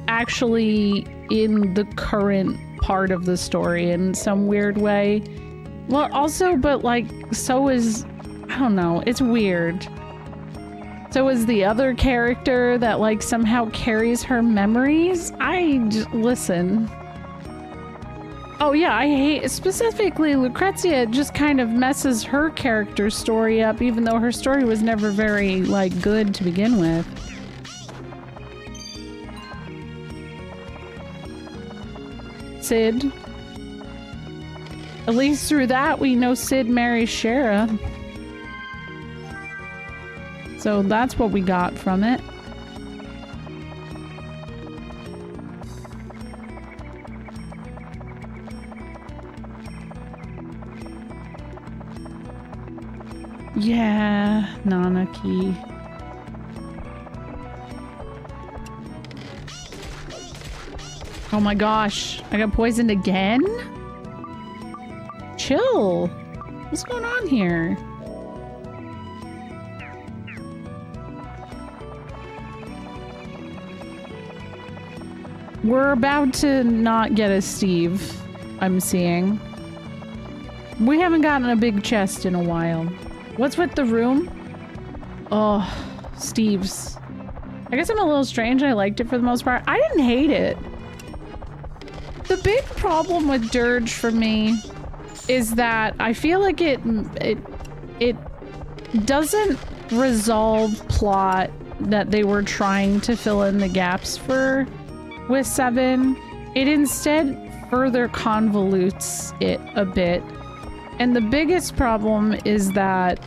actually in the current part of the story in some weird way. Well, also, but like, so is, I don't know, it's weird. So is the other character that like somehow carries her memories? Listen. Oh yeah, I hate, specifically Lucrezia just kind of messes her character's story up, even though her story was never very, like, good to begin with. Sid. At least through that, we know Sid marries Shara. So that's what we got from it. Yeah, Nanaki. Oh my gosh, I got poisoned again? Chill. What's going on here? We're about to not get a Steve, I'm seeing. We haven't gotten a big chest in a while. What's with the room? Oh, Steve's. I guess I'm a little strange. I liked it for the most part. I didn't hate it. The big problem with Dirge for me is that I feel like it doesn't resolve plot that they were trying to fill in the gaps for with 7. It instead further convolutes it a bit. And the biggest problem is that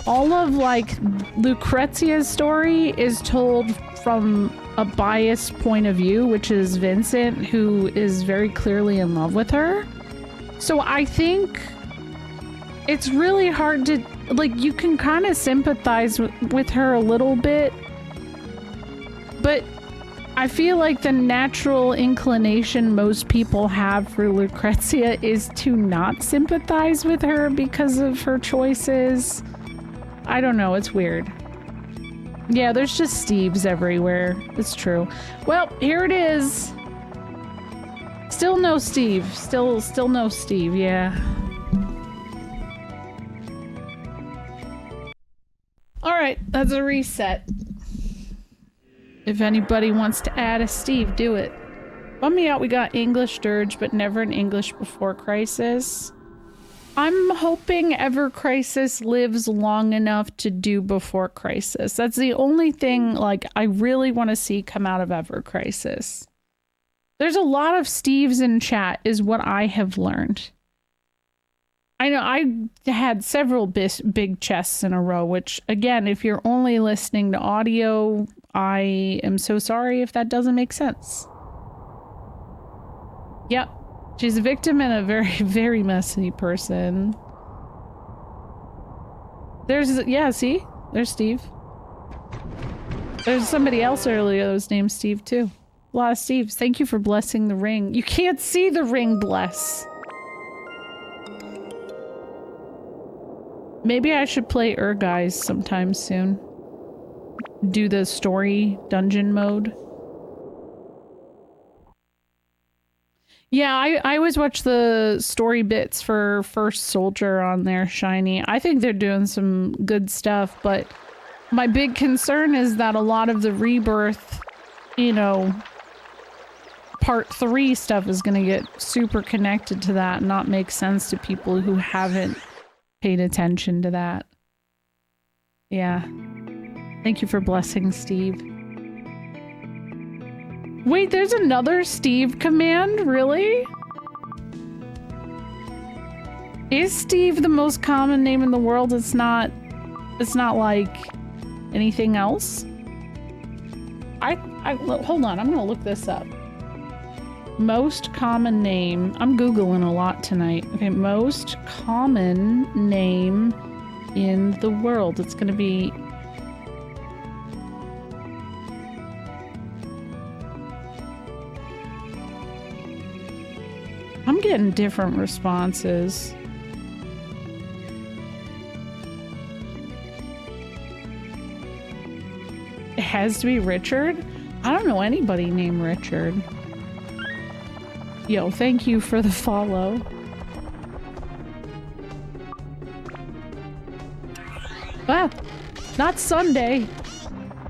all of like Lucrezia's story is told from a biased point of view, which is Vincent, who is very clearly in love with her. So I think it's really hard to, like, you can kind of sympathize with her a little bit, but I feel like the natural inclination most people have for Lucrezia is to not sympathize with her because of her choices. I don't know, it's weird. Yeah, there's just Steves everywhere. It's true. Well, here it is. Still no Steve. Still no Steve, yeah. Alright, that's a reset. If anybody wants to add a Steve, do it. Bum me out we got English Dirge, but never an English Before Crisis. I'm hoping Ever Crisis lives long enough to do Before Crisis. That's the only thing, like, I really want to see come out of Ever Crisis. There's a lot of Steves in chat, is what I have learned. I know I had several big chests in a row, which, again, if you're only listening to audio, I am so sorry if that doesn't make sense. Yep. She's a victim and a very, very messy person. Yeah, see? There's Steve. There's somebody else earlier that was named Steve, too. A lot of Steves. Thank you for blessing the ring. You can't see the ring bless. Maybe I should play Guys sometime soon. Do the story dungeon mode. Yeah, I always watch the story bits for First Soldier on their Shiny. I think they're doing some good stuff, but my big concern is that a lot of the Rebirth, you know, Part 3 stuff is going to get super connected to that and not make sense to people who haven't paid attention to that. Yeah. Thank you for blessing, Steve. Wait, there's another Steve command? Really? Is Steve the most common name in the world? It's not like anything else? Hold on, I'm gonna look this up. Most common name. I'm Googling a lot tonight. Okay, most common name in the world. It's gonna be... I'm getting different responses. It has to be Richard? I don't know anybody named Richard. Yo, thank you for the follow. Ah, not Sunday.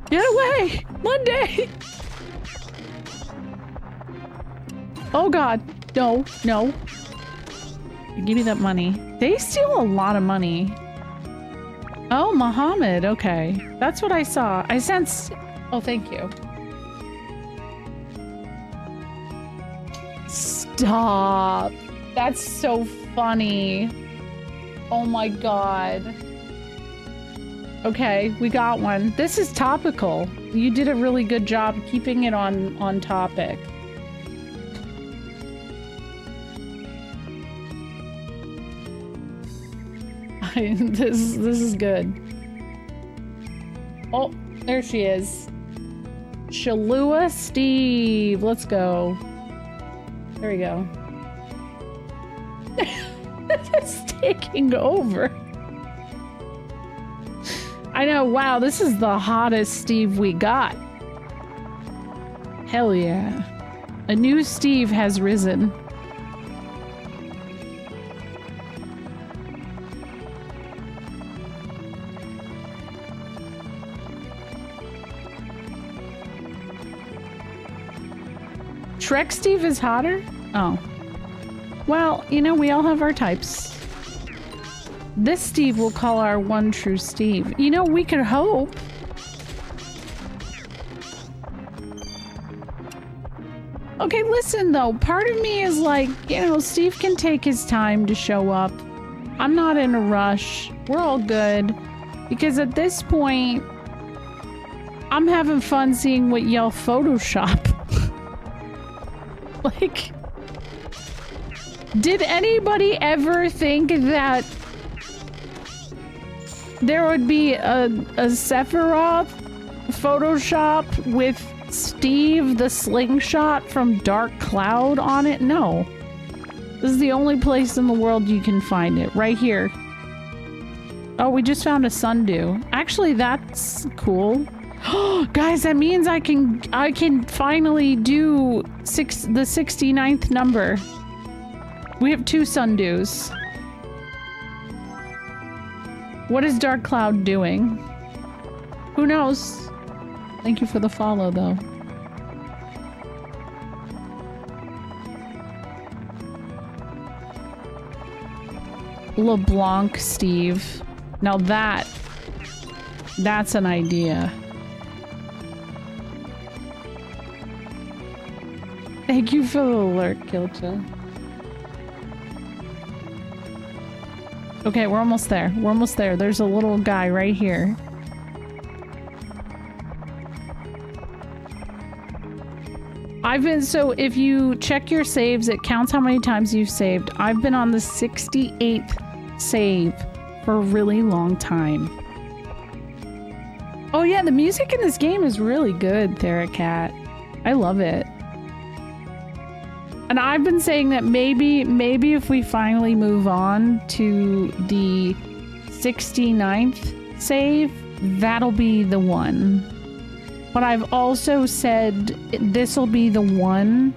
Get away! Monday! Oh god. No, no. Give me that money. They steal a lot of money. Oh, Muhammad. Okay. That's what I saw. I sensed... Oh, thank you. Stop. That's so funny. Oh my god. Okay, we got one. This is topical. You did a really good job keeping it on topic. This is good. Oh, there she is. Shalua Steve. Let's go. There we go. It's taking over. I know. Wow, this is the hottest Steve we got. Hell yeah. A new Steve has risen. Shrek Steve is hotter? Oh. Well, you know, we all have our types. This Steve will call our one true Steve. You know, we could hope. Okay, listen though, part of me is like, you know, Steve can take his time to show up. I'm not in a rush. We're all good. Because at this point, I'm having fun seeing what y'all Photoshop. Like, did anybody ever think that there would be a Sephiroth Photoshop with Steve the Slingshot from Dark Cloud on it? No. This is the only place in the world you can find it. Right here. Oh, we just found a sundew. Actually, that's cool. Guys, that means I can finally do the 69th number. We have 2 sundews. What is Dark Cloud doing? Who knows? Thank you for the follow, though. LeBlanc Steve. Now that's an idea. Thank you for the alert, Kilcha. Okay, we're almost there. We're almost there. There's a little guy right here. So if you check your saves, it counts how many times you've saved. I've been on the 68th save for a really long time. Oh yeah, the music in this game is really good, Theracat. I love it. And I've been saying that maybe if we finally move on to the 69th save, that'll be the one. But I've also said this'll be the one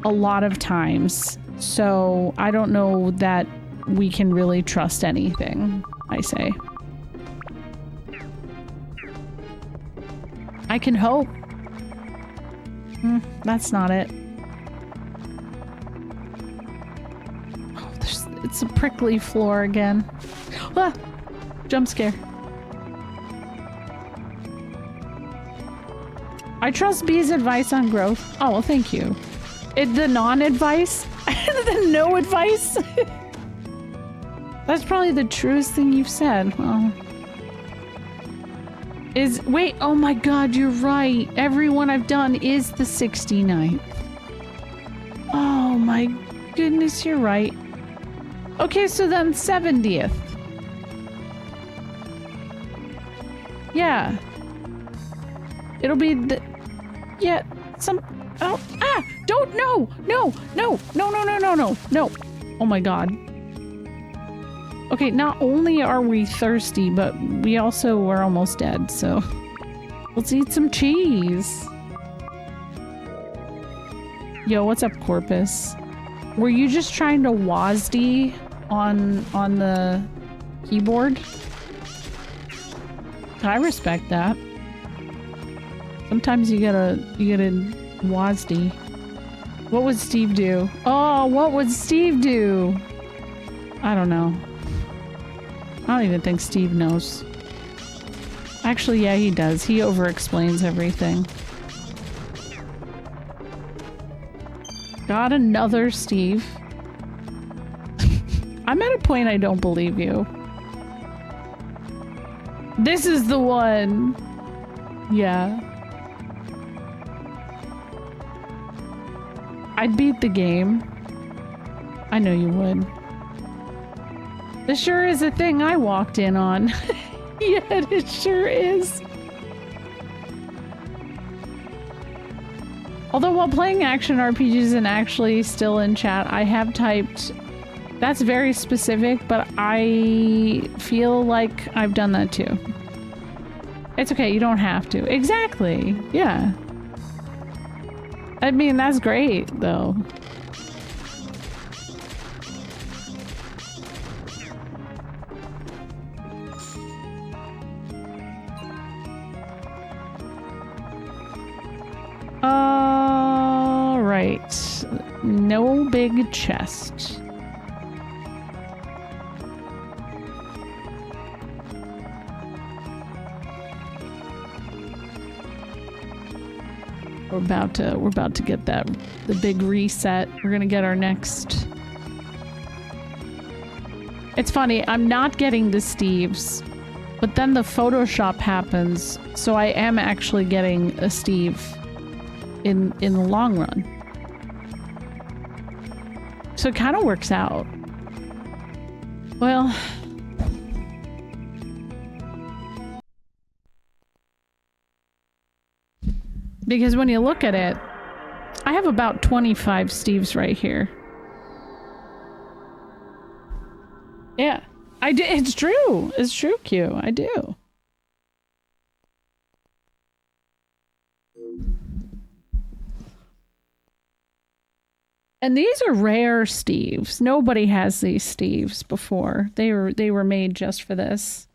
a lot of times. So I don't know that we can really trust anything I say. I can hope. That's not it. It's a prickly floor again. Ah! Jump scare. I trust B's advice on growth. Oh, well, thank you. The non-advice? The no advice? That's probably the truest thing you've said. Well, wait, oh my god, you're right. Everyone I've done is the 69th. my goodness, you're right. Okay, so then 70th. Yeah. It'll be the... Yeah, some... Oh, ah! Don't, no! No! No! No, no, no, no, no! No! Oh my god. Okay, not only are we thirsty, but we also were almost dead, so... Let's eat some cheese! Yo, what's up, Corpus? Were you just trying to WASD on the keyboard? I respect that. Sometimes you gotta WASD. What would Steve do? Oh, what would Steve do? I don't know. I don't even think Steve knows. Actually, yeah, he does. He over-explains everything. Got another Steve. I'm at a point I don't believe you. This is the one! Yeah. I'd beat the game. I know you would. This sure is a thing I walked in on. Yeah, it sure is. Although while playing action RPGs and actually still in chat, I have typed, that's very specific, but I feel like I've done that too. It's okay, you don't have to. Exactly, yeah. I mean, that's great, though. Right. No big chest. We're about to get the big reset. We're gonna get our next. It's funny, I'm not getting the Steves, but then the Photoshop happens, so I am actually getting a Steve in the long run. So it kind of works out. Well, because when you look at it, I have about 25 Steves right here. Yeah, I do. It's true. It's true, Q. I do. And these are rare Steves. Nobody has these Steves before. They were made just for this.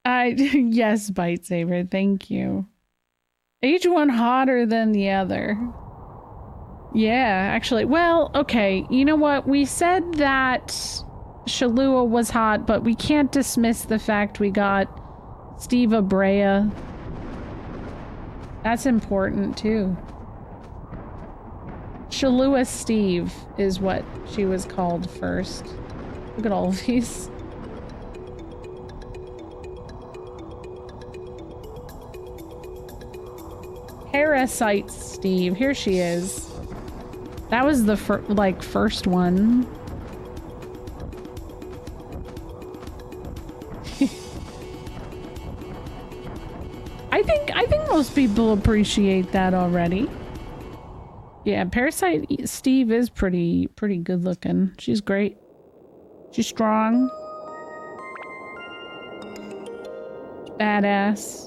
Yes, Bite Saber, thank you. Each one hotter than the other. Yeah, actually, well, okay, you know what? We said that Shalua was hot, but we can't dismiss the fact we got Steve Abrea. That's important, too. Shalua Steve is what she was called first. Look at all of these. Parasite Steve. Here she is. That was the first one. I think most people appreciate that already. Yeah, Parasite Steve is pretty good looking. She's great. She's strong. Badass.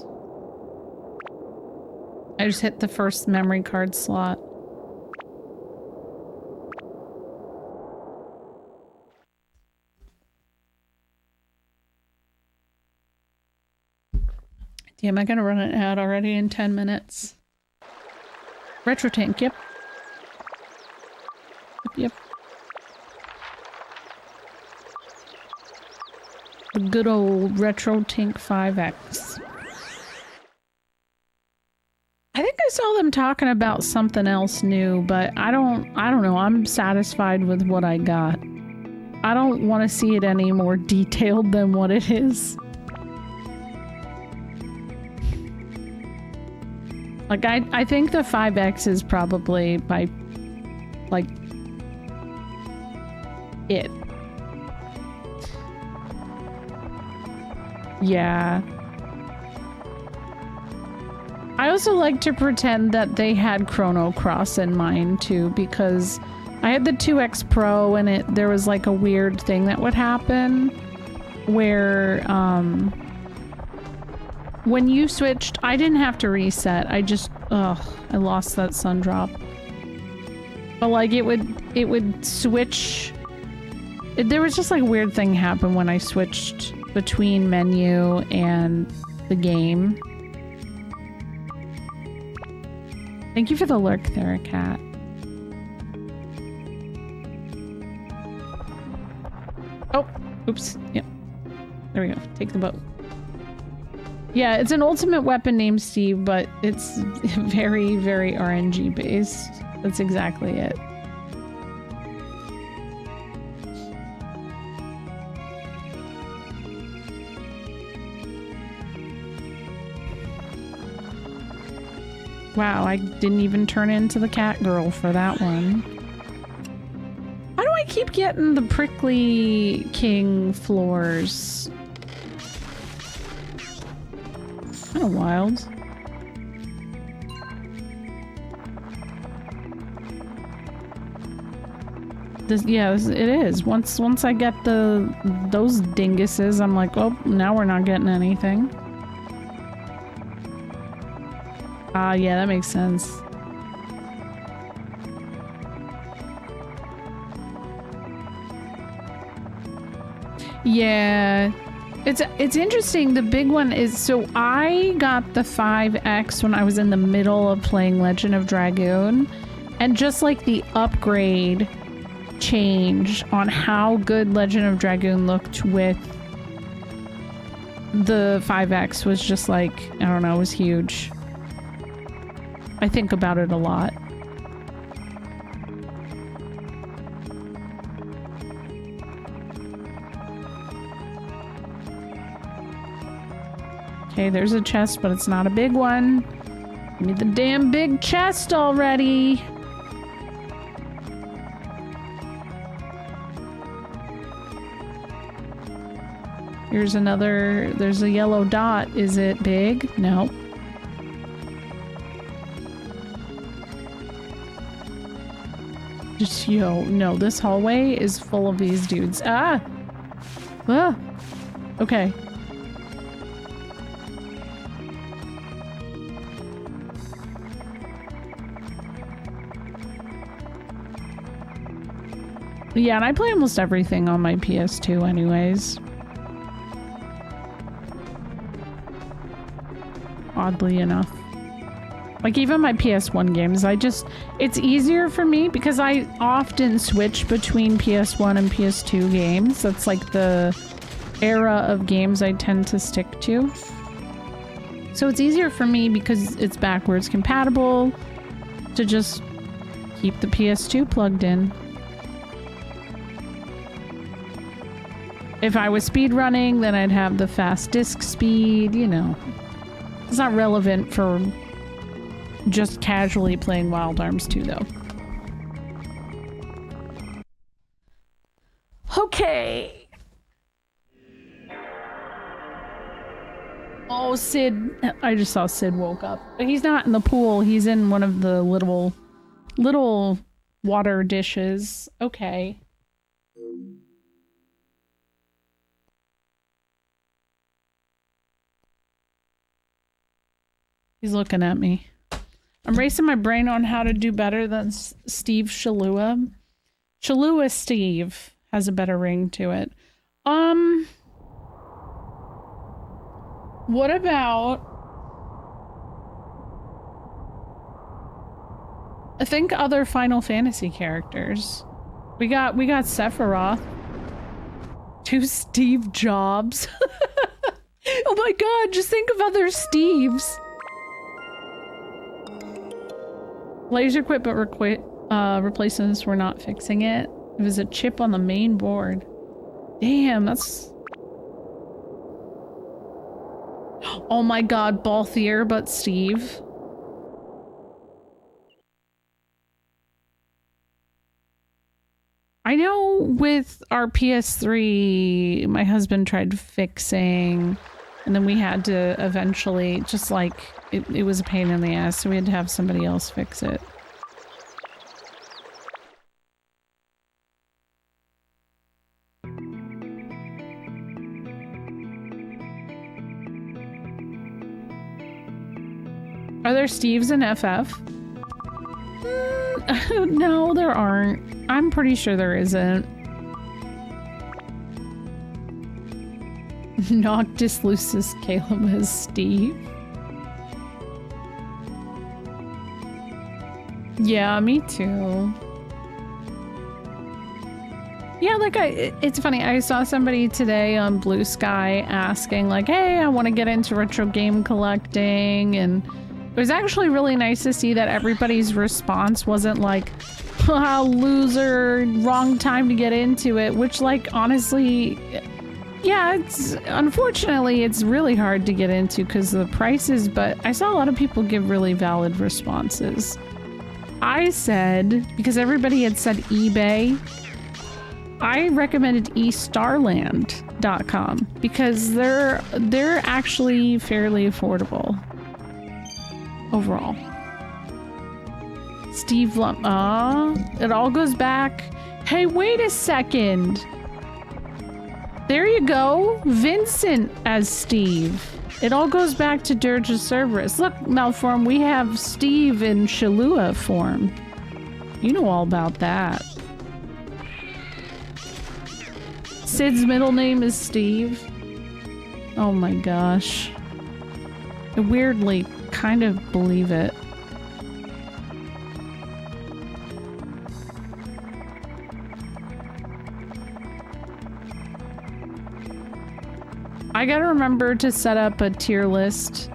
I just hit the first memory card slot. Damn, I'm gonna run it out already in 10 minutes. Retro tank, yep. Yep. The good old Retro Tank 5X. I think I saw them talking about something else new, but I don't know. I'm satisfied with what I got. I don't want to see it any more detailed than what it is. Like, I think the 5X is probably my, like, it. Yeah. I also like to pretend that they had Chrono Cross in mind, too, because I had the 2X Pro and there was, like, a weird thing that would happen where, when you switched, I didn't have to reset. I just, I lost that sun drop. But like it would switch. There was just like a weird thing happen when I switched between menu and the game. Thank you for the lurk there, cat. Oh, oops. Yep. There we go. Take the boat. Yeah, it's an ultimate weapon named Steve, but it's very, very RNG based. That's exactly it. Wow, I didn't even turn into the cat girl for that one. How do I keep getting the prickly king floors? Kind of wild. It is. Once I get those dinguses, I'm like, oh, now we're not getting anything. Yeah, that makes sense. Yeah. It's interesting. The big one is, so I got the 5X when I was in the middle of playing Legend of Dragoon, and just like the upgrade change on how good Legend of Dragoon looked with the 5X was just like, I don't know, it was huge. I think about it a lot. Okay, there's a chest, but it's not a big one. Give me the damn big chest already. Here's another, there's a yellow dot. Is it big? No. Just, no, this hallway is full of these dudes. Ah! Ah! Okay. Yeah, and I play almost everything on my PS2 anyways. Oddly enough. Like, even my PS1 games, it's easier for me because I often switch between PS1 and PS2 games. That's like the era of games I tend to stick to. So it's easier for me because it's backwards compatible to just keep the PS2 plugged in. If I was speedrunning, then I'd have the fast disk speed, you know. It's not relevant for just casually playing Wild Arms 2, though. Okay. Oh, Sid. I just saw Sid woke up. But he's not in the pool. He's in one of the little water dishes. Okay. He's looking at me. I'm racing my brain on how to do better than Steve Shalua. Shalua Steve has a better ring to it. What about... I think other Final Fantasy characters. We got Sephiroth. 2 Steve Jobs. Oh my god, just think of other Steves. Laser quit, but replacements were not fixing it. It was a chip on the main board. Damn, that's... Oh my god, Balthier, but Steve. I know with our PS3, my husband tried fixing, and then we had to eventually, just like, it was a pain in the ass, so we had to have somebody else fix it. Are there Steves in FF? No, there aren't. I'm pretty sure there isn't. Noctis Lucis Caleb as Steve. Yeah, me too. Yeah, like it's funny. I saw somebody today on Blue Sky asking like, hey, I want to get into retro game collecting, and it was actually really nice to see that everybody's response wasn't like, "Ah, loser, wrong time to get into it," which, like, honestly, yeah, unfortunately it's really hard to get into because of the prices, but I saw a lot of people give really valid responses. I said, because everybody had said eBay, I recommended eStarland.com because they're actually fairly affordable. Overall. Steve Lump. It all goes back. Hey, wait a second. There you go. Vincent as Steve. It all goes back to Dirge of Cerberus. Look, Malform, we have Steve in Shalua form. You know all about that. Sid's middle name is Steve. Oh my gosh. I weirdly kind of believe it. I gotta remember to set up a tier list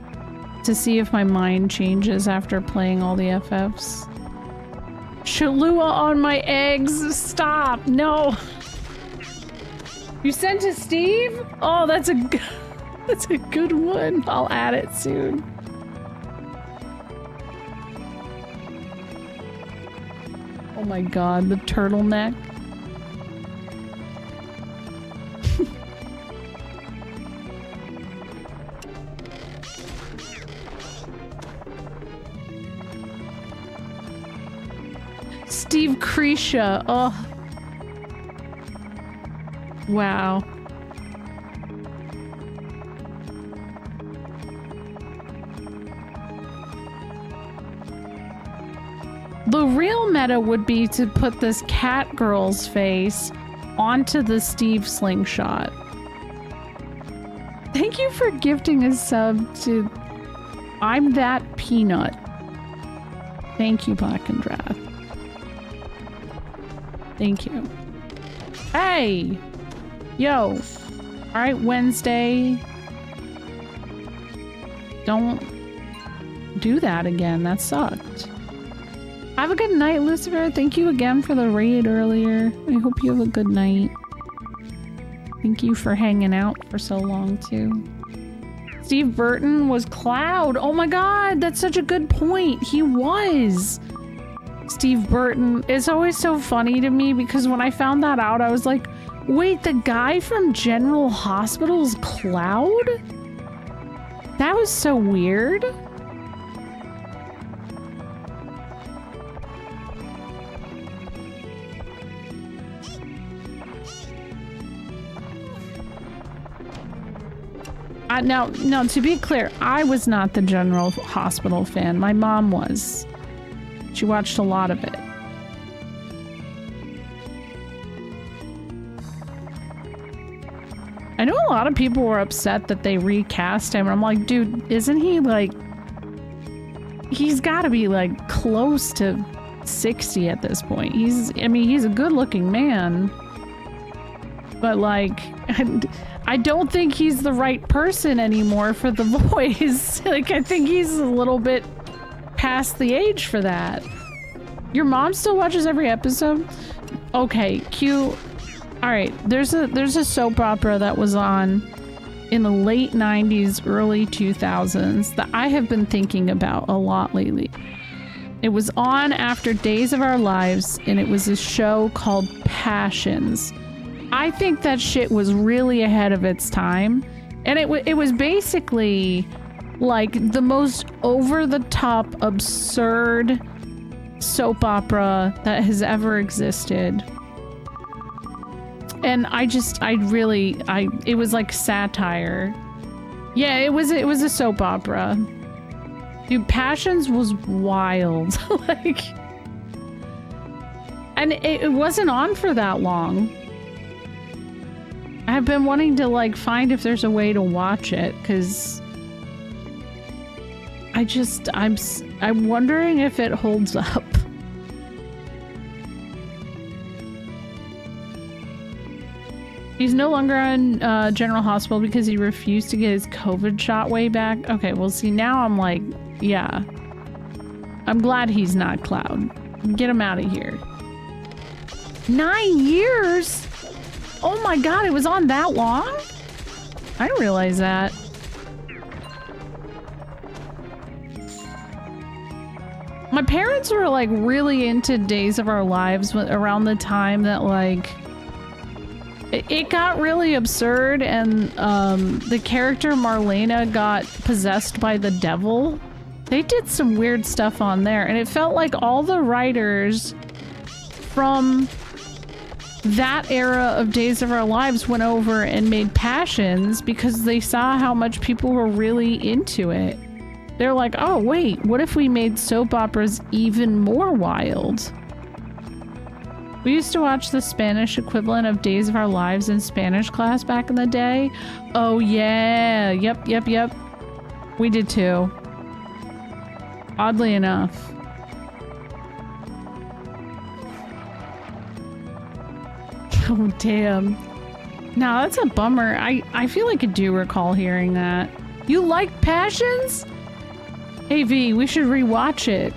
to see if my mind changes after playing all the FFs. Cholula on my eggs! Stop! No! You sent to Steve? Oh, that's a good one. I'll add it soon. Oh my god, the turtleneck. Steve Cretia. Oh. Wow. The real meta would be to put this cat girl's face onto the Steve slingshot. Thank you for gifting a sub to I'm That Peanut. Thank you, Black and Draft. Thank you. Hey! Yo. Alright, Wednesday. Don't do that again. That sucked. Have a good night, Lucifer. Thank you again for the raid earlier. I hope you have a good night. Thank you for hanging out for so long, too. Steve Burton was Cloud. Oh my god, that's such a good point. He was. Steve Burton. It's always so funny to me because when I found that out, I was like, wait, the guy from General Hospital's Cloud? That was so weird. Now, to be clear, I was not the General Hospital fan. My mom was. She watched a lot of it. I know a lot of people were upset that they recast him. I'm like, dude, isn't he like... He's got to be like close to 60 at this point. I mean, he's a good-looking man. But like... I don't think he's the right person anymore for the voice. Like, I think he's a little bit past the age for that. Your mom still watches every episode? Okay, Q. Alright, there's a soap opera that was on in the late 90s, early 2000s that I have been thinking about a lot lately. It was on after Days of Our Lives, and it was a show called Passions. I think that shit was really ahead of its time. And it was basically like the most over-the-top, absurd soap opera that has ever existed. And it was like satire. Yeah, it was a soap opera. Dude, Passions was wild. Like, and it wasn't on for that long. I've been wanting to like find if there's a way to watch it, because I'm wondering if it holds up. He's no longer on General Hospital because he refused to get his COVID shot way back. Okay, well, see, now I'm like, yeah. I'm glad he's not Cloud. Get him out of here. 9 years? Oh my god, it was on that long? I didn't realize that. My parents were like really into Days of Our Lives around the time that like it got really absurd, and the character Marlena got possessed by the devil. They did some weird stuff on there, and it felt like all the writers from that era of Days of Our Lives went over and made Passions because they saw how much people were really into it. They're like, oh wait, what if we made soap operas even more wild? We used to watch the Spanish equivalent of Days of Our Lives in Spanish class back in the day. Oh yeah, yep. We did too. Oddly enough. Oh damn. Now that's a bummer. I feel like I do recall hearing that. You like Passions? Hey V, we should rewatch it.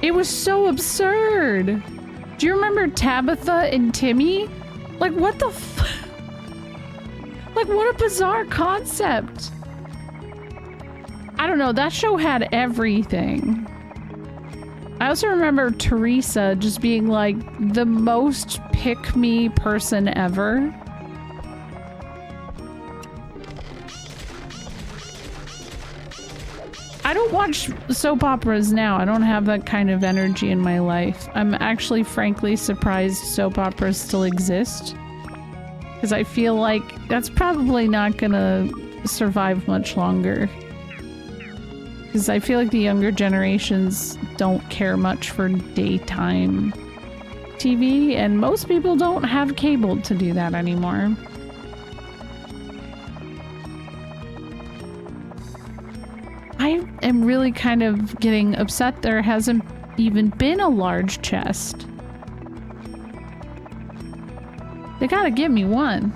It was so absurd. Do you remember Tabitha and Timmy? Like what the like what a bizarre concept. I don't know, that show had everything. I also remember Teresa just being like the most pick-me person ever. I don't watch soap operas now. I don't have that kind of energy in my life. I'm actually frankly surprised soap operas still exist, because I feel like that's probably not gonna survive much longer. Because I feel like the younger generations don't care much for daytime TV, and most people don't have cable to do that anymore. I am really kind of getting upset there hasn't even been a large chest. They gotta give me one.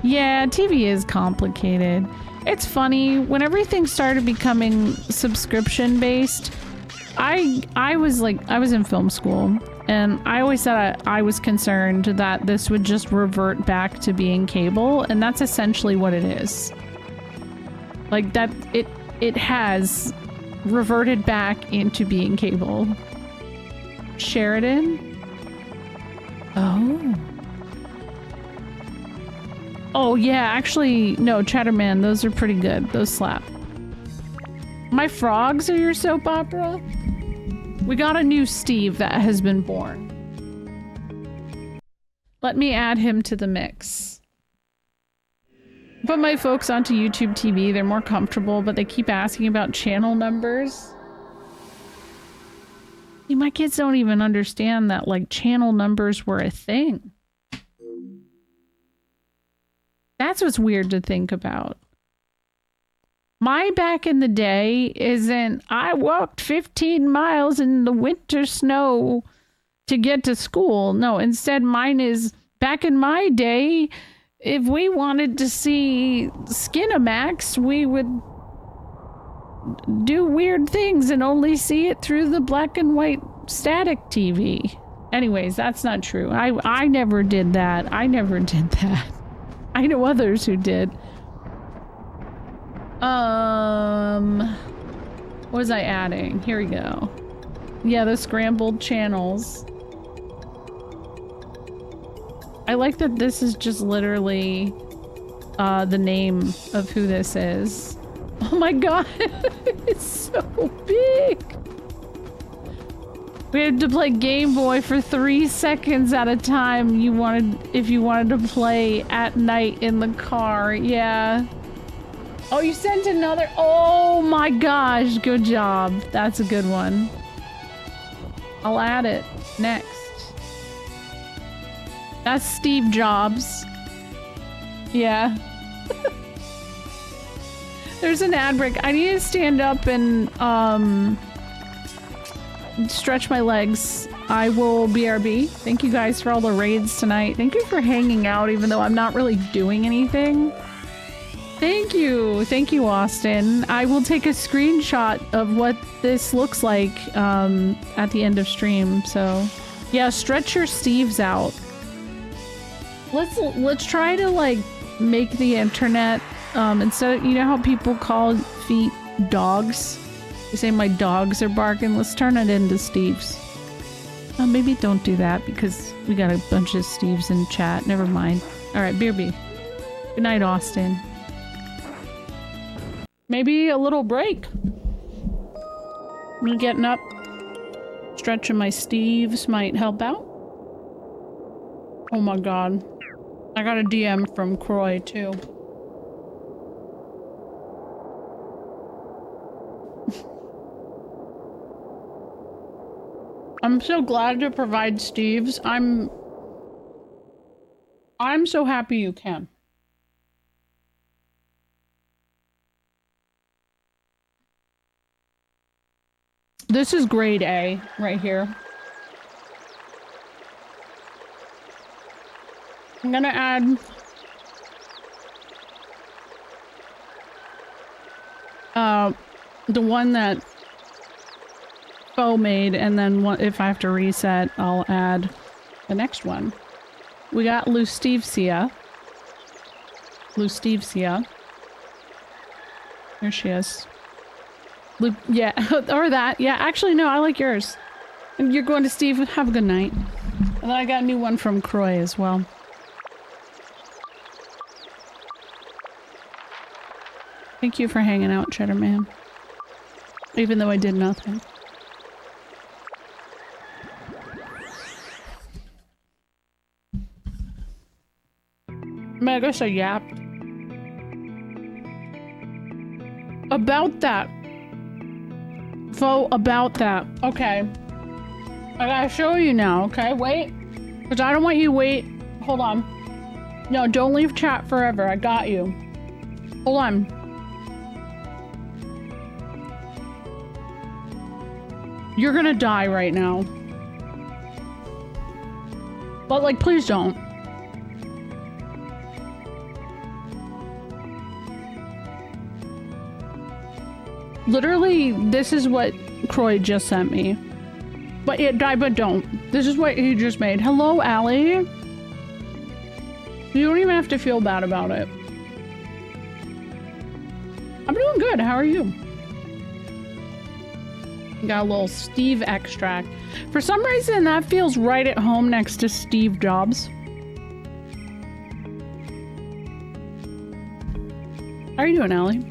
Yeah, TV is complicated. It's funny, when everything started becoming subscription based, I was in film school, and I always said I was concerned that this would just revert back to being cable, and that's essentially what it is. Like that, it has reverted back into being cable. Sheridan? Oh. Oh yeah, actually, no, Chatterman, those are pretty good. Those slap. My Frogs are your soap opera? We got a new Steve that has been born. Let me add him to the mix. Put my folks onto YouTube TV, they're more comfortable, but they keep asking about channel numbers. See, my kids don't even understand that, like, channel numbers were a thing. That's what's weird to think about. My back in the day isn't, I walked 15 miles in the winter snow to get to school. No, instead mine is, back in my day, if we wanted to see Skinamax, we would do weird things and only see it through the black and white static TV. Anyways, that's not true. I never did that. I never did that. I know others who did. What was I adding? Here we go. Yeah, the scrambled channels. I like that this is just literally the name of who this is. Oh my god, it's so big! We had to play Game Boy for 3 seconds at a time. If you wanted to play at night in the car, yeah. Oh, you sent another. Oh my gosh, good job. That's a good one. I'll add it next. That's Steve Jobs. Yeah. There's an ad break. I need to stand up and stretch my legs. I will BRB. Thank you guys for all the raids tonight. Thank you for hanging out even though I'm not really doing anything. Thank you. Thank you, Austin. I will take a screenshot of what this looks like at the end of stream. So yeah, stretch your Steves out. Let's try to like make the internet instead of, you know how people call feet dogs? They say my dogs are barking. Let's turn it into Steves. Maybe don't do that because we got a bunch of Steves in chat. Never mind. All right, BRB. Good night, Austin. Maybe a little break. Me getting up, stretching my Steves might help out. Oh my god. I got a DM from Croy too. I'm so glad to provide Steves. I'm so happy you can. This is grade A right here. I'm gonna add the one that Fo made, and then if I have to reset, I'll add the next one. We got Lustevesia. Here she is. Yeah, or that. Yeah, actually, no, I like yours. And you're going to Steve. Have a good night. And then I got a new one from Croy as well. Thank you for hanging out, Cheddar Man. Even though I did nothing. I mean, I guess I yapped. About that. Fo, about that. Okay. I gotta show you now, okay? Wait. Because I don't want you wait. Hold on. No, don't leave chat forever. I got you. Hold on. You're gonna die right now. But, like, please don't. Literally, this is what Croy just sent me. But yeah, die but don't. This is what he just made. Hello, Allie. You don't even have to feel bad about it. I'm doing good. How are you? Got a little Steve extract. For some reason, that feels right at home next to Steve Jobs. How are you doing, Allie?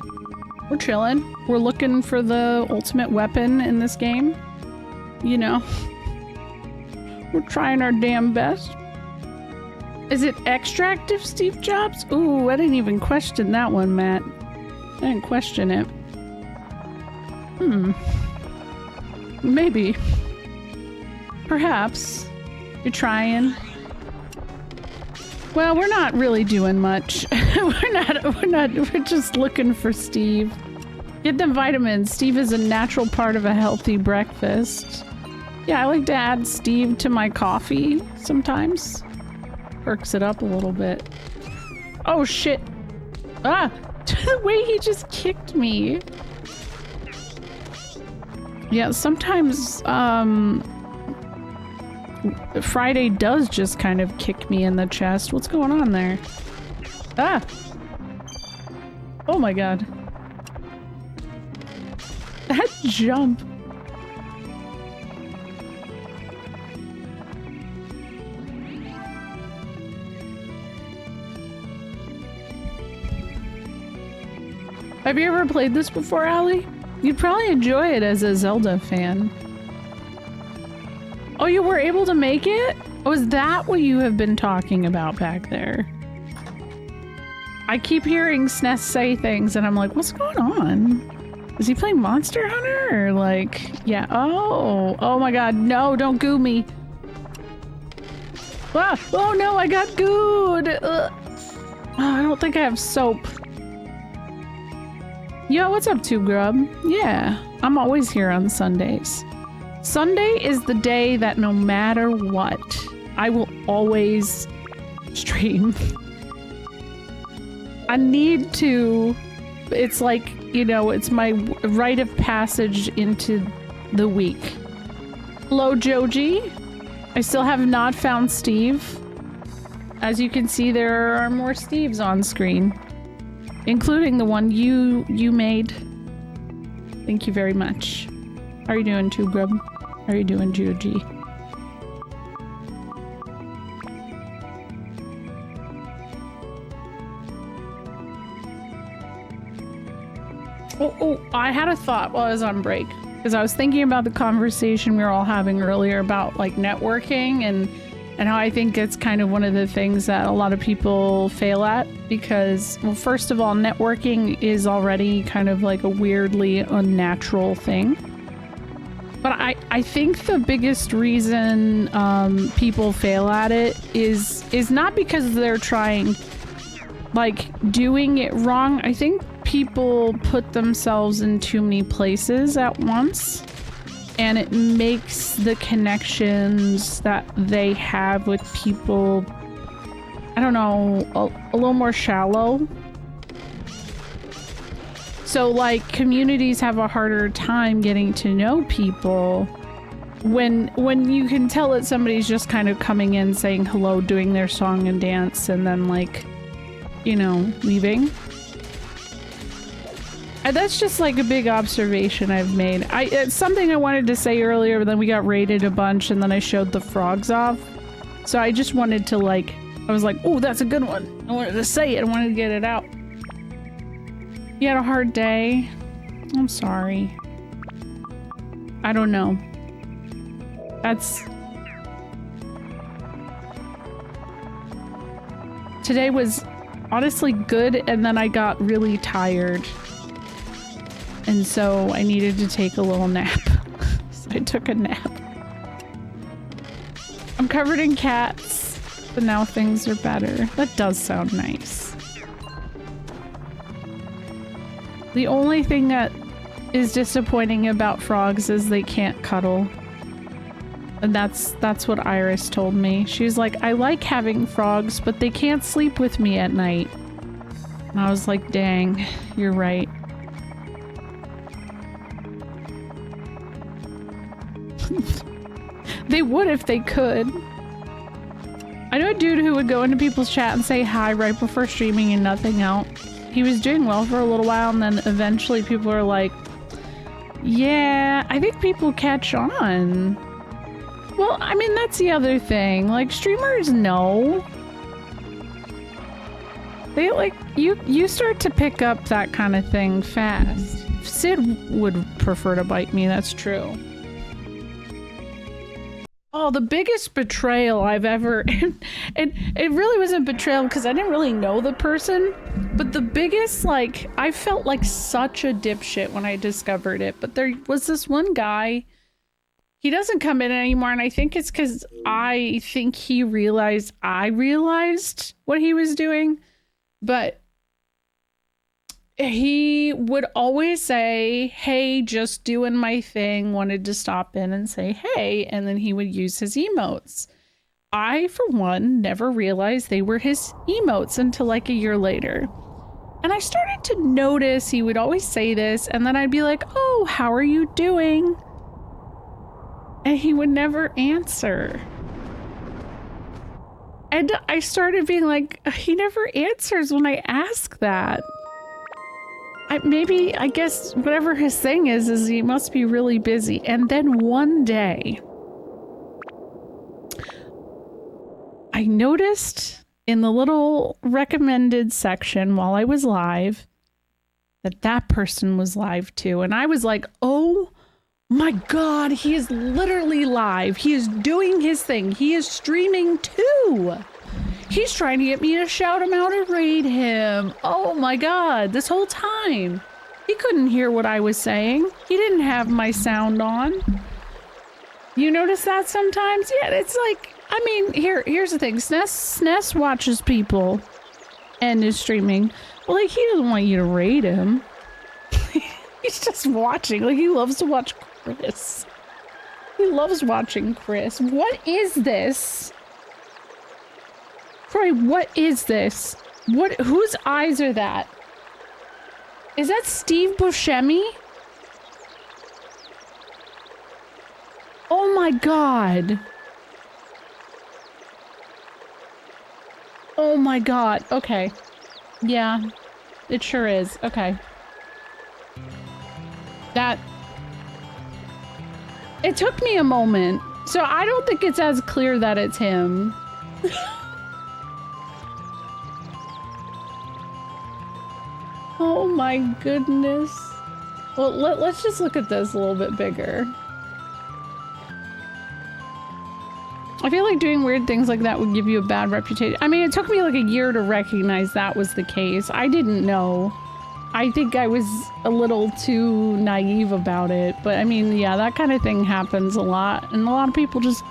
We're chilling. We're looking for the ultimate weapon in this game. You know. We're trying our damn best. Is it extract of Steve Jobs? Ooh, I didn't even question that one, Matt. I didn't question it. Maybe. Perhaps. You're trying. Well, we're not really doing much. We're just looking for Steve. Get them vitamins. Steve is a natural part of a healthy breakfast. Yeah, I like to add Steve to my coffee sometimes. Perks it up a little bit. Oh shit. Ah! The way he just kicked me. Yeah, sometimes, Friday does just kind of kick me in the chest. What's going on there? Ah! Oh my god. That jump. Have you ever played this before, Allie? You'd probably enjoy it as a Zelda fan. Oh, you were able to make it? Oh, is that what you have been talking about back there? I keep hearing SNES say things and I'm like, what's going on? Is he playing Monster Hunter or like, yeah, oh my god, no, don't goo me. Ah, oh no, I got gooed. Ugh. Oh, I don't think I have soap. Yo, what's up, Two Grub? Yeah, I'm always here on Sundays. Sunday is the day that no matter what, I will always stream. I need to. It's like, you know, it's my rite of passage into the week. Hello, Joji. I still have not found Steve. As you can see, there are more Steves on screen, including the one you made. Thank you very much. How are you doing, Two Grub? How are you doing, Joji? Oh, I had a thought while I was on break, because I was thinking about the conversation we were all having earlier about like networking and how I think it's kind of one of the things that a lot of people fail at because, well, first of all, networking is already kind of like a weirdly unnatural thing. But I think the biggest reason people fail at it is not because they're trying, like, doing it wrong. I think people put themselves in too many places at once, and it makes the connections that they have with people, I don't know, a little more shallow. So, like, communities have a harder time getting to know people when you can tell that somebody's just kind of coming in, saying hello, doing their song and dance, and then, like, you know, leaving. And that's just like a big observation I've made. It's something I wanted to say earlier, but then we got raided a bunch, and then I showed the frogs off. So I just wanted to, like, I was like, oh, that's a good one. I wanted to say it. I wanted to get it out. You had a hard day? I'm sorry. I don't know. Today was honestly good, and then I got really tired. And so I needed to take a little nap. So I took a nap. I'm covered in cats, but now things are better. That does sound nice. The only thing that is disappointing about frogs is they can't cuddle. And that's what Iris told me. She's like, I like having frogs, but they can't sleep with me at night. And I was like, dang, you're right. They would if they could. I know a dude who would go into people's chat and say hi right before streaming and nothing else. He was doing well for a little while, and then eventually people are like, yeah, I think people catch on. Well, I mean, that's the other thing. Like, streamers know. They, like, you start to pick up that kind of thing fast. Sid would prefer to bite me, that's true. Oh, the biggest betrayal I've ever... and it really wasn't betrayal because I didn't really know the person. But the biggest, like... I felt like such a dipshit when I discovered it. But there was this one guy... He doesn't come in anymore, and I think it's because I think he realized I realized what he was doing. But... he would always say, hey, just doing my thing, wanted to stop in and say, hey, and then he would use his emotes. I, for one, never realized they were his emotes until like a year later. And I started to notice he would always say this, and then I'd be like, oh, how are you doing? And he would never answer. And I started being like, he never answers when I ask that. I guess whatever his thing is he must be really busy. And then one day, I noticed in the little recommended section while I was live that person was live too. And I was like, oh my God, he is literally live. He is doing his thing. He is streaming too. He's trying to get me to shout him out and raid him. Oh my God, this whole time. He couldn't hear what I was saying. He didn't have my sound on. You notice that sometimes? Yeah, it's like, I mean, here's the thing. SNES watches people and is streaming. Well, like, he doesn't want you to raid him. He's just watching. Like, he loves to watch Chris. He loves watching Chris. What is this? Troy, what is this? Whose eyes are that? Is that Steve Buscemi? Oh my God. Oh my God. Okay. Yeah, it sure is. Okay. It took me a moment, so I don't think it's as clear that it's him. Oh my goodness. Well, let's just look at this a little bit bigger. I feel like doing weird things like that would give you a bad reputation. I mean, it took me like a year to recognize that was the case. I didn't know. I think I was a little too naive about it. But I mean, yeah, that kind of thing happens a lot. And a lot of people just...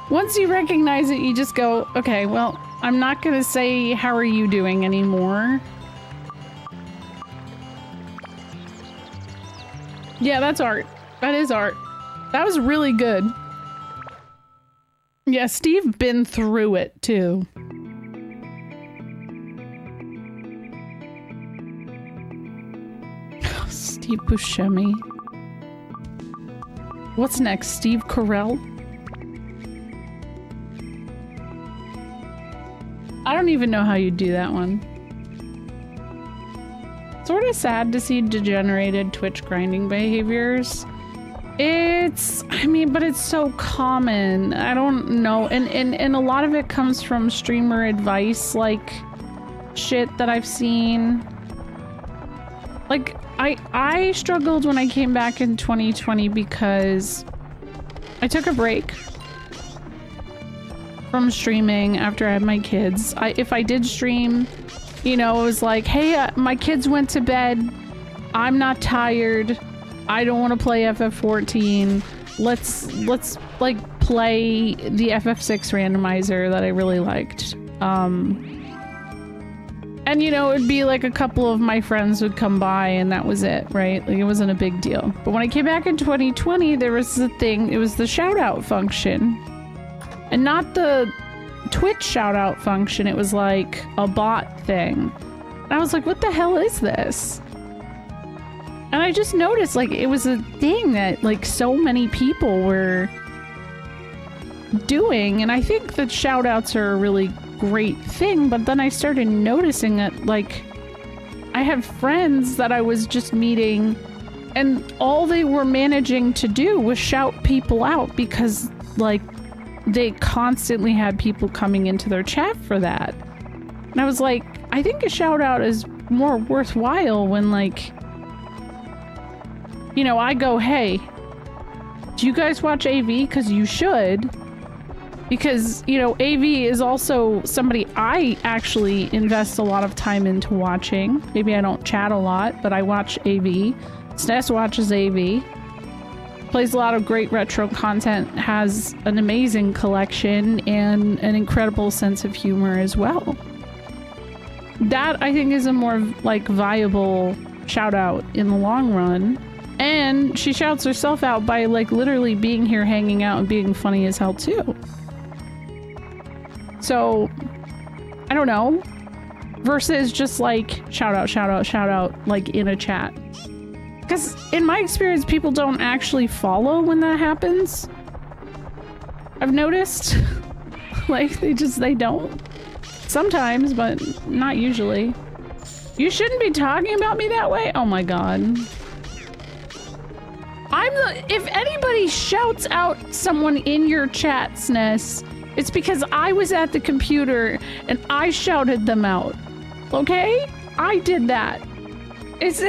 Once you recognize it, you just go, okay, well, I'm not gonna say, how are you doing anymore? Yeah, that's art. That is art. That was really good. Yeah, Steve been through it too. Steve Buscemi. What's next? Steve Carell? I don't even know how you do that one. Sort of sad to see degenerated Twitch grinding behaviors. I mean, but it's so common. I don't know. And a lot of it comes from streamer advice, like shit that I've seen. Like, I struggled when I came back in 2020 because I took a break from streaming after I had my kids. If I did stream, you know, it was like, hey, my kids went to bed. I'm not tired. I don't want to play FF14. Let's like play the FF6 randomizer that I really liked. And you know, it'd be like a couple of my friends would come by and that was it, right? Like it wasn't a big deal. But when I came back in 2020, there was the thing, it was the shout out function. And not the Twitch shout out function, it was like a bot thing. And I was like, what the hell is this? And I just noticed like it was a thing that like so many people were doing. And I think that shout outs are a really great thing, but then I started noticing that like I had friends that I was just meeting and all they were managing to do was shout people out because like they constantly had people coming into their chat for that. And I was like, I think a shout out is more worthwhile when like, you know, I go, hey, do you guys watch AV? Because you should. Because, you know, AV is also somebody I actually invest a lot of time into watching. Maybe I don't chat a lot, but I watch AV. SNES watches AV. Plays a lot of great retro content, has an amazing collection, and an incredible sense of humor as well. That, I think, is a more, like, viable shout-out in the long run. And she shouts herself out by, like, literally being here hanging out and being funny as hell, too. So, I don't know. Versus just, like, shout out, like, in a chat. Because in my experience, people don't actually follow when that happens. I've noticed. Like, they don't. Sometimes, but not usually. You shouldn't be talking about me that way? Oh my god. If anybody shouts out someone in your chat, SNES, it's because I was at the computer and I shouted them out. Okay? I did that. It's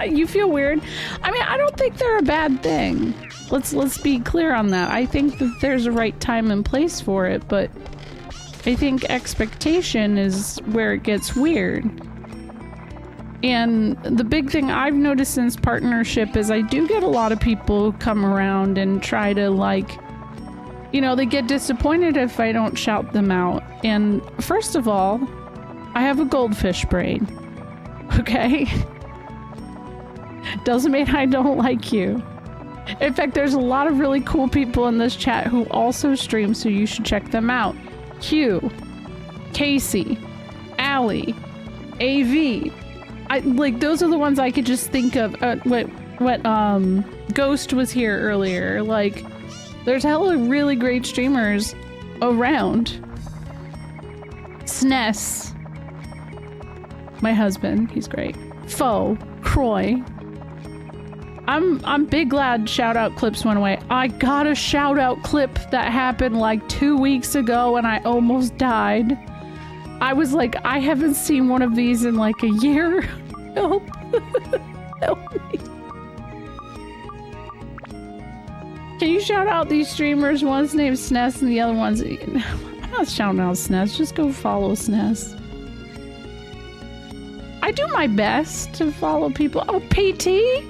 you feel weird? I mean, I don't think they're a bad thing. Let's be clear on that. I think that there's a right time and place for it, but I think expectation is where it gets weird. And the big thing I've noticed since partnership is I do get a lot of people who come around and try to, like, you know, they get disappointed if I don't shout them out. And first of all, I have a goldfish brain. Okay? Doesn't mean I don't like you. In fact, there's a lot of really cool people in this chat who also stream, so you should check them out. Hugh, Casey, Allie, AV. Like, those are the ones I could just think of. Ghost was here earlier. Like, there's hella really great streamers around. SNES. My husband, he's great. Foe, Croy. I'm big glad shout out clips went away. I got a shout out clip that happened like 2 weeks ago and I almost died. I was like, I haven't seen one of these in like a year. Help. Help me. Can you shout out these streamers? One's named SNES and the other one's... I'm not shouting out SNES. Just go follow SNES. I do my best to follow people. Oh, PT?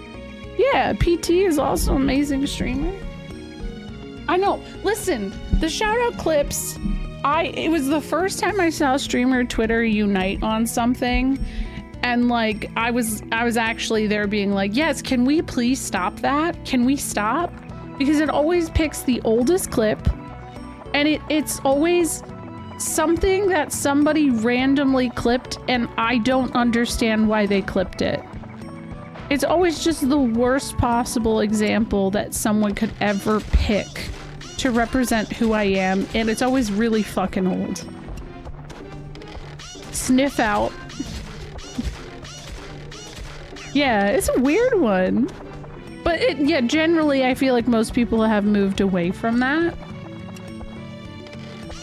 Yeah, PT is also an amazing streamer. I know. Listen, the shout out clips... It was the first time I saw a streamer Twitter unite on something, and like I was actually there being like, yes, can we please stop that? Can we stop? Because it always picks the oldest clip, and it's always something that somebody randomly clipped, and I don't understand why they clipped it. It's always just the worst possible example that someone could ever pick to represent who I am, and it's always really fucking old. Sniff out. Yeah, it's a weird one. But yeah, generally I feel like most people have moved away from that.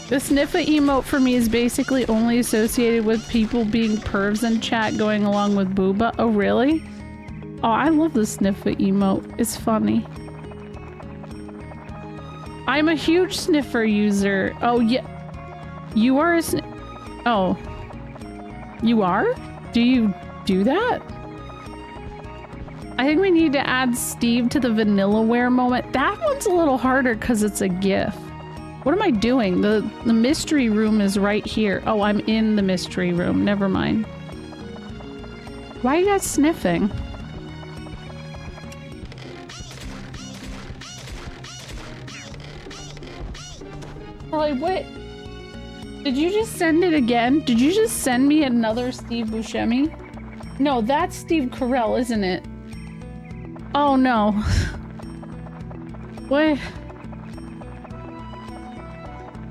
The sniffa emote for me is basically only associated with people being pervs in chat going along with booba. Oh, really? Oh, I love the sniffa emote. It's funny. I'm a huge sniffer user. Oh, yeah. You are a Oh. You are? Do you do that? I think we need to add Steve to the Vanillaware moment. That one's a little harder because it's a GIF. What am I doing? The mystery room is right here. Oh, I'm in the mystery room. Never mind. Why are you guys sniffing? Like, what? Did you just send it again? Did you just send me another Steve Buscemi? No, that's Steve Carell, isn't it? Oh no. What?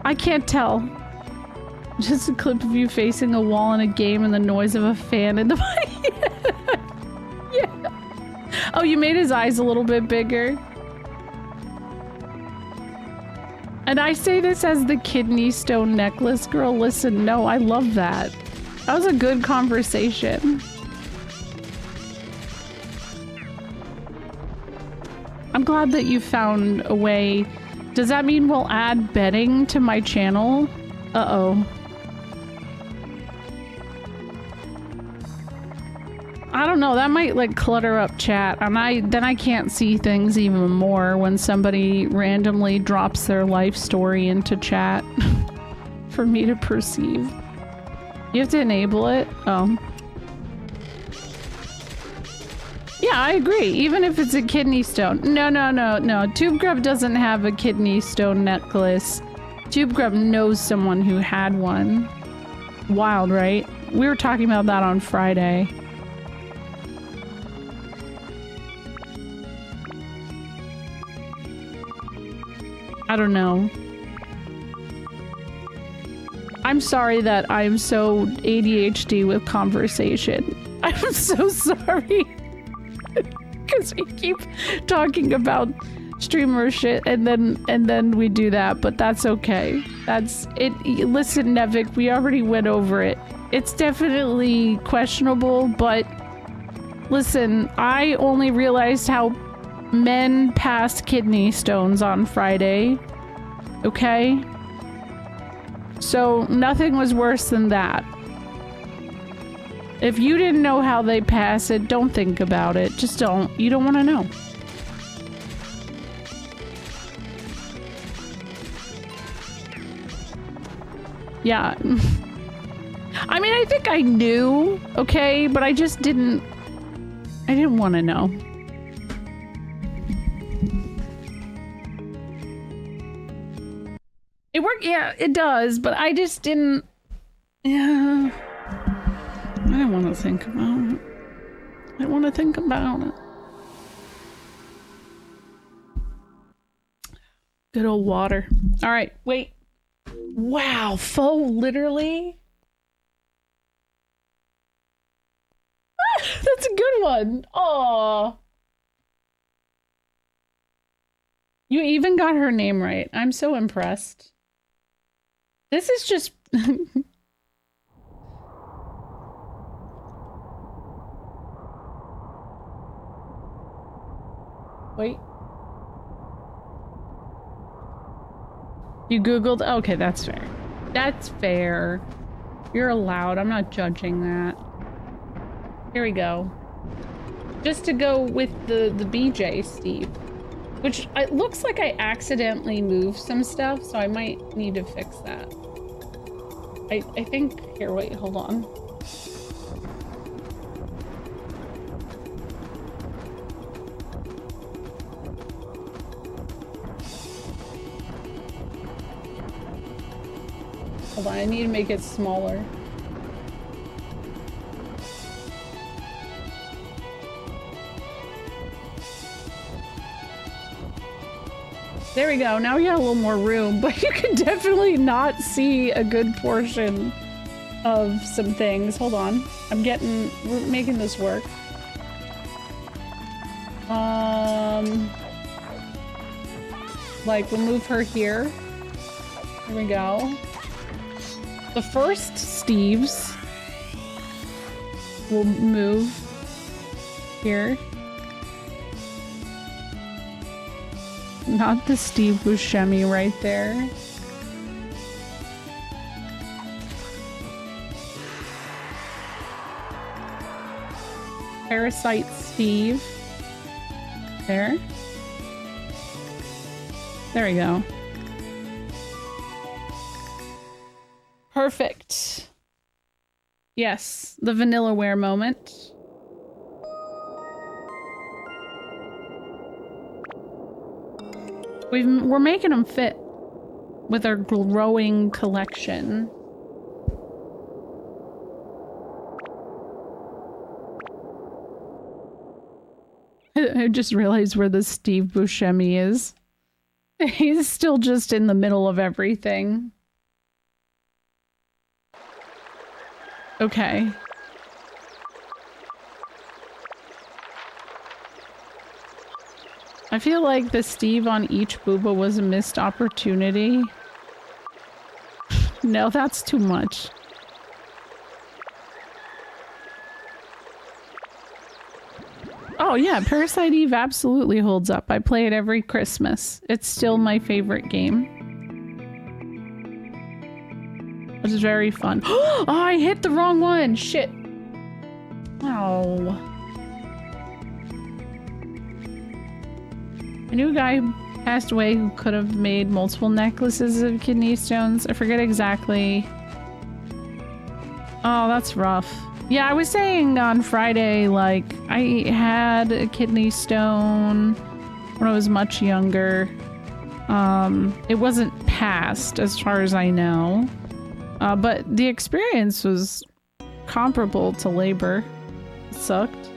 I can't tell. Just a clip of you facing a wall in a game and the noise of a fan in the mic. Yeah. Oh, you made his eyes a little bit bigger. And I say this as the kidney stone necklace girl. Listen, no, I love that. That was a good conversation. I'm glad that you found a way. Does that mean we'll add betting to my channel? Uh-oh. I don't know, that might like clutter up chat, and then I can't see things even more when somebody randomly drops their life story into chat for me to perceive. You have to enable it? Oh. Yeah, I agree. Even if it's a kidney stone. No. Tube Grub doesn't have a kidney stone necklace. Tube Grub knows someone who had one. Wild, right? We were talking about that on Friday. I don't know. I'm sorry that I'm so ADHD with conversation. I'm so sorry. Because we keep talking about streamer shit and then we do that, but that's okay. That's it. Listen, Nevik, we already went over it. It's definitely questionable, but Listen, I only realized how men passed kidney stones on Friday. Okay? So nothing was worse than that. If you didn't know how they pass it, don't think about it. Just don't. You don't want to know. Yeah. I mean, I think I knew, okay, but I just didn't... I didn't want to know. It worked, yeah, it does, but I just didn't... Yeah... I didn't want to think about it. I didn't want to think about it. Good old water. All right, wait. Wow, faux literally? That's a good one. Aw. You even got her name right. I'm so impressed. This is just... Wait. You Googled? Okay, that's fair. That's fair. You're allowed. I'm not judging that. Here we go. Just to go with the BJ, Steve. Which it looks like I accidentally moved some stuff, so I might need to fix that. I think... Here, wait, hold on. Hold on, I need to make it smaller. There we go. Now we got a little more room, but you can definitely not see a good portion of some things. Hold on. We're making this work. Like, we'll move her here. Here we go. The first Steves will move here. Not the Steve Buscemi right there. Parasite Steve. There. There we go. Perfect. Yes, the Vanillaware moment. We're making them fit with our growing collection. I just realized where the Steve Buscemi is. He's still just in the middle of everything. Okay. I feel like the Steve on each booba was a missed opportunity. No, that's too much. Oh yeah, Parasite Eve absolutely holds up. I play it every Christmas. It's still my favorite game. Which is very fun. Oh, I hit the wrong one! Shit. Oh. I knew a guy who passed away who could have made multiple necklaces of kidney stones. I forget exactly. Oh, that's rough. Yeah, I was saying on Friday, like, I had a kidney stone when I was much younger. It wasn't passed, as far as I know. But the experience was comparable to labor. It sucked.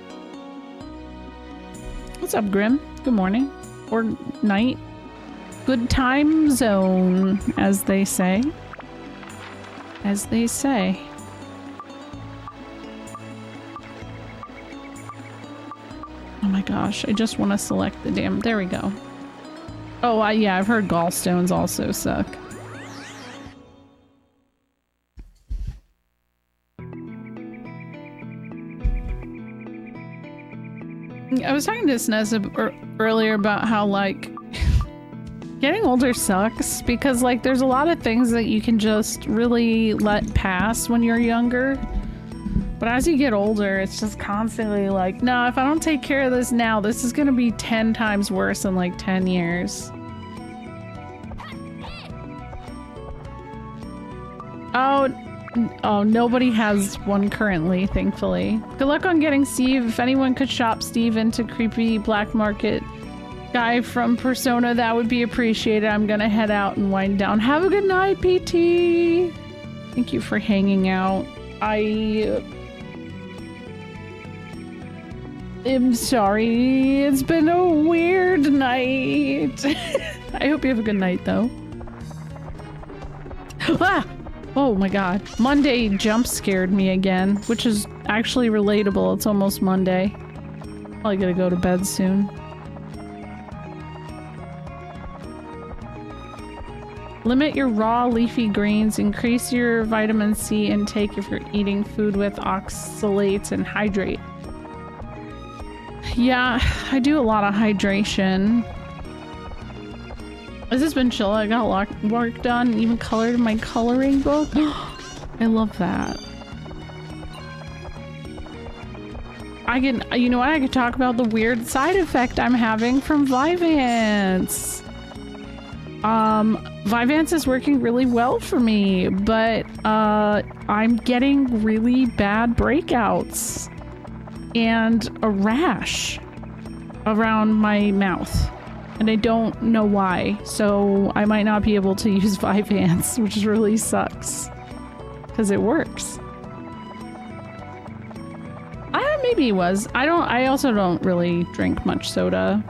What's up, Grim? Good morning. Or night. Good time zone, as they say. As they say. Oh my gosh, I just want to select the damn... There we go. Oh, yeah, I've heard gallstones also suck. I was talking to Snez earlier about how, like, getting older sucks because, like, there's a lot of things that you can just really let pass when you're younger. But as you get older, it's just constantly like, no, if I don't take care of this now, this is gonna be 10 times worse in like 10 years. Oh, nobody has one currently, thankfully. Good luck on getting Steve. If anyone could shop Steve into creepy black market guy from Persona, that would be appreciated. I'm gonna head out and wind down. Have a good night, PT. Thank you for hanging out. I am sorry. It's been a weird night. I hope you have a good night, though. Ah! Oh my god. Monday jump scared me again, which is actually relatable. It's almost Monday. Probably gonna go to bed soon. Limit your raw leafy greens. Increase your vitamin C intake if you're eating food with oxalates, and hydrate. Yeah, I do a lot of hydration. Has this been chill? I got a lot of work done, even colored my coloring book. I love that. You know what? I could talk about the weird side effect I'm having from Vyvanse. Vyvanse is working really well for me, but I'm getting really bad breakouts and a rash around my mouth. And I don't know why, so I might not be able to use Vyvanse, which really sucks. Because it works. Maybe it was. I also don't really drink much soda.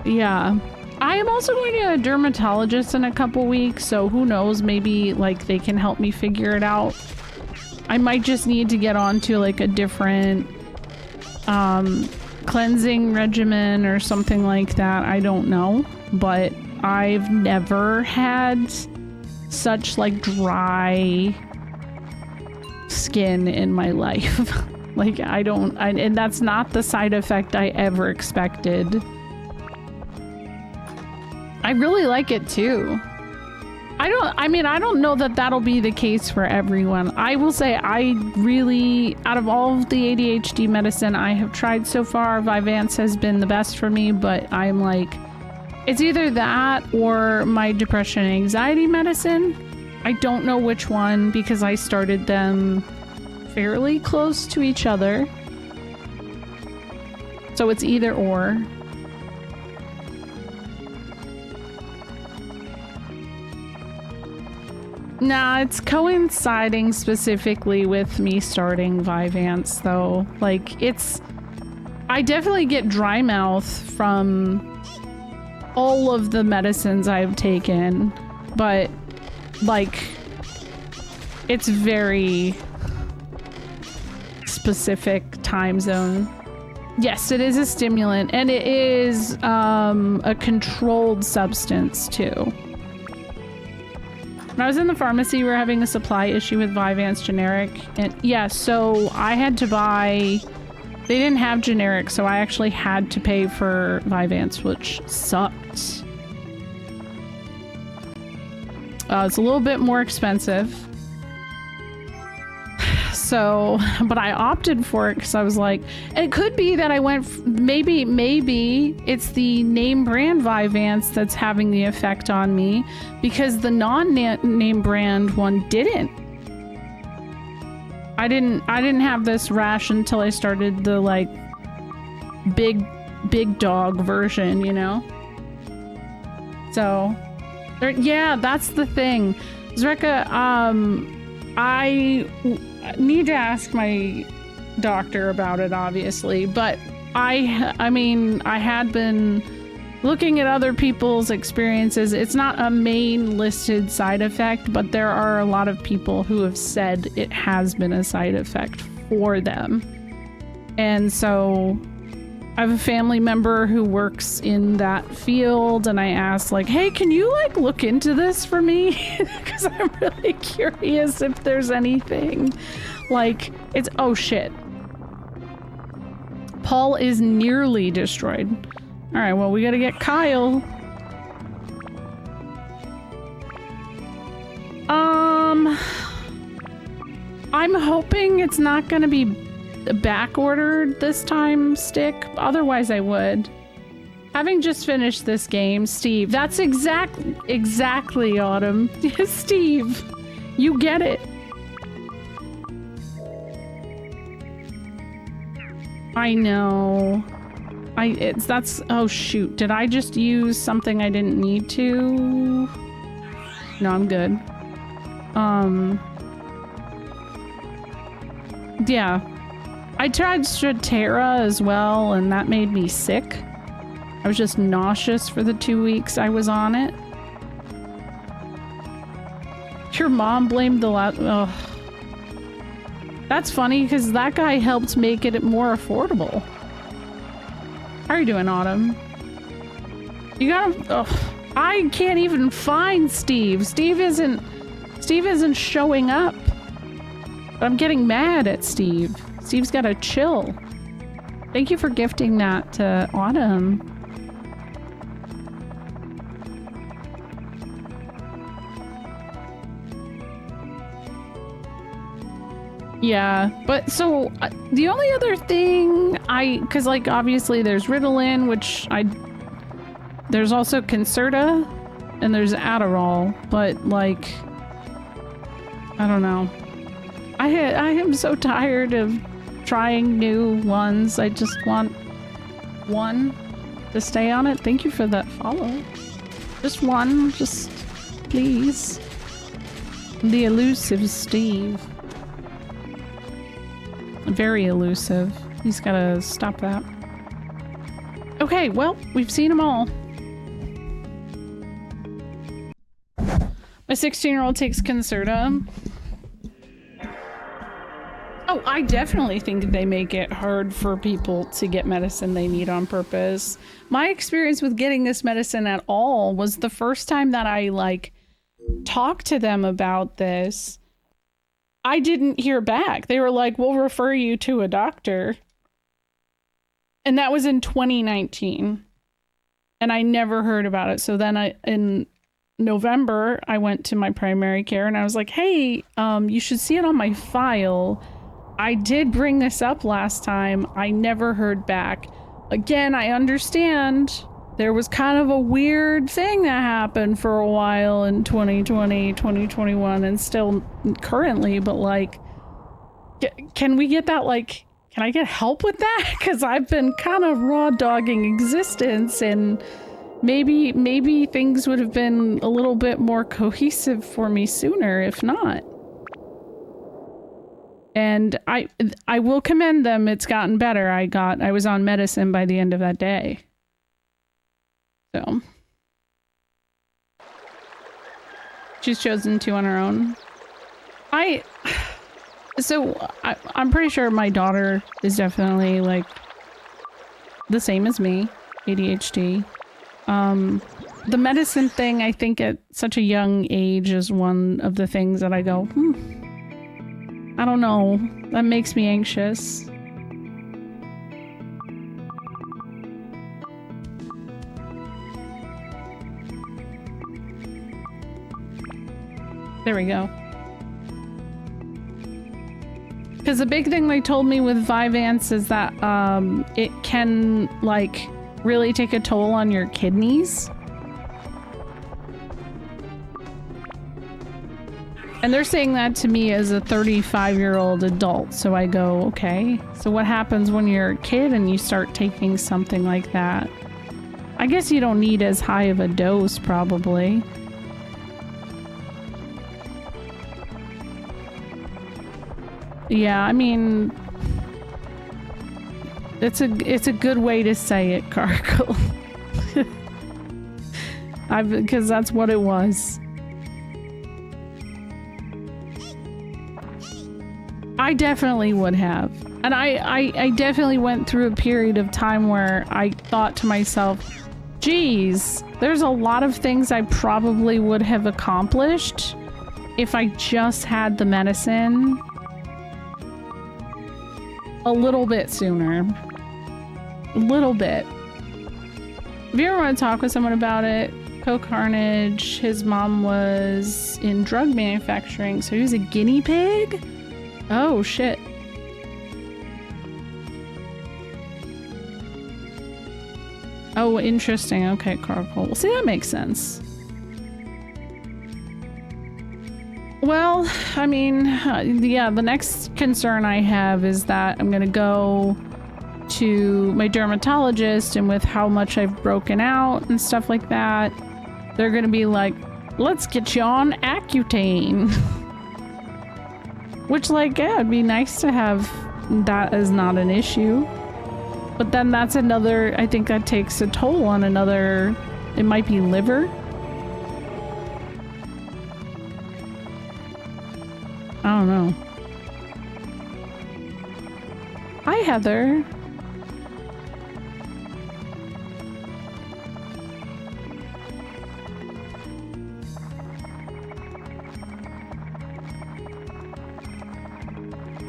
Yeah. I am also going to a dermatologist in a couple weeks, so who knows, maybe like they can help me figure it out. I might just need to get onto like a different cleansing regimen or something like that. I don't know, but I've never had such like dry skin in my life. Like and that's not the side effect I ever expected. I really like it too. I don't know that that'll be the case for everyone. I will say I really, out of all of the ADHD medicine I have tried so far, Vyvanse has been the best for me, but I'm like, it's either that or my depression and anxiety medicine. I don't know which one because I started them fairly close to each other. So it's either or. Nah, it's coinciding specifically with me starting Vyvanse though. Like I definitely get dry mouth from all of the medicines I've taken, but like it's very specific time zone. Yes, it is a stimulant and it is a controlled substance too. When I was in the pharmacy, we were having a supply issue with Vyvanse generic, and yeah, so I had to buy, they didn't have generic, so I actually had to pay for Vyvanse, which sucked. It's a little bit more expensive. So, but I opted for it because I was like, and it could be that I went, maybe it's the name brand Vyvanse that's having the effect on me because the non-name brand one didn't. I didn't have this rash until I started the like big dog version, you know? So, yeah, that's the thing. Zreka, I need to ask my doctor about it, obviously, but I mean, I had been looking at other people's experiences. It's not a main listed side effect, but there are a lot of people who have said it has been a side effect for them. And so I have a family member who works in that field, and I asked like, hey, can you like look into this for me? Because I'm really curious if there's anything like it's, oh shit. Paul is nearly destroyed. All right, well, we gotta get Kyle. I'm hoping it's not gonna be back ordered this time, Stick. Otherwise, I would. Having just finished this game, Steve. That's exactly Autumn. Steve, you get it. I know. Oh shoot. Did I just use something I didn't need to? No, I'm good. Yeah. I tried Stratera as well, and that made me sick. I was just nauseous for the 2 weeks I was on it. Your mom blamed the last... Ugh. That's funny, because that guy helped make it more affordable. How are you doing, Autumn? You gotta... Ugh. I can't even find Steve. Steve isn't showing up. But I'm getting mad at Steve. Steve's gotta chill. Thank you for gifting that to Autumn. Yeah, but so the only other thing because like obviously there's Ritalin, which there's also Concerta, and there's Adderall, but like, I don't know. I am so tired of trying new ones. I just want one to stay on it. Thank you for that follow. Just one, just please. The elusive Steve. Very elusive. He's gotta stop that. Okay, well, we've seen them all. My 16-year-old takes Concerta. Oh, I definitely think they make it hard for people to get medicine they need on purpose. My experience with getting this medicine at all was the first time that I, like, talked to them about this. I didn't hear back. They were like, we'll refer you to a doctor. And that was in 2019. And I never heard about it. So then in November, I went to my primary care and I was like, hey, you should see it on my file. I did bring this up last time. I never heard back. Again, I understand there was kind of a weird thing that happened for a while in 2020, 2021, and still currently, but like, can we get that, like, can I get help with that? Because I've been kind of raw dogging existence, and maybe things would have been a little bit more cohesive for me sooner, if not. And I will commend them. It's gotten better. I was on medicine by the end of that day. So she's chosen to on her own. I'm pretty sure my daughter is definitely like the same as me, ADHD. The medicine thing, I think at such a young age is one of the things that I go, I don't know. That makes me anxious. There we go. Because the big thing they told me with Vyvanse is that it can, like, really take a toll on your kidneys. And they're saying that to me as a 35-year-old adult. So I go, okay. So what happens when you're a kid and you start taking something like that? I guess you don't need as high of a dose, probably. Yeah, I mean, it's a good way to say it, Carkle. Because that's what it was. I definitely would have. And I definitely went through a period of time where I thought to myself, geez, there's a lot of things I probably would have accomplished if I just had the medicine a little bit sooner. A little bit. If you ever want to talk with someone about it, Coke Carnage, his mom was in drug manufacturing, so he was a guinea pig? Oh, shit. Oh, interesting. Okay, Carpool. Well, see, that makes sense. Well, I mean, yeah, the next concern I have is that I'm gonna go to my dermatologist, and with how much I've broken out and stuff like that, they're gonna be like, let's get you on Accutane. Which, like, yeah, it'd be nice to have that as not an issue. But then that's another, I think that takes a toll on another, it might be liver. I don't know. Hi, Heather.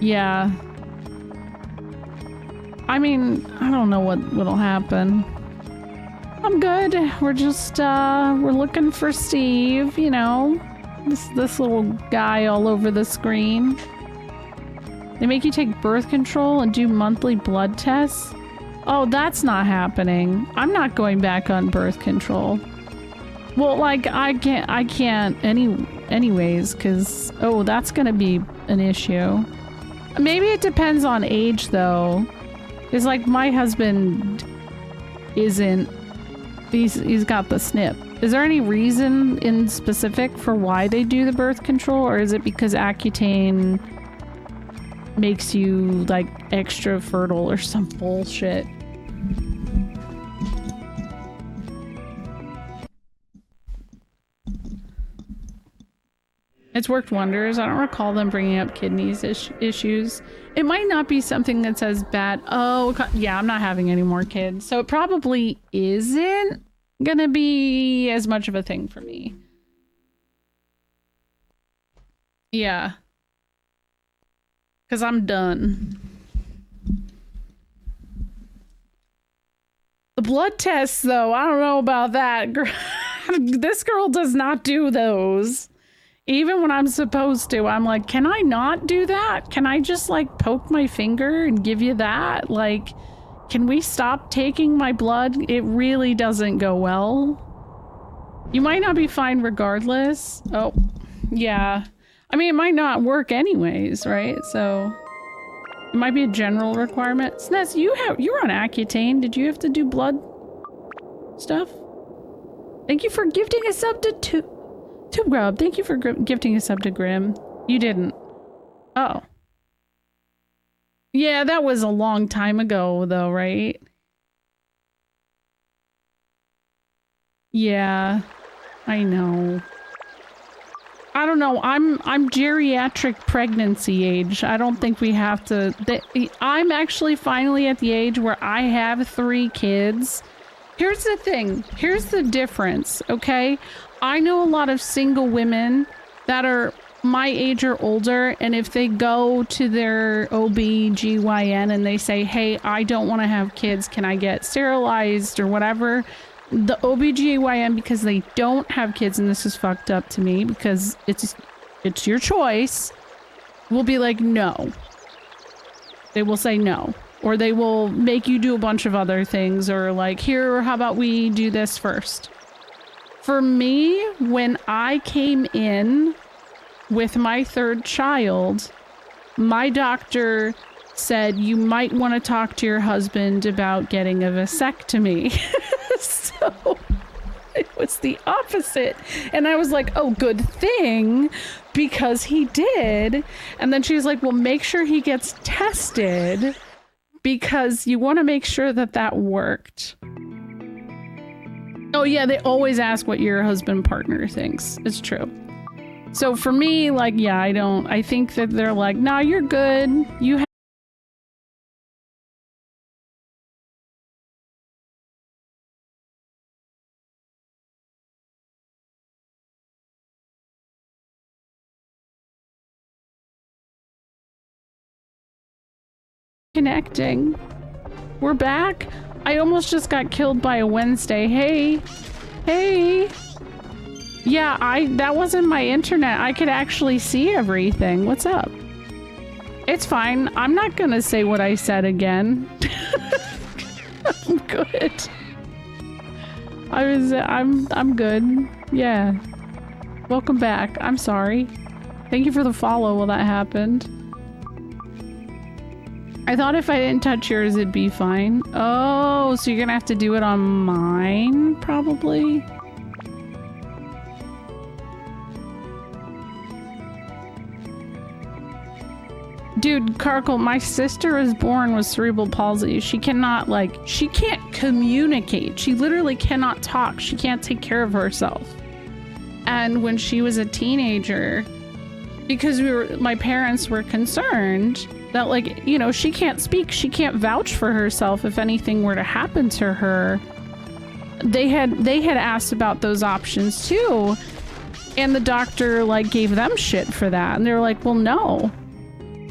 Yeah. I mean, I don't know what'll happen. I'm good. We're just, we're looking for Steve, you know. This little guy all over the screen. They make you take birth control and do monthly blood tests. Oh, that's not happening. I'm not going back on birth control. Well, like, I can't anyways, because, oh, that's gonna be an issue. Maybe it depends on age, though. It's like my husband isn't, he's got the snip. Is there any reason in specific for why they do the birth control, or is it because Accutane makes you, like, extra fertile or some bullshit? It's worked wonders. I don't recall them bringing up kidneys issues. It might not be something that's as bad. Oh, yeah, I'm not having any more kids. So it probably isn't gonna be as much of a thing for me. Yeah. Because I'm done. The blood tests, though, I don't know about that. This girl does not do those. Even when I'm supposed to, I'm like, can I not do that? Can I just, like, poke my finger and give you that? Like, can we stop taking my blood? It really doesn't go well. You might not be fine regardless. Oh, yeah. I mean, it might not work anyways, right? So it might be a general requirement. Snez, you were on Accutane. Did you have to do blood stuff? Thank you for gifting a sub to Tube Grub. Thank you for gifting a sub to Grim. You didn't. Oh. Yeah, that was a long time ago, though, right? Yeah, I know. I don't know. I'm geriatric pregnancy age. I don't think we have to. I'm actually finally at the age where I have 3 kids. Here's the thing. Here's the difference, okay? I know a lot of single women that are my age or older, and if they go to their OB/GYN and they say, hey, I don't want to have kids, can I get sterilized or whatever? The OB/GYN, because they don't have kids, and this is fucked up to me because it's your choice, will be like, no. They will say no. Or they will make you do a bunch of other things, or like, here, how about we do this first? For me, when I came in with my 3rd child, my doctor said, you might want to talk to your husband about getting a vasectomy. So it was the opposite. And I was like, oh, good thing, because he did. And then she was like, well, make sure he gets tested, because you want to make sure that that worked. Oh yeah, they always ask what your husband partner thinks. It's true. So for me, like, yeah, I think that they're like, nah, you're good. You have connecting. We're back. I almost just got killed by a Wednesday. Hey. Hey. Yeah, that wasn't my internet. I could actually see everything. What's up? It's fine. I'm not gonna say what I said again. I'm good. I'm good. Yeah. Welcome back. I'm sorry. Thank you for the follow while that happened. I thought if I didn't touch yours, it'd be fine. Oh, so you're gonna have to do it on mine, probably? Dude, Karkle, my sister was born with cerebral palsy. She cannot, like, she can't communicate. She literally cannot talk. She can't take care of herself. And when she was a teenager, because my parents were concerned that, like, you know, she can't speak. She can't vouch for herself if anything were to happen to her. They had asked about those options too. And the doctor, like, gave them shit for that. And they were like, well, no.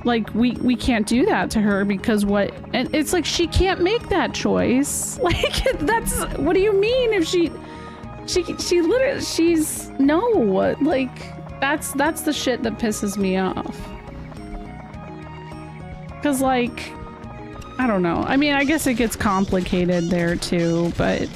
Like, we can't do that to her because what? And it's like, she can't make that choice. Like, that's, what do you mean if she literally, she's, no, like, that's the shit that pisses me off. Cause, like, I don't know. I mean, I guess it gets complicated there too, but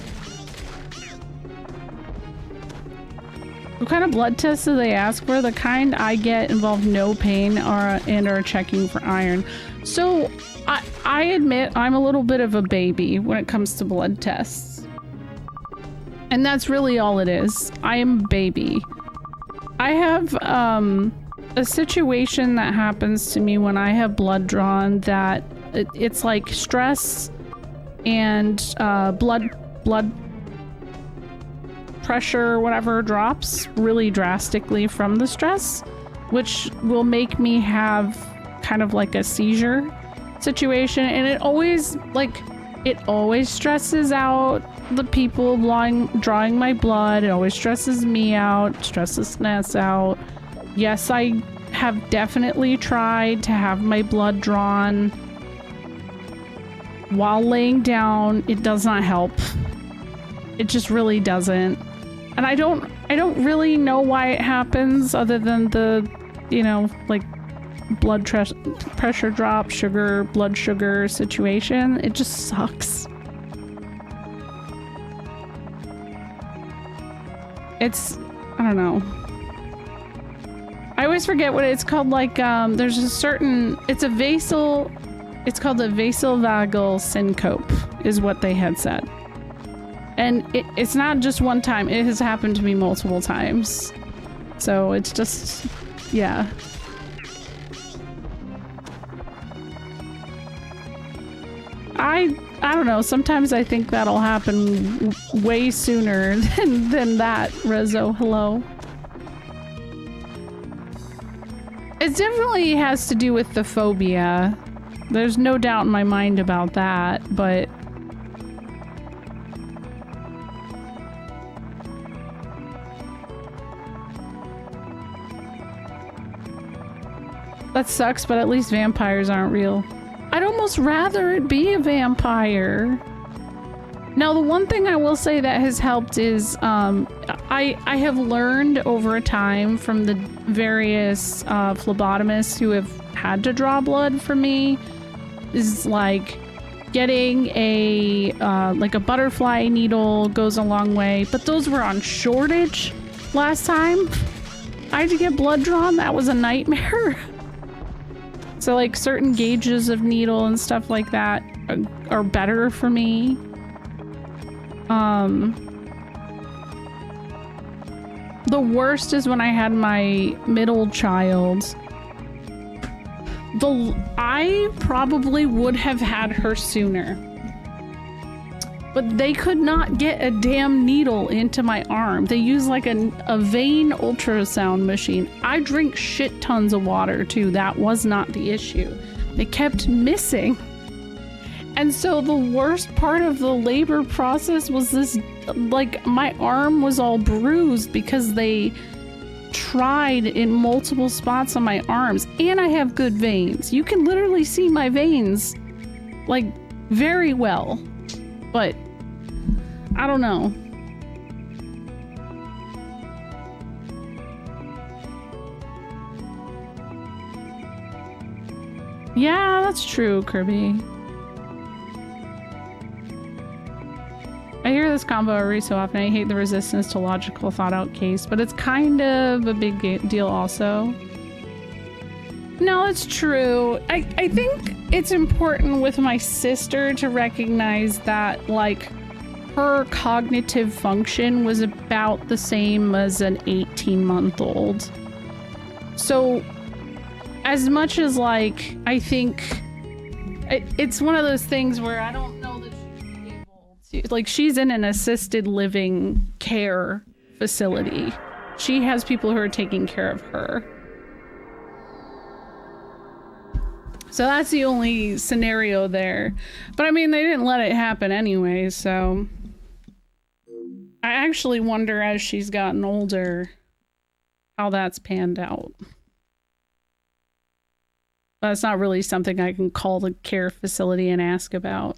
what kind of blood tests do they ask for? The kind I get involve no pain and are checking for iron. So I admit I'm a little bit of a baby when it comes to blood tests. And that's really all it is. I am a baby. I have a situation that happens to me when I have blood drawn that it's like stress and blood pressure, whatever, drops really drastically from the stress, which will make me have kind of like a seizure situation. And it always stresses out the people drawing my blood. It always stresses me out, stresses Ness out. Yes, I have definitely tried to have my blood drawn while laying down. It does not help. It just really doesn't. And I don't really know why it happens other than the, you know, like blood pressure drop, blood sugar situation. It just sucks. It's, I don't know. I always forget what it's called. Like, there's a certain, it's called a vasovagal syncope is what they had said. And it's not just one time. It has happened to me multiple times. So it's just, yeah. I don't know. Sometimes I think that'll happen way sooner than that, Rezo. Hello. It definitely has to do with the phobia. There's no doubt in my mind about that, but that sucks, but at least vampires aren't real. I'd almost rather it be a vampire. Now, the one thing I will say that has helped is I have learned over time from the various phlebotomists who have had to draw blood for me is like getting a butterfly needle goes a long way, but those were on shortage last time. I had to get blood drawn. That was a nightmare. So like certain gauges of needle and stuff like that are better for me. The worst is when I had my middle child. I probably would have had her sooner. But they could not get a damn needle into my arm. They use like a vein ultrasound machine. I drink shit tons of water too. That was not the issue. They kept missing. And so the worst part of the labor process was this, like, my arm was all bruised because they tried in multiple spots on my arms. And I have good veins. You can literally see my veins, like, very well. But I don't know. Yeah, that's true, Kirby. I hear this combo every so often. I hate the resistance to logical thought-out case, but it's kind of a big deal also. No, it's true. I think it's important with my sister to recognize that, like, her cognitive function was about the same as an 18-month-old. So, as much as, like, I think it's one of those things where I don't know that she'd be able to, like, she's in an assisted living care facility. She has people who are taking care of her. So that's the only scenario there. But I mean, they didn't let it happen anyway, so I actually wonder as she's gotten older how that's panned out. But it's not really something I can call the care facility and ask about.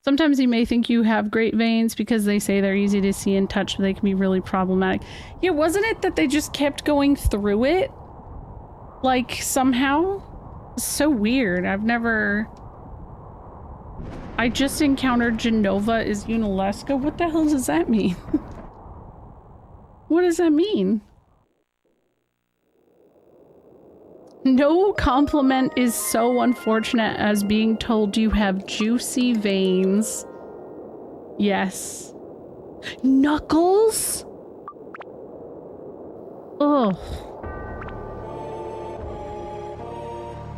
Sometimes you may think you have great veins because they say they're easy to see and touch, but they can be really problematic. Yeah, wasn't it that they just kept going through it? Like, somehow? It's so weird. I just encountered Genova is Unalesca. What the hell does that mean? What does that mean? No compliment is so unfortunate as being told you have juicy veins. Yes. Knuckles? Ugh.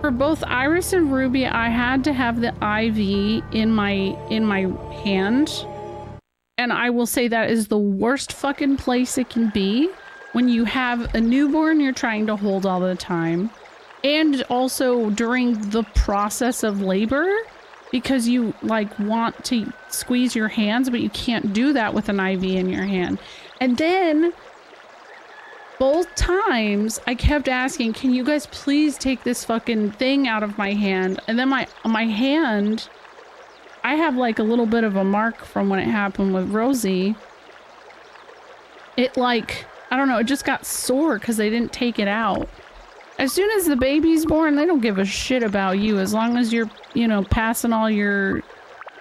For both Iris and Ruby, I had to have the IV in my hand. And I will say that is the worst fucking place it can be when you have a newborn you're trying to hold all the time. And also during the process of labor, because you like want to squeeze your hands, but you can't do that with an IV in your hand. And then both times I kept asking, can you guys please take this fucking thing out of my hand? And then my hand, I have like a little bit of a mark from when it happened with Rosie. It like, I don't know, it just got sore because they didn't take it out. As soon as the baby's born, they don't give a shit about you. As long as you're, you know, passing all your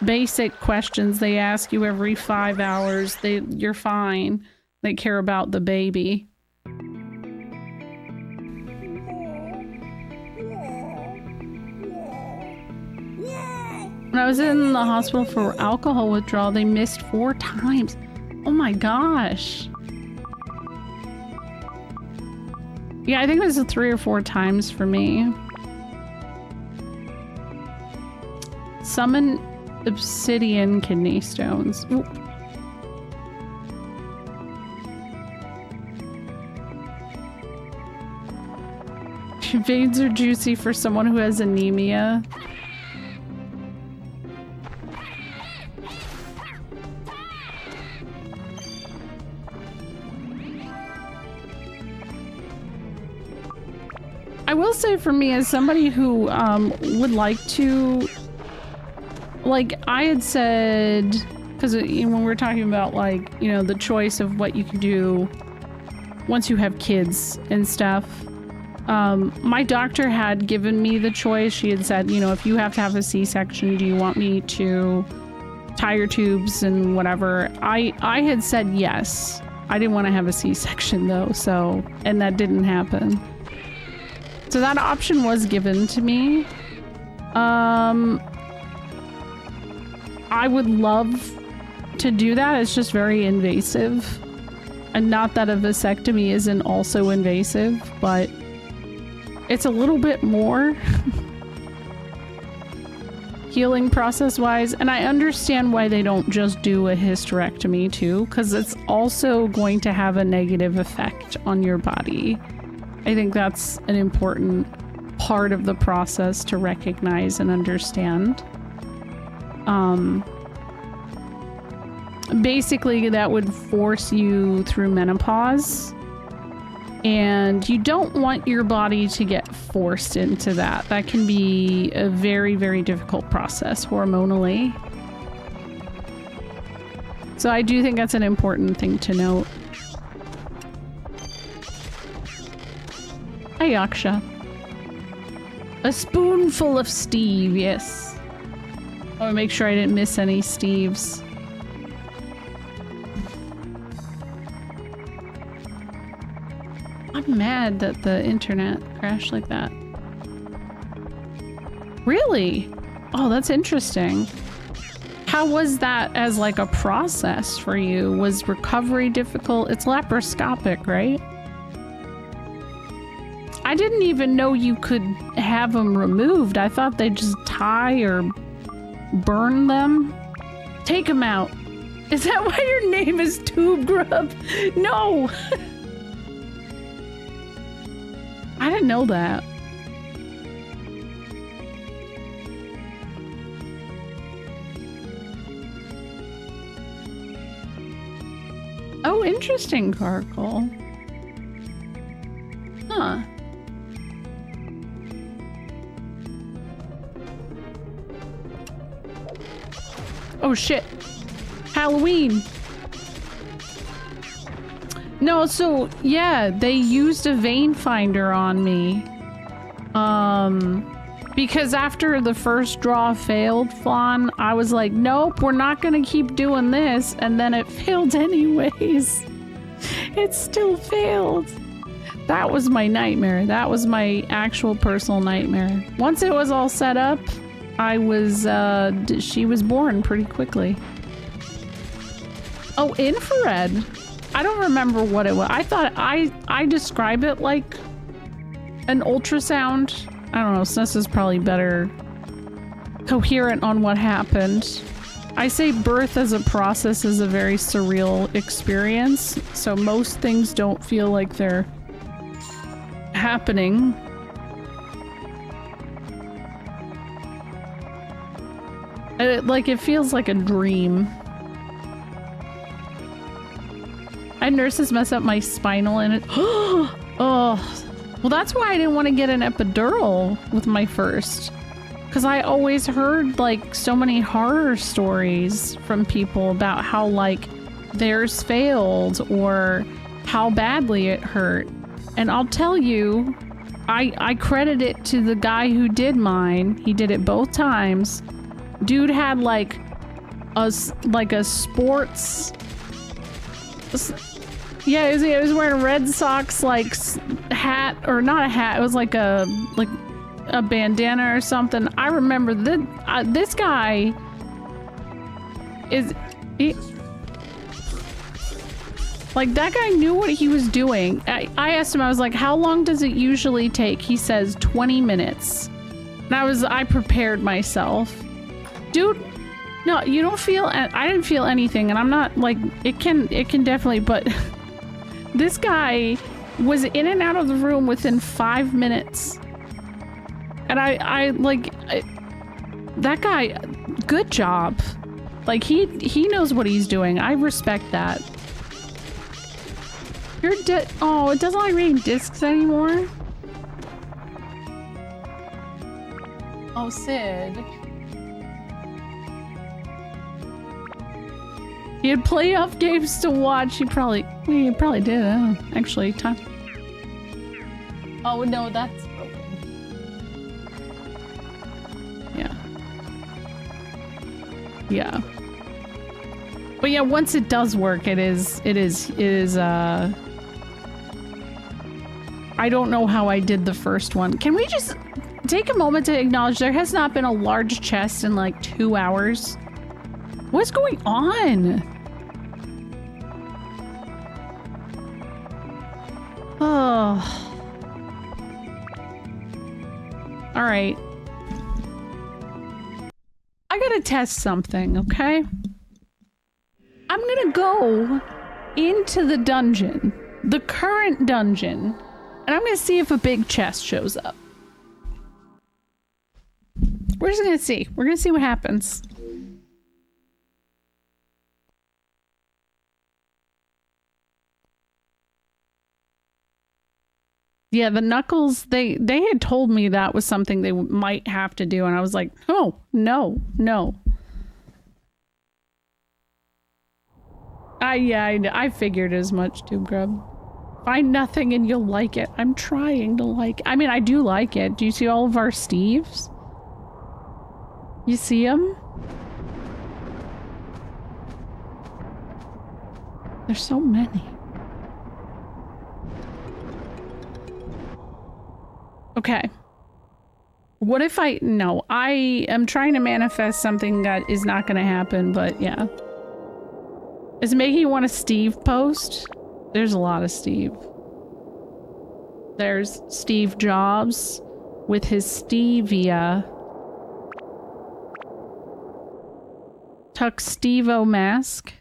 basic questions they ask you every 5 hours, you're fine. They care about the baby. When I was in the hospital for alcohol withdrawal, they missed 4 times. Oh my gosh. Yeah, I think it was 3 or 4 times for me. Summon obsidian kidney stones. Oop. Veins are juicy for someone who has anemia. I will say for me, as somebody who would like to, like I had said, because when we were talking about like, you know, the choice of what you can do once you have kids and stuff, my doctor had given me the choice. She had said, you know, if you have to have a C-section, do you want me to tie your tubes and whatever? I had said yes. I didn't want to have a C-section though, so, and that didn't happen. So that option was given to me. I would love to do that. It's just very invasive. And not that a vasectomy isn't also invasive, but it's a little bit more healing process-wise. And I understand why they don't just do a hysterectomy too, because it's also going to have a negative effect on your body. I think that's an important part of the process to recognize and understand. Basically, that would force you through menopause. And you don't want your body to get forced into that. That can be a very, very difficult process hormonally. So I do think that's an important thing to note. Hi, Yaksha. A spoonful of Steve, yes. I want to make sure I didn't miss any Steves. I'm mad that the internet crashed like that. Really? Oh, that's interesting. How was that as like a process for you? Was recovery difficult? It's laparoscopic, right? I didn't even know you could have them removed. I thought they just tie or burn them. Take them out. Is that why your name is Tube Grub? No! I didn't know that. Oh, interesting, Carkle. Huh. Oh shit. Halloween. No, so yeah, they used a vein finder on me. Because after the first draw failed, Fawn, I was like, nope, we're not gonna keep doing this, and then it failed anyways. It still failed. That was my nightmare. That was my actual personal nightmare. Once it was all set up, I was, she was born pretty quickly. Oh, infrared. I don't remember what it was. I thought I describe it like an ultrasound. I don't know, Snus is probably better coherent on what happened. I say birth as a process is a very surreal experience, so most things don't feel like they're happening. It feels like a dream. I had nurses mess up my spinal and it. Oh, well, that's why I didn't want to get an epidural with my first. Because I always heard like so many horror stories from people about how like theirs failed or how badly it hurt. And I'll tell you, I credit it to the guy who did mine. He did it both times. Dude had like a sports. Yeah, he was wearing a Red Sox like hat, or not a hat. It was like a bandana or something. I remember this guy like that guy knew what he was doing. I asked him, I was like, how long does it usually take? He says 20 minutes. And I prepared myself. Dude, no, you don't feel, I didn't feel anything, and I'm not like, it can definitely, but this guy was in and out of the room within 5 minutes. And that guy, good job. Like he knows what he's doing. I respect that. You're dead. Oh, it doesn't like reading discs anymore. Oh, Sid. He had playoff games to watch. He probably did. Actually, time. Oh no, that's broken. Yeah. Yeah. But yeah, once it does work, it is I don't know how I did the first one. Can we just take a moment to acknowledge there has not been a large chest in like 2 hours? What's going on? Oh. All right. I gotta test something, okay? I'm gonna go into the dungeon, the current dungeon, and I'm gonna see if a big chest shows up. We're just gonna see. We're gonna see what happens. Yeah, the knuckles, they had told me that was something they might have to do, and I was like, oh, no, no. I figured as much too, Grub. Find nothing and you'll like it. I'm trying to like it. I mean, I do like it. Do you see all of our Steves? You see them? There's so many. Okay. What if no, I am trying to manifest something that is not going to happen, but yeah. Is it making you want a Steve post? There's a lot of Steve. There's Steve Jobs with his Stevia. Tuxedo mask.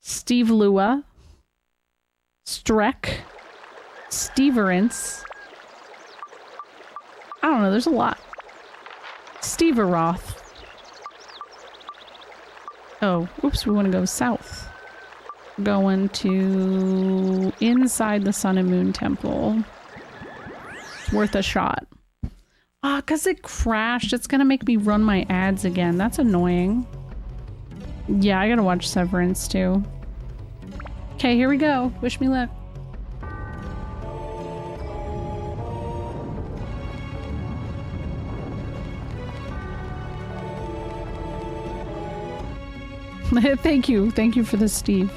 Steve Lua. Streck. Steverance. I don't know, there's a lot. Steveroth. Oh, oops, we want to go south. Going to inside the Sun and Moon Temple. It's worth a shot. Ah, 'cause it crashed. It's gonna make me run my ads again. That's annoying. Yeah, I gotta watch Severance too. Okay, here we go. Wish me luck. Thank you. Thank you for this, Steve.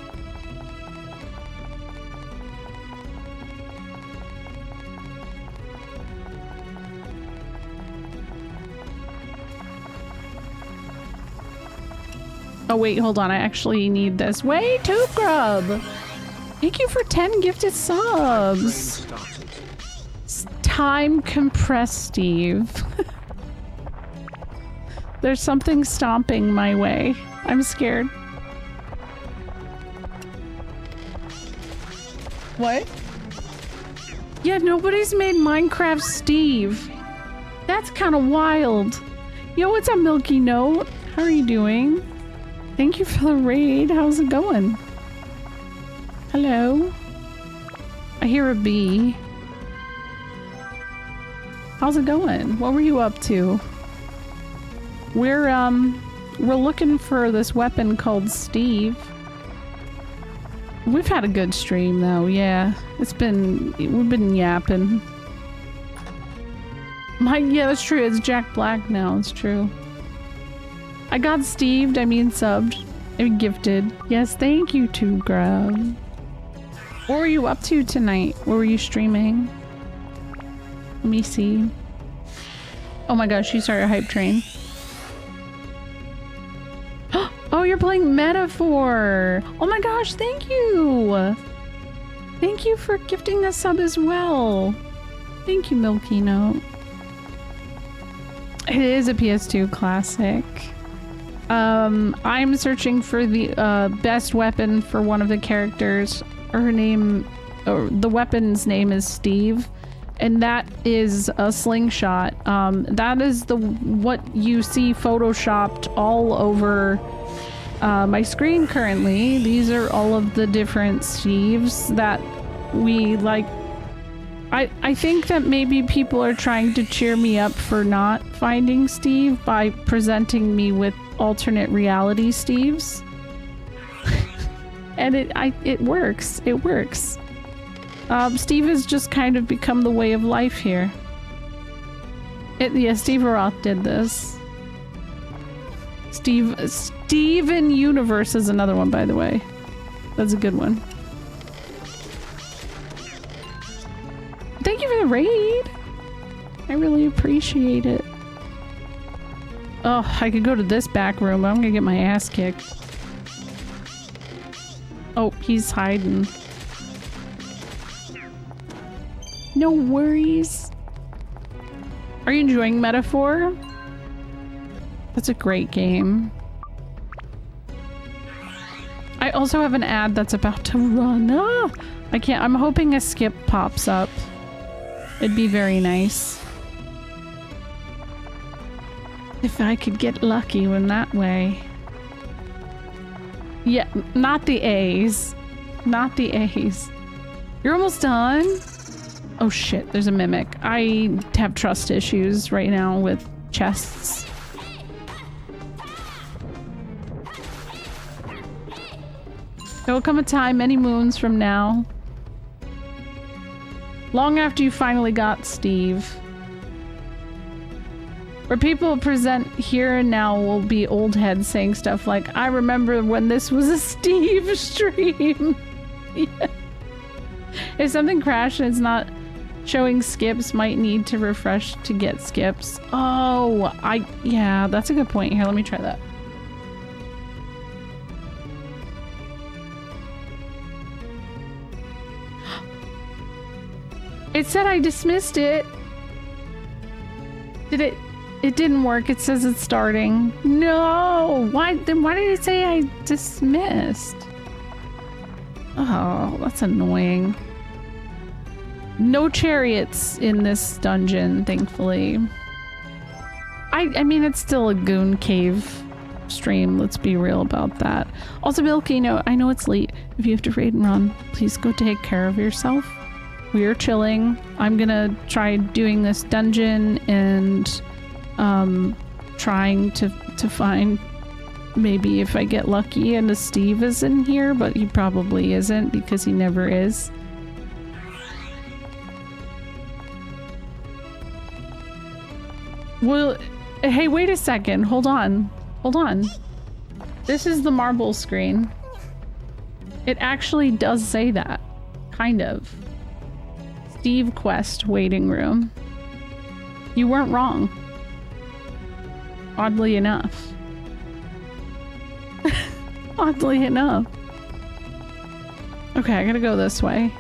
Oh wait, hold on. I actually need this. Wait, Tube Grub! Thank you for 10 gifted subs! Time compressed, Steve. There's something stomping my way. I'm scared. What? Yeah, nobody's made Minecraft Steve. That's kind of wild. Yo, what's up, Milky Note? How are you doing? Thank you for the raid. How's it going? Hello? I hear a bee. How's it going? What were you up to? We're looking for this weapon called Steve. We've had a good stream though, yeah. We've been yapping. Yeah, that's true. It's Jack Black now, it's true. I got Steved, I mean subbed. I mean gifted. Yes, thank you, Tube Grub. What were you up to tonight? What were you streaming? Let me see. Oh my gosh, you started a hype train. Oh, you're playing Metaphor! Oh my gosh, thank you! Thank you for gifting the sub as well. Thank you, Milky Note. It is a PS2 classic. I'm searching for the best weapon for one of the characters. Her name, or the weapon's name is Steve, and that is a slingshot. That is what you see photoshopped all over my screen currently. These are all of the different Steves that we like. I think that maybe people are trying to cheer me up for not finding Steve by presenting me with alternate reality Steves. And it works. It works. Steve has just kind of become the way of life here. Yeah, Steve Roth did this. Steven Universe is another one, by the way. That's a good one. Thank you for the raid. I really appreciate it. Oh, I could go to this back room, but I'm gonna get my ass kicked. Oh, he's hiding. No worries. Are you enjoying Metaphor? That's a great game. I also have an ad that's about to run. Ah, I can't. I'm hoping a skip pops up. It'd be very nice. If I could get lucky in that way. Yeah, not the A's. Not the A's. You're almost done? Oh shit, there's a mimic. I have trust issues right now with chests. There will come a time many moons from now, long after you finally got Steve, where people present here and now will be old heads saying stuff like, I remember when this was a Steve stream. Yeah. If something crashed and it's not showing skips, might need to refresh to get skips. Oh, yeah, that's a good point. Here, let me try that. It said I dismissed it. Did it? It didn't work. It says it's starting. No! Why did it say I dismissed? Oh, that's annoying. No chariots in this dungeon, thankfully. I mean, it's still a goon cave stream. Let's be real about that. Also, Milky, I know it's late. If you have to raid and run, please go take care of yourself. We are chilling. I'm gonna try doing this dungeon and trying to find maybe if I get lucky and a Steve is in here, but he probably isn't because he never is. Well, hey, wait a second. Hold on. Hold on. This is the marble screen. It actually does say that. Kind of. SteveQuest waiting room. You weren't wrong. Oddly enough. Oddly enough. Okay, I gotta go this way.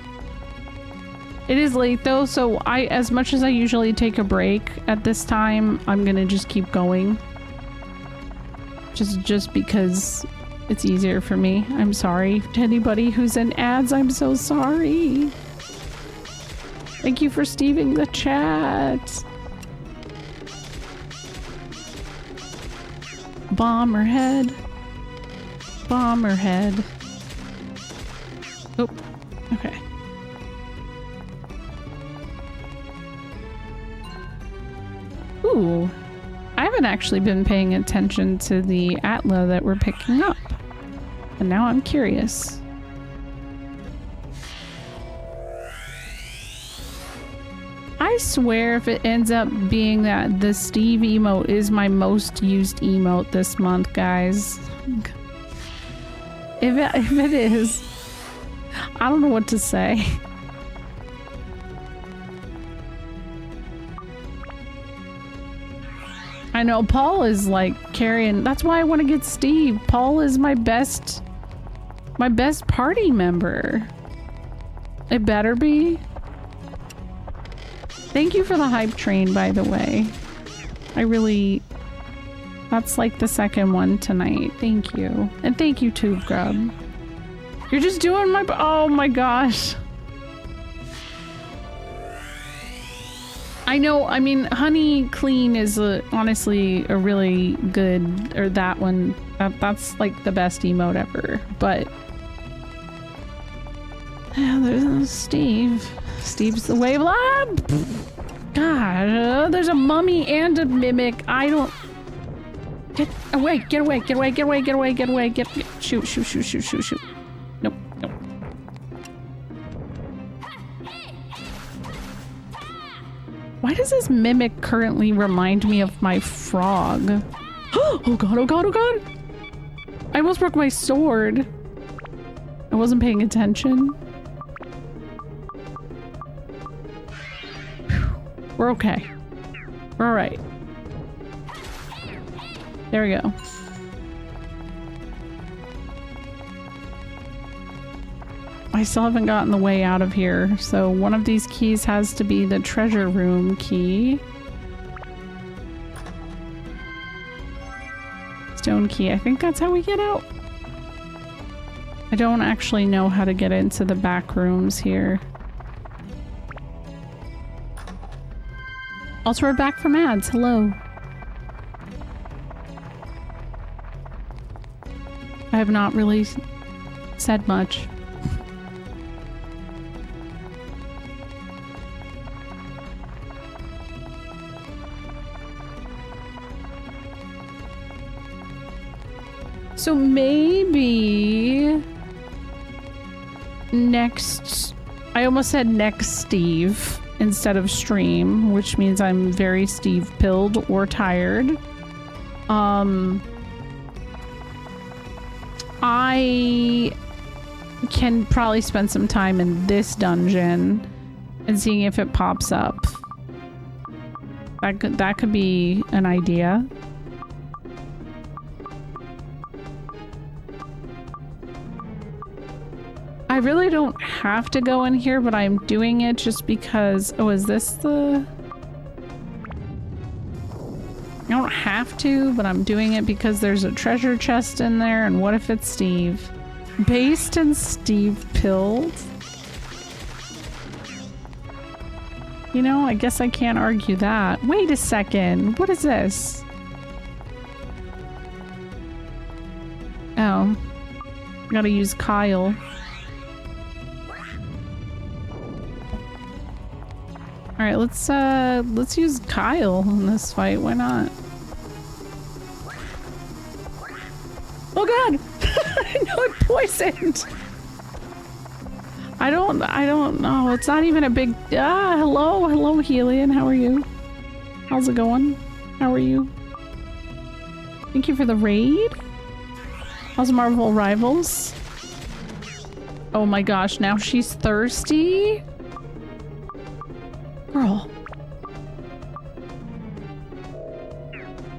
It is late though, so as much as I usually take a break at this time, I'm gonna just keep going. Just because it's easier for me. I'm sorry to anybody who's in ads. I'm so sorry. Thank you for Steving the chat. Bomberhead. Bomberhead. Oh, okay. Ooh. I haven't actually been paying attention to the Atla that we're picking up. And now I'm curious. I swear if it ends up being that the Steve emote is my most used emote this month, guys. If it is, I don't know what to say. I know Paul is like carrying, that's why I want to get Steve. Paul is my best party member. It better be. Thank you for the hype train, by the way. That's like the second one tonight. Thank you. And thank you, Tube Grub. You're just doing oh my gosh. I know, I mean, Honey Clean is honestly a really good, or that one, that's like the best emote ever, but yeah, there's Steve. Steve's the wave lab. God, there's a mummy and a mimic. I don't get away, shoot. Nope. Why does this mimic currently remind me of my frog? Oh god. I almost broke my sword. I wasn't paying attention. We're okay. We're alright. There we go. I still haven't gotten the way out of here, so one of these keys has to be the treasure room key. Stone key. I think that's how we get out. I don't actually know how to get into the back rooms here. Also, we're back from ads. Hello. I have not really said much. So maybe next, I almost said next Steve instead of stream, which means I'm very Steve pilled or tired. I can probably spend some time in this dungeon and seeing if it pops up. That could be an idea. I really don't have to go in here, but I'm doing it just because... Oh, is this the... I don't have to, but I'm doing it because there's a treasure chest in there, and what if it's Steve? Based and Steve pilled? You know, I guess I can't argue that. Wait a second. What is this? Oh. Gotta use Kyle. Alright, let's use Kyle in this fight. Why not? Oh god! No, it poisoned! I don't know. It's not even a big... hello Helion. How are you? How's it going? How are you? Thank you for the raid. How's Marvel Rivals? Oh my gosh, now she's thirsty? Girl.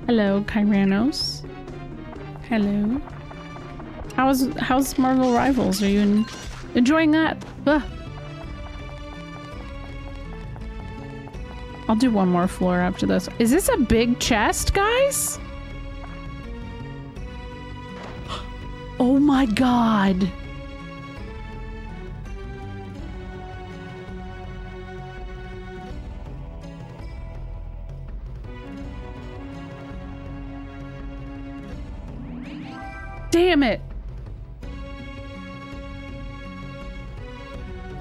Hello, Kyranos. Hello. How's Marvel Rivals? Are you enjoying that? Ugh. I'll do one more floor after this. Is this a big chest, guys? Oh my god. Damn it!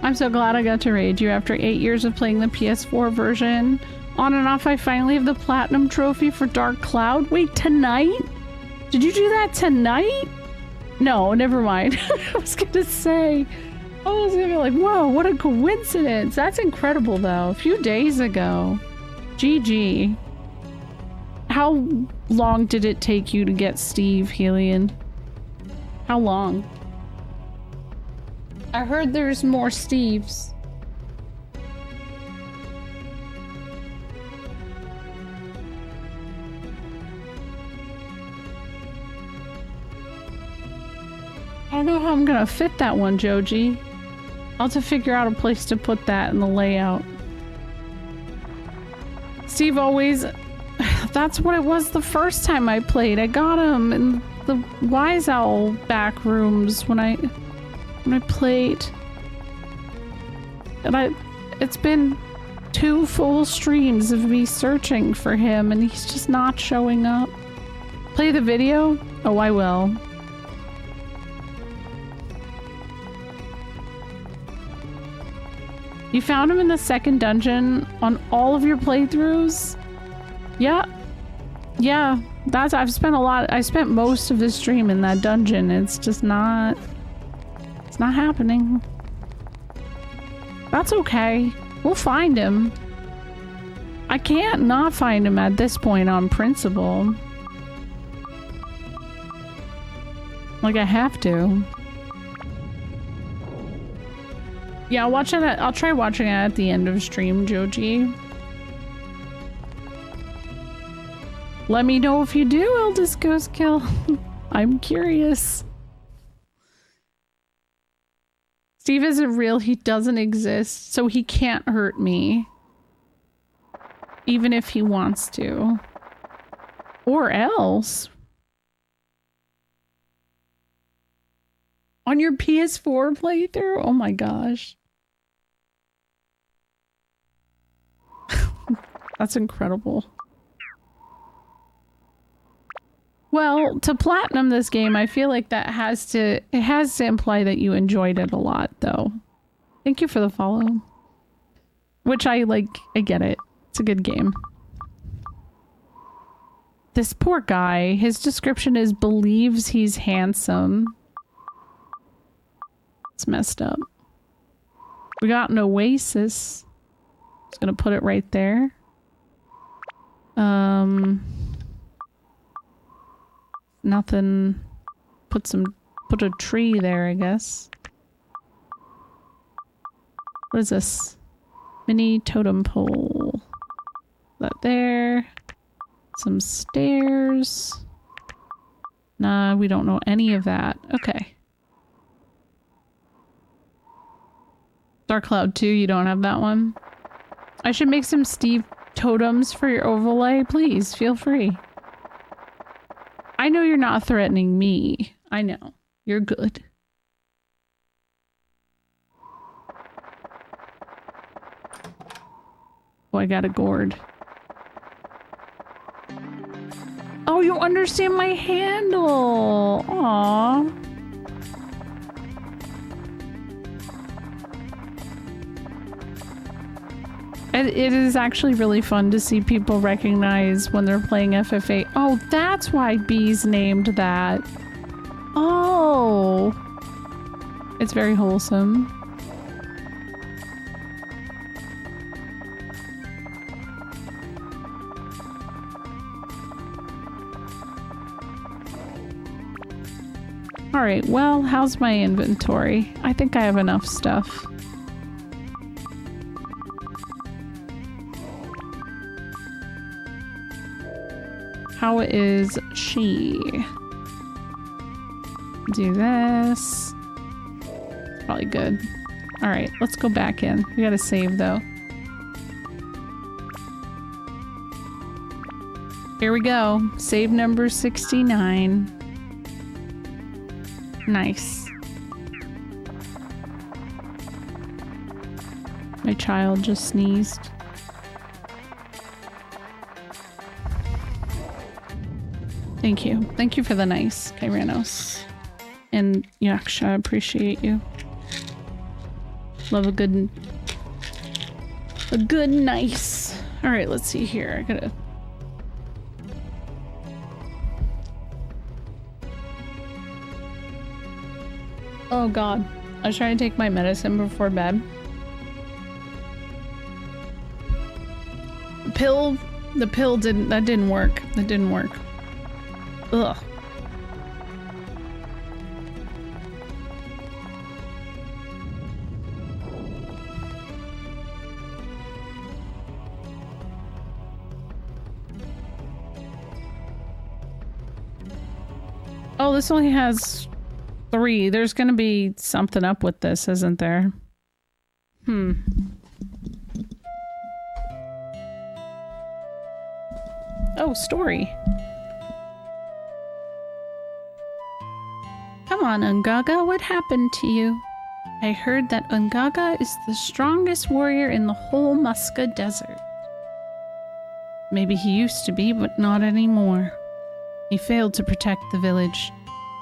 I'm so glad I got to raid you after 8 years of playing the PS4 version. On and off, I finally have the Platinum Trophy for Dark Cloud. Wait, tonight? Did you do that tonight? No, never mind. I was gonna say. I was gonna be like, whoa, what a coincidence. That's incredible, though. A few days ago. GG. How long did it take you to get Steve, Helion? How long? I heard there's more Steves. I don't know how I'm gonna fit that one, Joji. I'll have to figure out a place to put that in the layout. Steve always... That's what it was the first time I played. I got him in the Wise Owl back rooms when I played. And it's been 2 full streams of me searching for him and he's just not showing up. Play the video? Oh, I will. You found him in the second dungeon on all of your playthroughs? Yeah. Yeah. I spent most of this stream in that dungeon. It's just not... It's not happening. That's okay. We'll find him. I can't not find him at this point on principle. Like, I have to. Yeah, I'll try watching it at the end of stream, Joji. Let me know if you do, Eldest Ghost Kill. I'm curious. Steve isn't real, he doesn't exist, so he can't hurt me. Even if he wants to. Or else. On your PS4 playthrough? Oh my gosh. That's incredible. Well, to platinum this game, I feel like it has to imply that you enjoyed it a lot, though. Thank you for the follow. Which I get it. It's a good game. This poor guy, his description is believes he's handsome. It's messed up. We got an oasis. Just gonna put it right there. Nothing. Put a tree there, I guess. What is this? Mini totem pole. That there. Some stairs. Nah, we don't know any of that. Okay. Dark Cloud 2, you don't have that one? I should make some Steve totems for your overlay. Please, feel free. I know you're not threatening me. I know. You're good. Oh, I got a gourd. Oh, you understand my handle! Aww. It is actually really fun to see people recognize when they're playing FFA. Oh, that's why Bee's named that. Oh. It's very wholesome. Alright, well, how's my inventory? I think I have enough stuff. How is she? Do this. It's probably good. Alright, let's go back in. We gotta save though. Here we go. Save number 69. Nice. My child just sneezed. Thank you. Thank you for the nice, Kyranos. And Yaksha, I appreciate you. Love a good nice. Alright, let's see here. I gotta... Oh god. I was trying to take my medicine before bed. The pill didn't work. That didn't work. Ugh. Oh, this only has 3. There's gonna be something up with this, isn't there? Oh, story. Come on, Ungaga, what happened to you? I heard that Ungaga is the strongest warrior in the whole Muska Desert. Maybe he used to be, but not anymore. He failed to protect the village.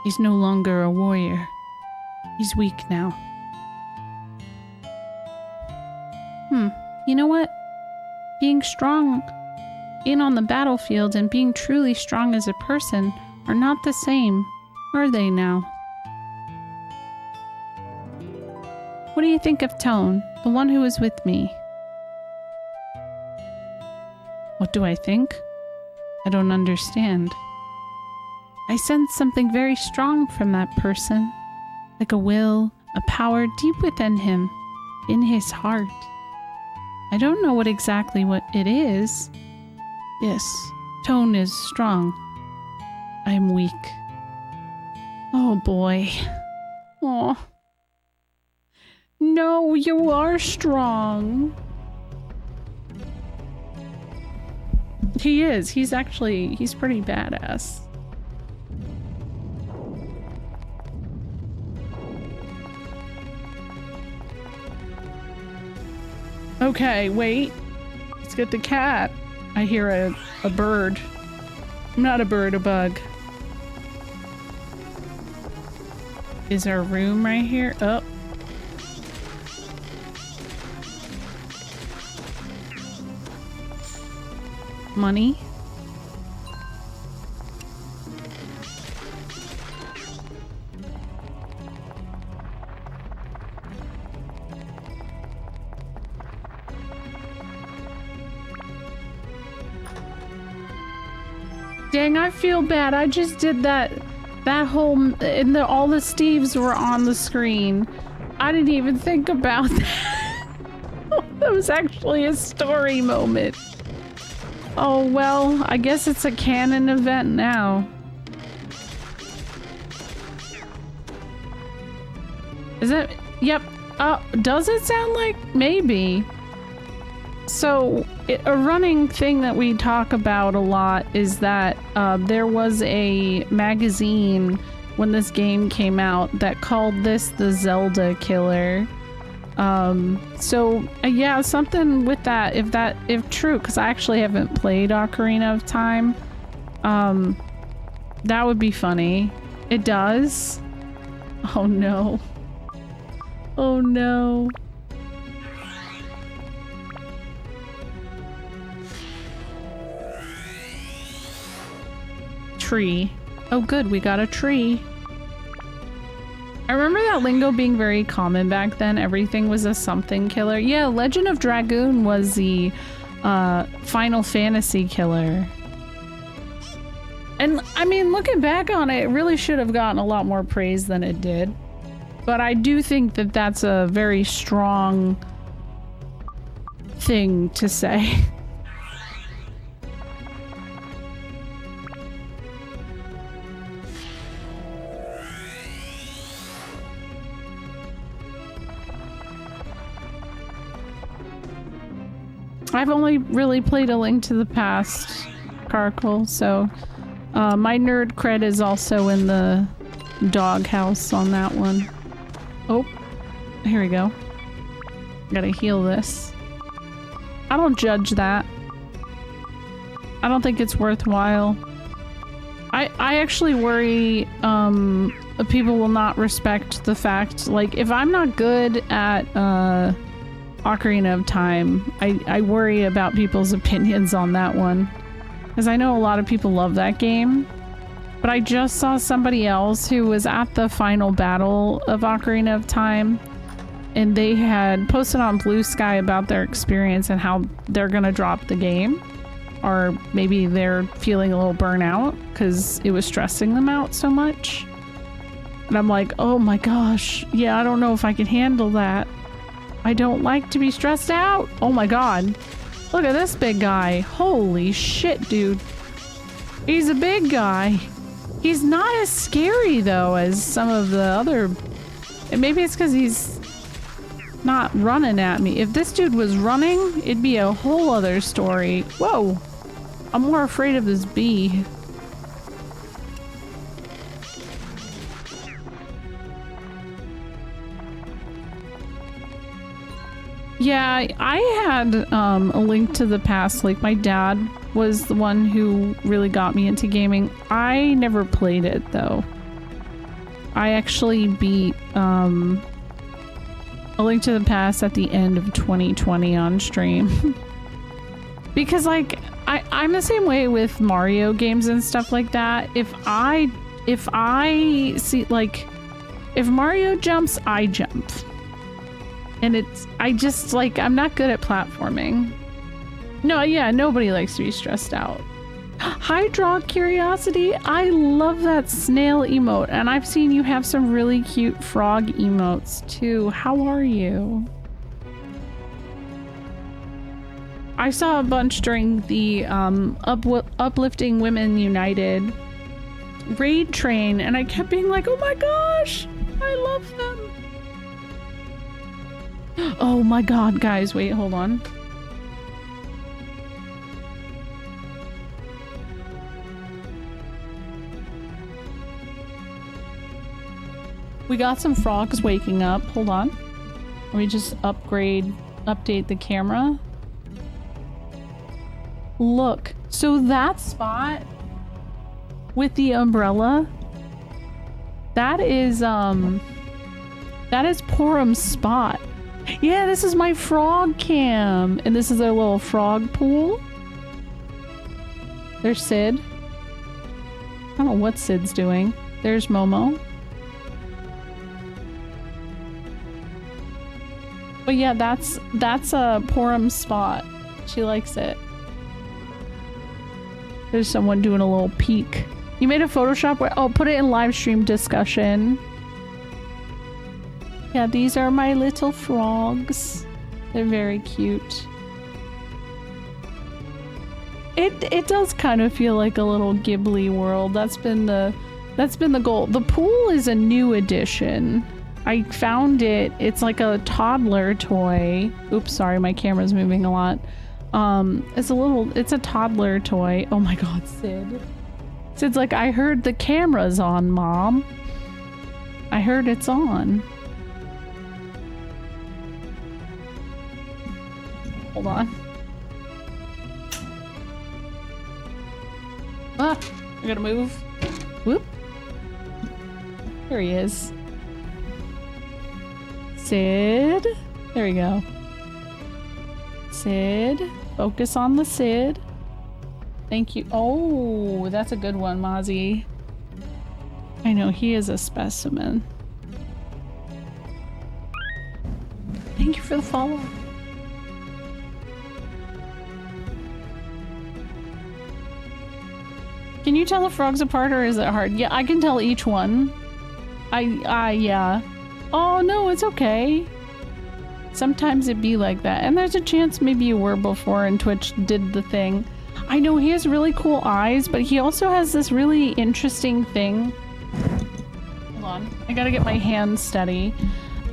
He's no longer a warrior. He's weak now. You know what? Being strong on the battlefield and being truly strong as a person are not the same, are they now? What do you think of Tone, the one who was with me? What do I think? I don't understand. I sense something very strong from that person, like a will, a power deep within him, in his heart. I don't know what it is. Yes, Tone is strong. I'm weak. Oh boy. Oh. No, you are strong. He is. He's pretty badass. Okay, wait. Let's get the cat. I hear a bird. Not a bird, a bug. Is our room right here? Oh. Money. Dang, I feel bad. I just did that whole, and all the Steves were on the screen. I didn't even think about that. That was actually a story moment. Oh, well, I guess it's a canon event now. Is it? Yep. Does it sound like? Maybe. So, a running thing that we talk about a lot is that there was a magazine when this game came out that called this the Zelda killer. Yeah, something with that, if true, because I actually haven't played Ocarina of Time, that would be funny. It does? Oh no. Oh no. Tree. Oh good, we got a tree. I remember that lingo being very common back then. Everything was a something killer. Yeah, Legend of Dragoon was the Final Fantasy killer. And I mean, looking back on it, it really should have gotten a lot more praise than it did. But I do think that that's a very strong thing to say. I've only really played A Link to the Past, Carkle, so my nerd cred is also in the doghouse on that one. Oh, here we go. Gotta heal this. I don't judge that. I don't think it's worthwhile. I actually worry people will not respect the fact, like, if I'm not good at Ocarina of Time, I worry about people's opinions on that one. Because I know a lot of people love that game. But I just saw somebody else who was at the final battle of Ocarina of Time, and they had posted on Blue Sky about their experience and how they're gonna drop the game. Or maybe they're feeling a little burnout because it was stressing them out so much. And I'm like, oh my gosh, yeah, I don't know if I can handle that. I don't like to be stressed out. Oh my god. Look at this big guy. Holy shit, dude. He's a big guy. He's not as scary though as some of the other... And maybe it's because he's not running at me. If this dude was running, it'd be a whole other story. Whoa. I'm more afraid of this bee. Yeah, I had A Link to the Past. Like, my dad was the one who really got me into gaming. I never played it, though. I actually beat A Link to the Past at the end of 2020 on stream. Because, like, I'm the same way with Mario games and stuff like that. If I see, like, if Mario jumps, I jump. And I just, like, I'm not good at platforming. No, yeah, nobody likes to be stressed out. Hydra Curiosity, I love that snail emote. And I've seen you have some really cute frog emotes, too. How are you? I saw a bunch during the Uplifting Women United raid train, and I kept being like, oh my gosh, I love them. Oh my god, guys, wait, hold on. We got some frogs waking up. Hold on. Let me just update the camera. Look, so that spot with the umbrella, that is Porum's spot. Yeah, this is my frog cam. And this is their little frog pool. There's Sid. I don't know what Sid's doing. There's Momo. But yeah, that's Porum's spot. She likes it. There's someone doing a little peek. You made a Photoshop where, oh, put it in live stream discussion. Yeah, these are my little frogs. They're very cute. It does kind of feel like a little Ghibli world. That's been the goal. The pool is a new addition. I found it. It's like a toddler toy. Oops, sorry, my camera's moving a lot. It's a toddler toy. Oh my god, Sid. Sid's like, I heard the camera's on, Mom. I heard it's on. Hold on. Ah, I gotta move. Whoop. There he is. Sid. There we go. Sid. Focus on the Sid. Thank you. Oh, that's a good one, Mozzie. I know, he is a specimen. Thank you for the follow. Can you tell the frogs apart or is it hard? Yeah, I can tell each one. Yeah. Oh no, it's okay. Sometimes it be like that. And there's a chance maybe you were before and Twitch did the thing. I know he has really cool eyes, but he also has this really interesting thing. Hold on, I gotta get my hand steady.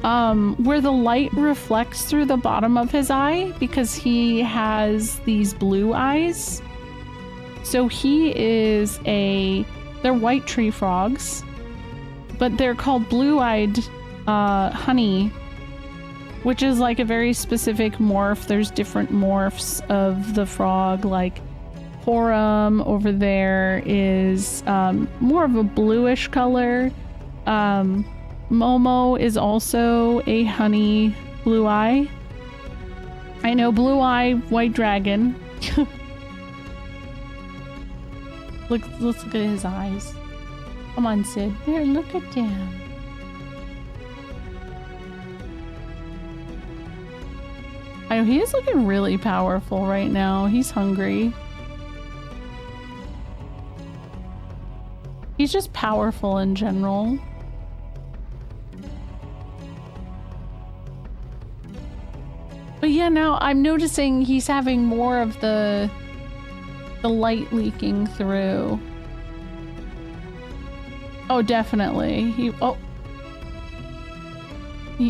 Where the light reflects through the bottom of his eye because he has these blue eyes. So he is they're white tree frogs, but they're called blue-eyed honey, which is like a very specific morph. There's different morphs of the frog, like Horum over there is more of a bluish color. Momo is also a honey blue eye. I know, blue eye, white dragon. Let's look at his eyes. Come on, Sid. There, look at him. I know, he is looking really powerful right now. He's hungry. He's just powerful in general. But yeah, now I'm noticing he's having more of the light leaking through. Oh, definitely.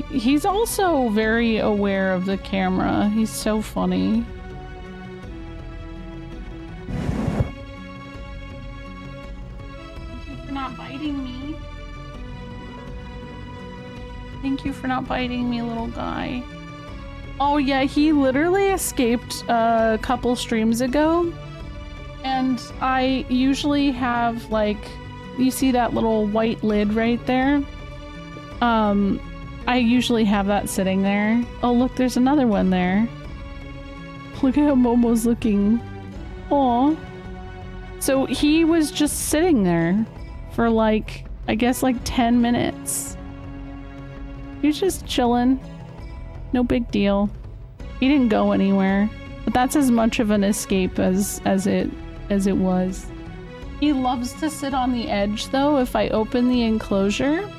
He's also very aware of the camera. He's so funny. Thank you for not biting me. Thank you for not biting me, little guy. Oh yeah, he literally escaped a couple streams ago. And I usually have, like, you see that little white lid right there? I usually have that sitting there. Oh look, there's another one there. Look at how Momo's looking. Aw. So he was just sitting there for like, I guess like 10 minutes. He was just chilling. No big deal. He didn't go anywhere. But that's as much of an escape as it was. He loves to sit on the edge though. If I open the enclosure,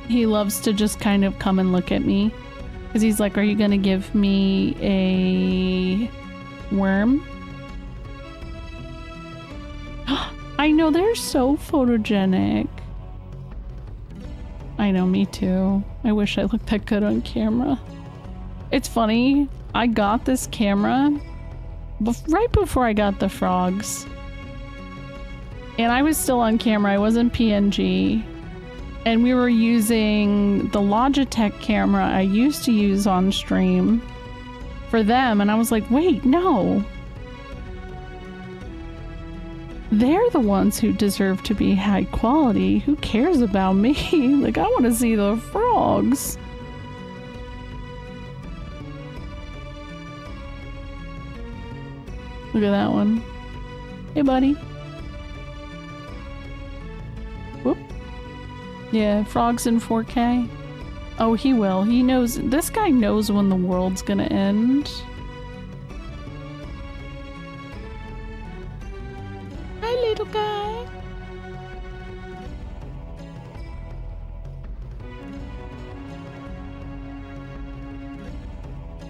he loves to just kind of come and look at me. Because he's like, are you gonna give me a worm? I know, they're so photogenic. I know, me too. I wish I looked that good on camera. It's funny, I got this camera right before I got the frogs. And I was still on camera, I wasn't PNG. And we were using the Logitech camera I used to use on stream for them. And I was like, wait, no. They're the ones who deserve to be high quality. Who cares about me? Like, I want to see the frogs. Look at that one. Hey, buddy. Whoop. Yeah, frogs in 4K. Oh, he will. He knows. This guy knows when the world's gonna end.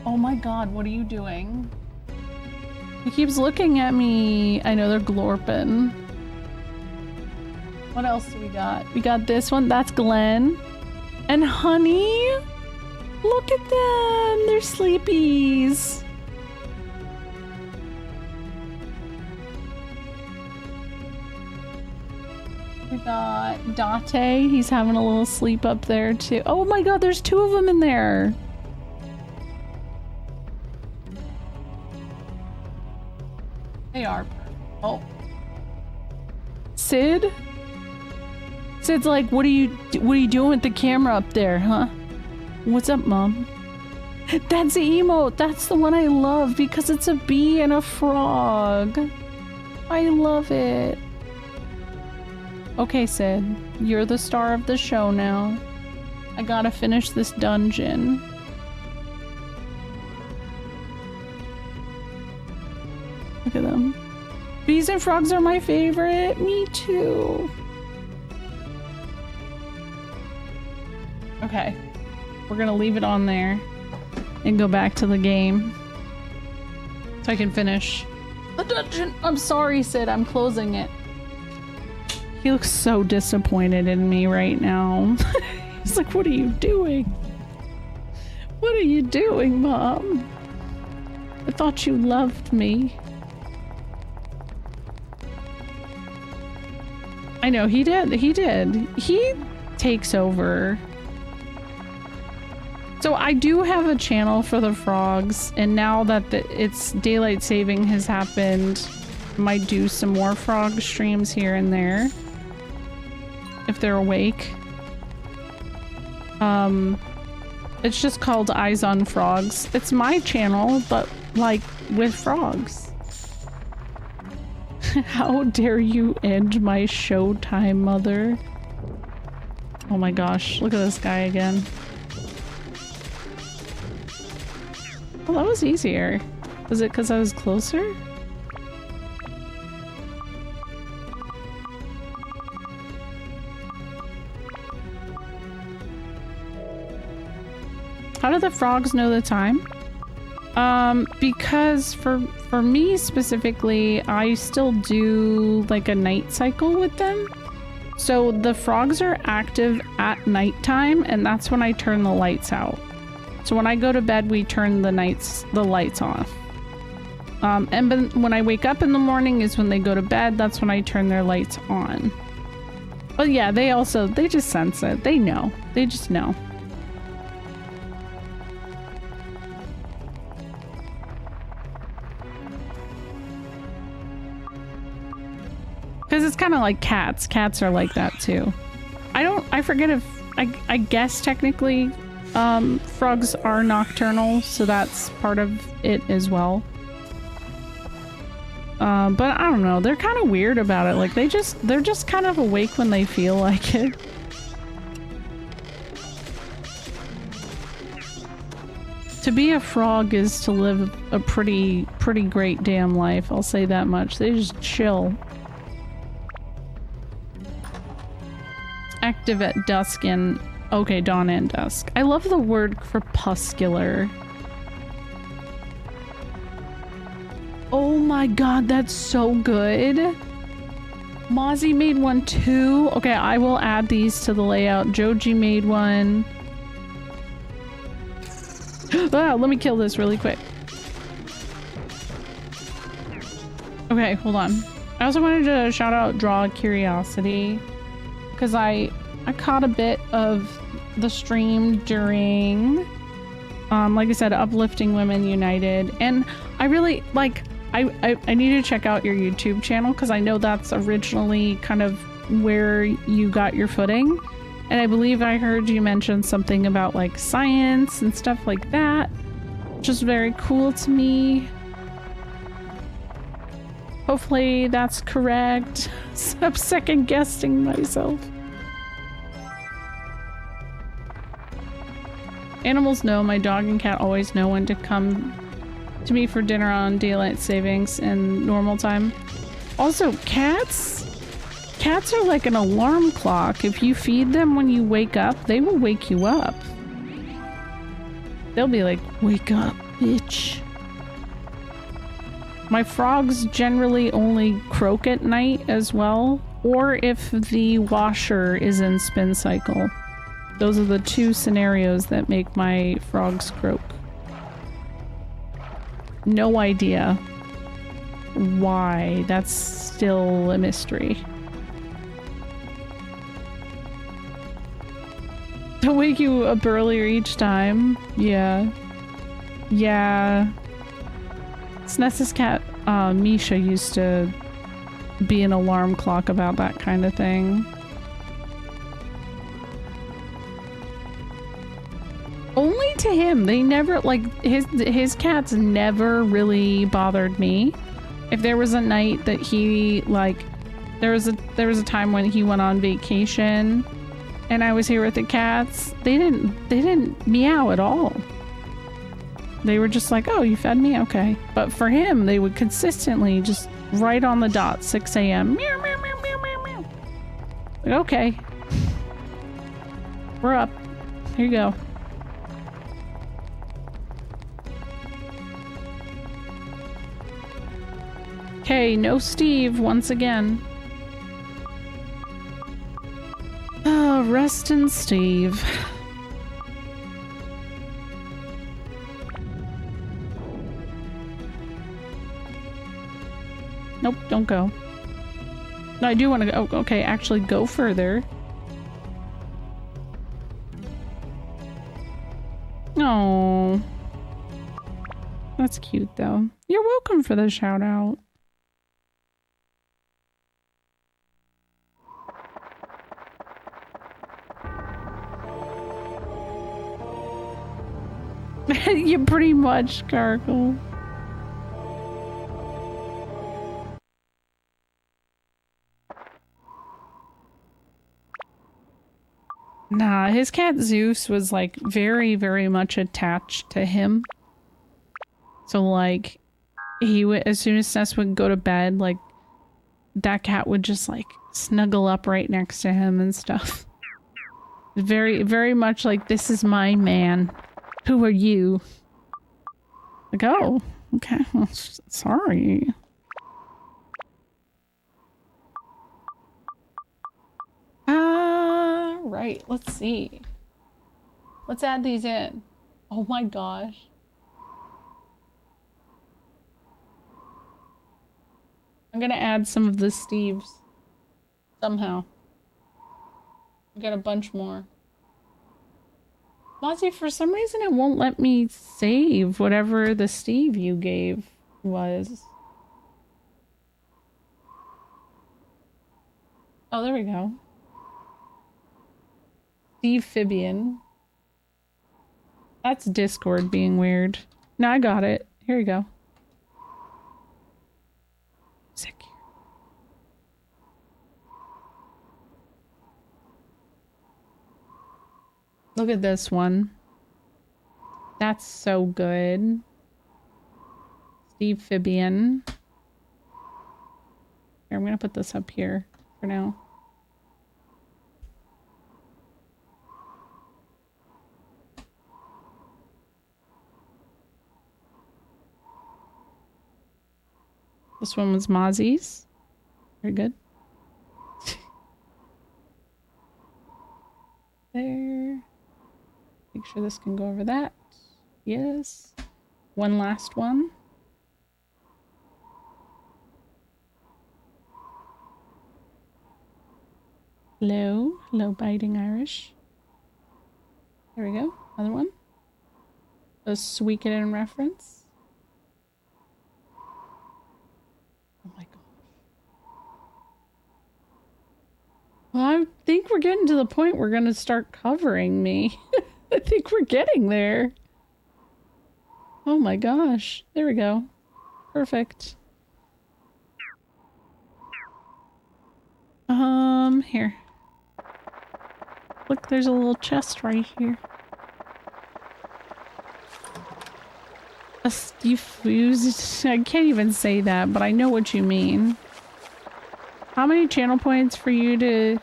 Oh my god, what are you doing? He keeps looking at me. I know they're glorping. What else do we got? We got this one. That's Glenn. And Honey. Look at them. They're sleepies. We got Date. He's having a little sleep up there too. Oh my god, there's two of them in there. They are. Oh. Sid? Sid's like, what are you doing with the camera up there, huh? What's up, Mom? That's the emote. That's the one I love because it's a bee and a frog. I love it. Okay, Sid. You're the star of the show now. I gotta finish this dungeon. Look at them. Bees and frogs are my favorite. Me too. Okay. We're gonna leave it on there and go back to the game so I can finish the dungeon. I'm sorry, Sid. I'm closing it. He looks so disappointed in me right now. He's like, what are you doing? What are you doing, Mom? I thought you loved me. I know, he did. He takes over. So I do have a channel for the frogs, and now that it's daylight saving has happened, I might do some more frog streams here and there. If they're awake. It's just called Eyes on Frogs. It's my channel, but like with frogs. How dare you end my showtime, Mother? Oh my gosh, look at this guy again. Well, that was easier. Was it because I was closer? How do the frogs know the time? Because for me specifically, I still do like a night cycle with them. So the frogs are active at nighttime, and that's when I turn the lights out. So when I go to bed, we turn the lights off. And when I wake up in the morning is when they go to bed. That's when I turn their lights on. But yeah, they just sense it. They know. They just know. Because it's kind of like cats. Cats are like that too. I forget if, I guess technically frogs are nocturnal, so that's part of it as well. But I don't know, they're kind of weird about it. Like they're just kind of awake when they feel like it. To be a frog is to live a pretty great damn life, I'll say that much. They just chill. Active at dusk and... okay, dawn and dusk. I love the word crepuscular. Oh my god, that's so good. Mozzie made one too. Okay, I will add these to the layout. Joji made one. Ah, let me kill this really quick. Okay, hold on. I also wanted to shout out Draw Curiosity, because I caught a bit of the stream during, like I said, Uplifting Women United, and I really, like, I need to check out your YouTube channel, because I know that's originally kind of where you got your footing, and I believe I heard you mention something about, like, science and stuff like that, which is very cool to me. Hopefully that's correct. I'm second guessing myself. Animals know. My dog and cat always know when to come to me for dinner on daylight savings and normal time. Also, cats are like an alarm clock. If you feed them when you wake up, they will wake you up. They'll be like, wake up, Bitch. My frogs generally only croak at night as well, or if the washer is in spin cycle. Those are the two scenarios that make my frogs croak. No idea why. That's still a mystery. To wake you up earlier each time. Yeah. Yeah. Sness's cat, Misha, used to be an alarm clock about that kind of thing. Only to him. They never, like, his cats never really bothered me. If there was a night that he, like, there was a time when he went on vacation and I was here with the cats, they didn't meow at all. They were just like, oh, you fed me? Okay. But for him, they would consistently just right on the dot, 6 a.m. Meow, meow, meow, meow, meow, meow. Like, okay. We're up. Here you go. Okay, no Steve once again. Oh, rest in Steve. Nope, don't go. No, I do want to go. Oh, okay, actually go further. Oh, that's cute though. You're welcome for the shout out. You pretty much gargle. Nah, his cat Zeus was like very, very much attached to him. So like, he would, as soon as Ness would go to bed, like, that cat would just like snuggle up right next to him and stuff. Very, very much like, this is my man. Who are you? Like, oh, okay, well, sorry. Right, let's see. Let's add these in. Oh my gosh. I'm gonna add some of the Steves. Somehow. I got a bunch more. Mozzie, for some reason it won't let me save whatever the Steve you gave was. Oh, there we go. Steve Fibian. That's Discord being weird. No, I got it. Here you go. Sick. Look at this one. That's so good. Steve Fibian. Here, I'm gonna put this up here for now. This one was Mozzie's. Very good. There. Make sure this can go over that. Yes. One last one. Hello. Hello, biting Irish. There we go. Another one. A Suikoden reference. Oh my gosh. Well, I think we're getting to the point we're gonna start covering me. I think we're getting there. Oh my gosh. There we go. Perfect. Here. Look, there's a little chest right here. A diffused. I can't even say that, but I know what you mean. How many channel points for you to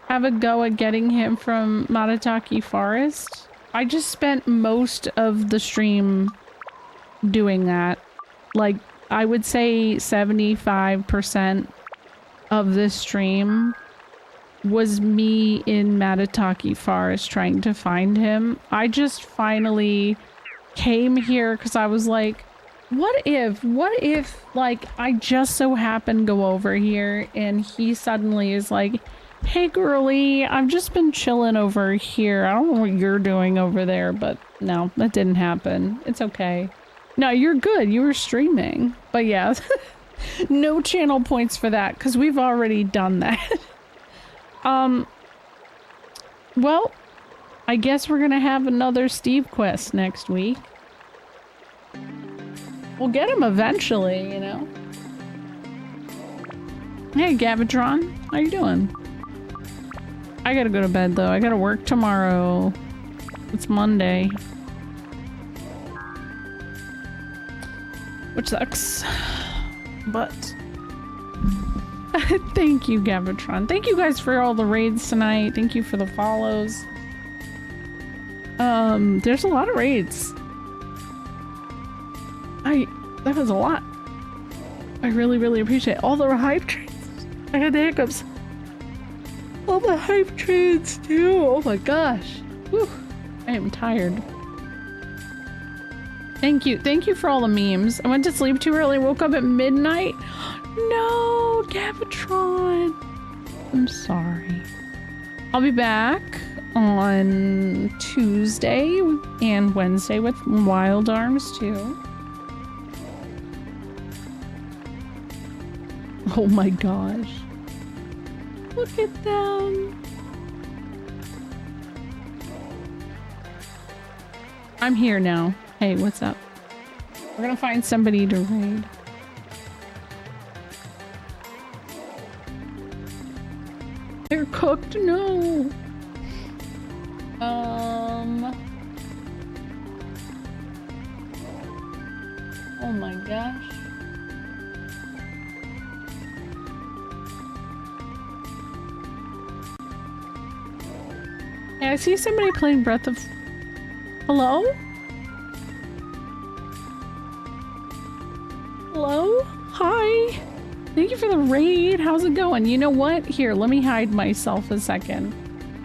have a go at getting him from Matataki Forest? I just spent most of the stream doing that. Like, I would say 75% of this stream was me in Matataki Forest trying to find him. I just finally came here because I was like, what if, like, I just so happen to go over here and he suddenly is like, hey girly, I've just been chilling over here. I don't know what you're doing over there, but no, that didn't happen. It's okay. No, you're good. You were streaming. But yeah, no channel points for that because we've already done that. Well, I guess we're gonna have another SteveQuest next week. We'll get him eventually, you know? Hey, Gavatron. How you doing? I gotta go to bed, though. I gotta work tomorrow. It's Monday. Which sucks. But... Thank you, Gavatron. Thank you guys for all the raids tonight. Thank you for the follows. There's a lot of raids. That was a lot. I really, really appreciate all the hype trades. I had the hiccups. All the hype trades too. Oh my gosh. Whew. I am tired. Thank you. Thank you for all the memes. I went to sleep too early, woke up at midnight. No, Gavatron. I'm sorry. I'll be back on Tuesday and Wednesday with Wild Arms too. Oh my gosh. Look at them. I'm here now. Hey, what's up? We're gonna find somebody to raid. They're cooked? No. Oh my gosh. Yeah, I see somebody playing Breath of... Hello? Hello? Hi. Thank you for the raid. How's it going? You know what? Here, let me hide myself a second.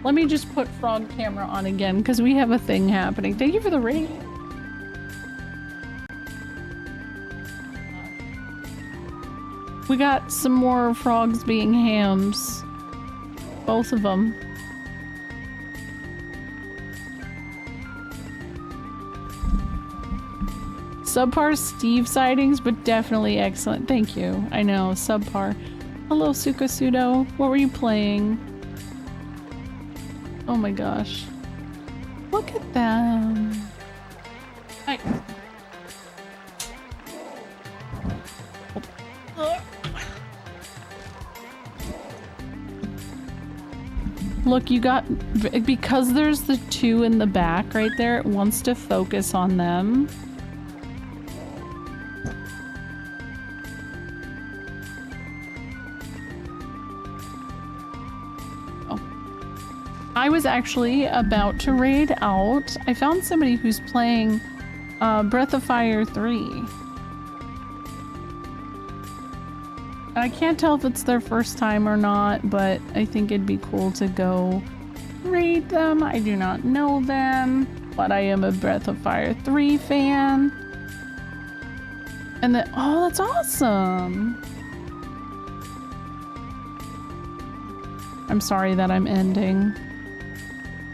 Let me just put frog camera on again because we have a thing happening. Thank you for the raid. We got some more frogs being hams. Both of them. Subpar Steve sightings, but definitely excellent. Thank you. I know, subpar. Hello, Sukasudo. What were you playing? Oh my gosh. Look at them. Hi. Look, you got... Because there's the two in the back right there, it wants to focus on them. I was actually about to raid out. I found somebody who's playing Breath of Fire 3. I can't tell if it's their first time or not, but I think it'd be cool to go raid them. I do not know them, but I am a Breath of Fire 3 fan. And then, oh, that's awesome. I'm sorry that I'm ending.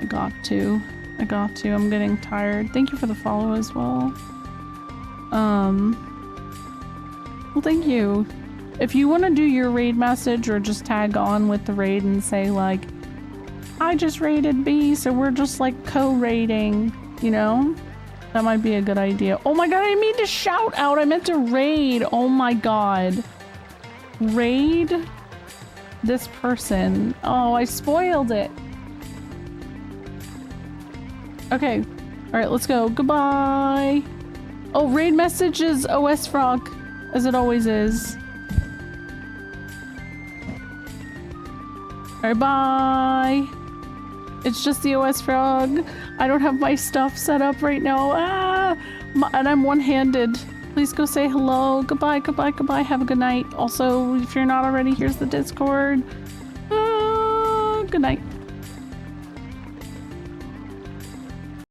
I got to. I'm getting tired. Thank you for the follow as well. Well, thank you. If you want to do your raid message or just tag on with the raid and say like, I just raided B, so we're just like co-raiding, you know? That might be a good idea. Oh my god, I mean to shout out. I meant to raid. Oh my god. Raid this person. Oh, I spoiled it. Okay. Alright, let's go. Goodbye. Oh, raid message is OS Frog, as it always is. Alright, bye. It's just the OS frog. I don't have my stuff set up right now. Ah! And I'm one-handed. Please go say hello. Goodbye, goodbye, goodbye. Have a good night. Also, if you're not already, here's the Discord. Good night.